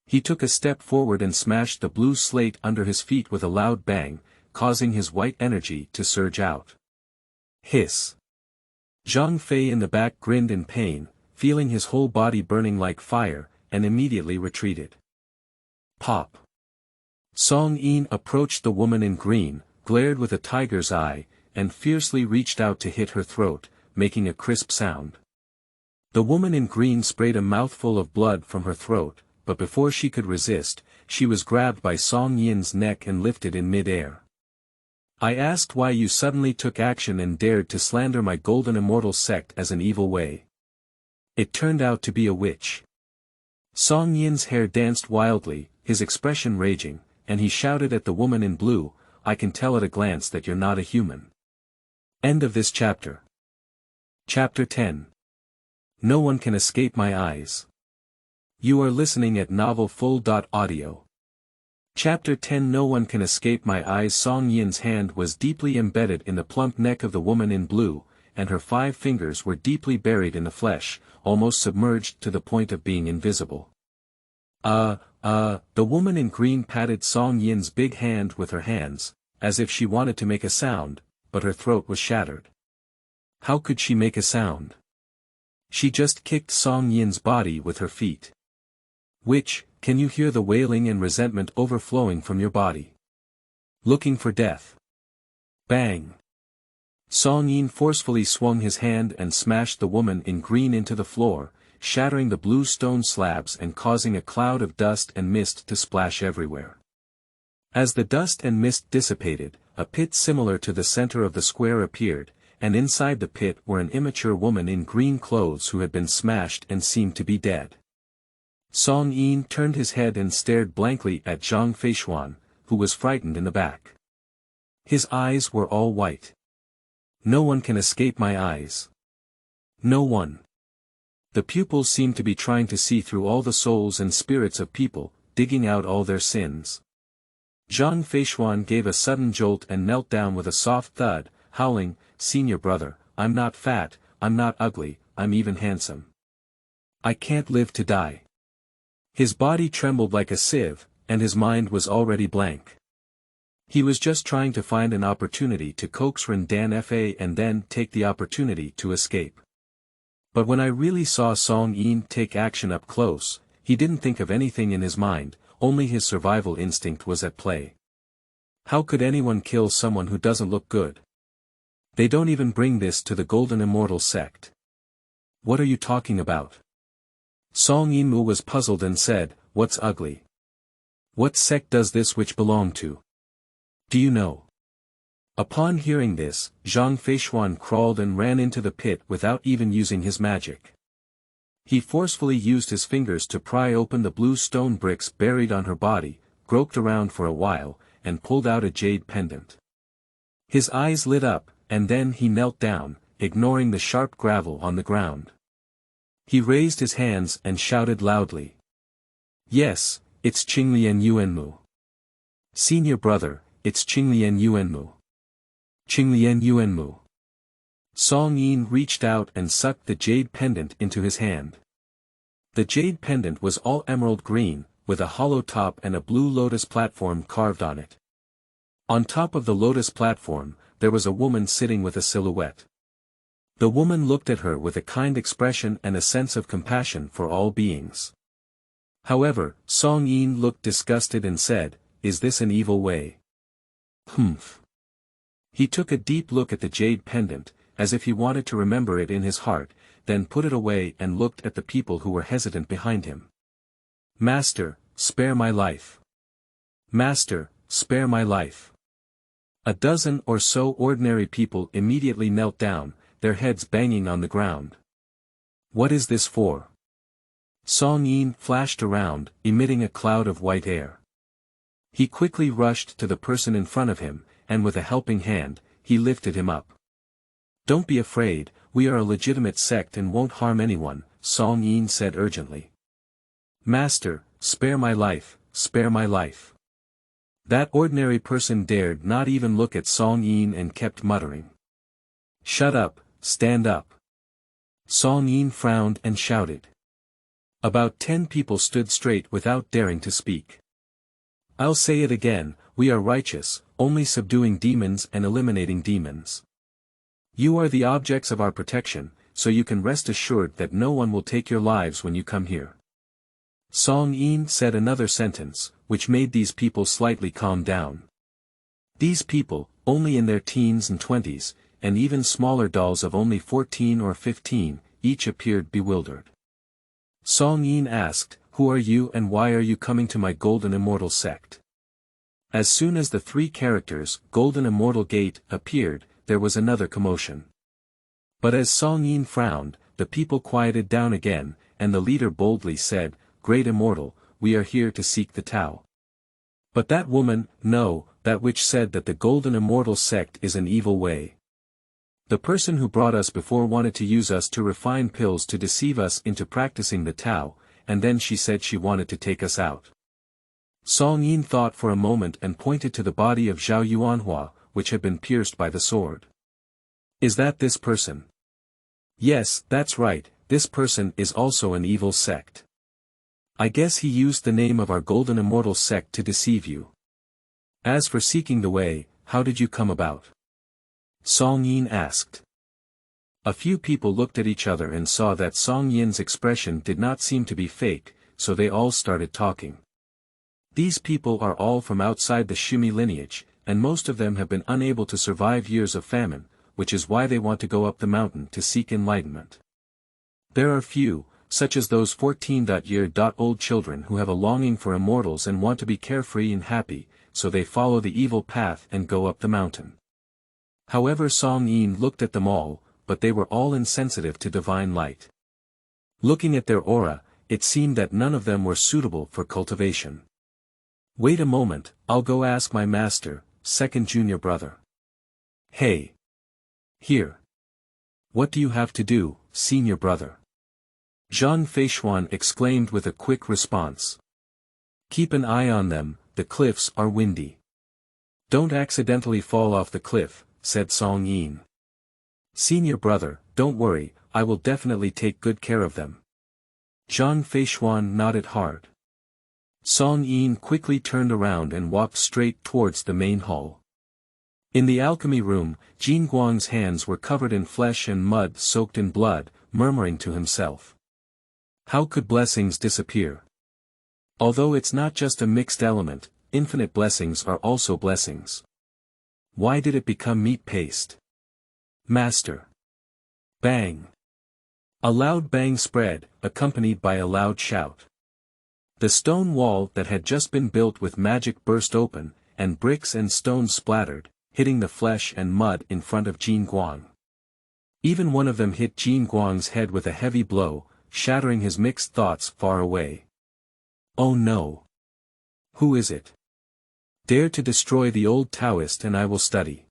He took a step forward and smashed the blue slate under his feet with a loud bang, causing his white energy to surge out. Hiss! Zhang Fei in the back grinned in pain, feeling his whole body burning like fire, and immediately retreated. Pop! Song Yin approached the woman in green, glared with a tiger's eye, and fiercely reached out to hit her throat, making a crisp sound. The woman in green sprayed a mouthful of blood from her throat, but before she could resist, she was grabbed by Song Yin's neck and lifted in mid-air. I asked why you suddenly took action and dared to slander my golden immortal sect as an evil way. It turned out to be a witch. Song Yin's hair danced wildly, his expression raging, and he shouted at the woman in blue, I can tell at a glance that you're not a human. End of this chapter. Chapter 10. No one can escape my eyes. You are listening at novelfull.audio. Chapter 10. No one can escape my eyes. Song Yin's hand was deeply embedded in the plump neck of the woman in blue, and her 5 fingers were deeply buried in the flesh, almost submerged to the point of being invisible. The woman in green patted Song Yin's big hand with her hands, as if she wanted to make a sound, but her throat was shattered. How could she make a sound? She just kicked Song Yin's body with her feet. Witch, can you hear the wailing and resentment overflowing from your body? Looking for death. Bang! Song Yin forcefully swung his hand and smashed the woman in green into the floor, shattering the blue stone slabs and causing a cloud of dust and mist to splash everywhere. As the dust and mist dissipated, a pit similar to the center of the square appeared, and inside the pit were an immature woman in green clothes who had been smashed and seemed to be dead. Song Yin turned his head and stared blankly at Zhang Feishuan, who was frightened in the back. His eyes were all white. No one can escape my eyes. No one. The pupils seemed to be trying to see through all the souls and spirits of people, digging out all their sins. Zhang Feishuan gave a sudden jolt and knelt down with a soft thud, howling, "Senior brother, I'm not fat, I'm not ugly, I'm even handsome. I can't live to die." His body trembled like a sieve, and his mind was already blank. He was just trying to find an opportunity to coax Ren Dan Fa and then take the opportunity to escape. But when I really saw Song Yin take action up close, he didn't think of anything in his mind, only his survival instinct was at play. How could anyone kill someone who doesn't look good? They don't even bring this to the Golden Immortal sect. What are you talking about? Song Yinmu was puzzled and said, "What's ugly? What sect does this witch belong to? Do you know?" Upon hearing this, Zhang Feishuan crawled and ran into the pit without even using his magic. He forcefully used his fingers to pry open the blue stone bricks buried on her body, groped around for a while, and pulled out a jade pendant. His eyes lit up, and then he knelt down, ignoring the sharp gravel on the ground. He raised his hands and shouted loudly. "Yes, it's Qinglian Yuanmu. Senior brother, it's Qinglian Yuanmu. Qinglian Yuanmu." Song Yin reached out and sucked the jade pendant into his hand. The jade pendant was all emerald green, with a hollow top and a blue lotus platform carved on it. On top of the lotus platform, there was a woman sitting with a silhouette. The woman looked at her with a kind expression and a sense of compassion for all beings. However, Song Yin looked disgusted and said, "Is this an evil way?" "Humph." He took a deep look at the jade pendant, as if he wanted to remember it in his heart, then put it away and looked at the people who were hesitant behind him. "Master, spare my life. Master, spare my life." A dozen or so ordinary people immediately knelt down, their heads banging on the ground. "What is this for?" Song Yin flashed around, emitting a cloud of white air. He quickly rushed to the person in front of him, and with a helping hand, he lifted him up. "Don't be afraid, we are a legitimate sect and won't harm anyone," Song Yin said urgently. "Master, spare my life, spare my life." That ordinary person dared not even look at Song Yin and kept muttering. "Shut up, stand up." Song Yin frowned and shouted. About 10 people stood straight without daring to speak. "I'll say it again, we are righteous, only subduing demons and eliminating demons. You are the objects of our protection, so you can rest assured that no one will take your lives when you come here." Song Yin said another sentence, which made these people slightly calm down. These people, only in their teens and 20s, and even smaller dolls of only 14 or 15, each appeared bewildered. Song Yin asked, "Who are you and why are you coming to my Golden Immortal sect?" As soon as the 3 characters, Golden Immortal Gate, appeared, there was another commotion. But as Song Yin frowned, the people quieted down again, and the leader boldly said, "Great Immortal, we are here to seek the Tao." "But that woman, no, that witch said that the Golden Immortal sect is an evil way. The person who brought us before wanted to use us to refine pills to deceive us into practicing the Tao, and then she said she wanted to take us out." Song Yin thought for a moment and pointed to the body of Zhao Yuanhua, which had been pierced by the sword. "Is that this person?" "Yes, that's right, this person is also an evil sect. I guess he used the name of our Golden Immortal sect to deceive you. As for seeking the way, how did you come about?" Song Yin asked. A few people looked at each other and saw that Song Yin's expression did not seem to be fake, so they all started talking. These people are all from outside the Shumi lineage, and most of them have been unable to survive years of famine, which is why they want to go up the mountain to seek enlightenment. There are few, such as those 14-year-old children who have a longing for immortals and want to be carefree and happy, so they follow the evil path and go up the mountain. However, Song Yin looked at them all, but they were all insensitive to divine light. Looking at their aura, it seemed that none of them were suitable for cultivation. Wait a moment, I'll go ask my master, second junior brother. Hey! Here! What do you have to do, senior brother? Zhang Feishuan exclaimed with a quick response. Keep an eye on them, the cliffs are windy. Don't accidentally fall off the cliff, said Song Yin. Senior brother, don't worry, I will definitely take good care of them. Zhang Feishuan nodded hard. Song Yin quickly turned around and walked straight towards the main hall. In the alchemy room, Jin Guang's hands were covered in flesh and mud soaked in blood, murmuring to himself. How could blessings disappear? Although it's not just a mixed element, infinite blessings are also blessings. Why did it become meat paste? Master! Bang! A loud bang spread, accompanied by a loud shout. The stone wall that had just been built with magic burst open, and bricks and stones splattered, hitting the flesh and mud in front of Jin Guang. Even one of them hit Jin Guang's head with a heavy blow, shattering his mixed thoughts far away. Oh no! Who is it? Dare to destroy the old Taoist and I will study.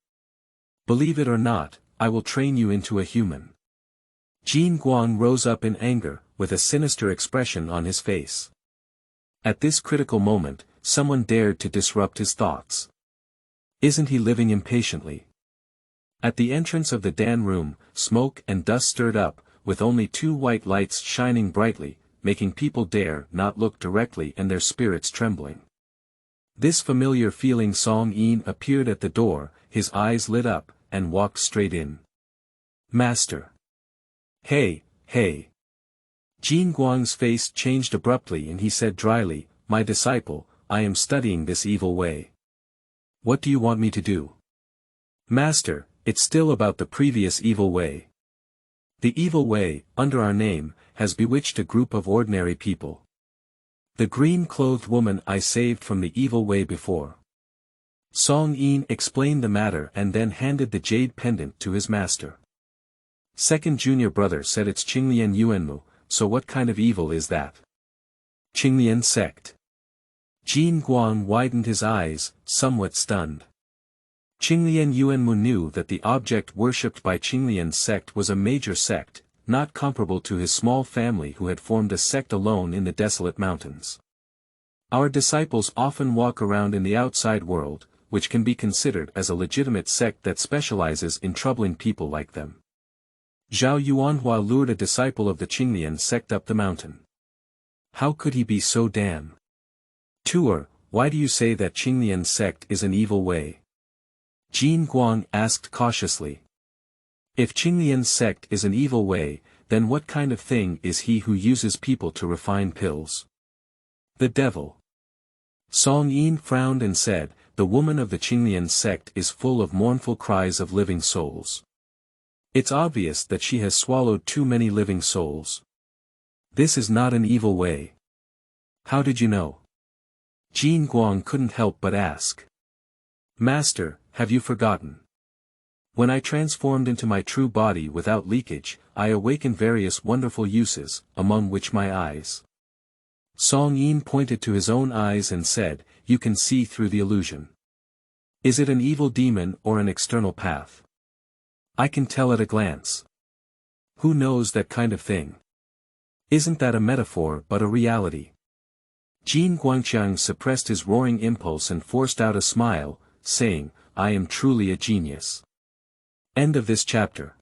Believe it or not, I will train you into a human. Jin Guang rose up in anger, with a sinister expression on his face. At this critical moment, someone dared to disrupt his thoughts. Isn't he living impatiently? At the entrance of the Dan room, smoke and dust stirred up, with only two white lights shining brightly, making people dare not look directly and their spirits trembling. This familiar feeling. Song Yin appeared at the door, his eyes lit up, and walked straight in. Master! Hey, hey! Jin Guang's face changed abruptly and he said dryly, My disciple, I am studying this evil way. What do you want me to do? Master, it's still about the previous evil way. The evil way, under our name, has bewitched a group of ordinary people. The green-clothed woman I saved from the evil way before. Song Yin explained the matter and then handed the jade pendant to his master. Second junior brother said it's Qinglian Yuanmu, so what kind of evil is that? Qinglian sect. Jin Guang widened his eyes, somewhat stunned. Qinglian Yuanmu knew that the object worshipped by Qinglian's sect was a major sect, not comparable to his small family who had formed a sect alone in the desolate mountains. Our disciples often walk around in the outside world, which can be considered as a legitimate sect that specializes in troubling people like them. Zhao Yuanhua lured a disciple of the Qinglian sect up the mountain. How could he be so damn? Tuer, why do you say that Qinglian sect is an evil way? Jin Guang asked cautiously. If Qinglian sect is an evil way, then what kind of thing is he who uses people to refine pills? The devil. Song Yin frowned and said, the woman of the Qinglian sect is full of mournful cries of living souls. It's obvious that she has swallowed too many living souls. This is not an evil way. How did you know? Jin Guang couldn't help but ask. Master, have you forgotten? When I transformed into my true body without leakage, I awakened various wonderful uses, among which my eyes. Song Yin pointed to his own eyes and said, you can see through the illusion. Is it an evil demon or an external path? I can tell at a glance. Who knows that kind of thing? Isn't that a metaphor but a reality? Jin Guangqiang suppressed his roaring impulse and forced out a smile, saying, I am truly a genius. End of this chapter.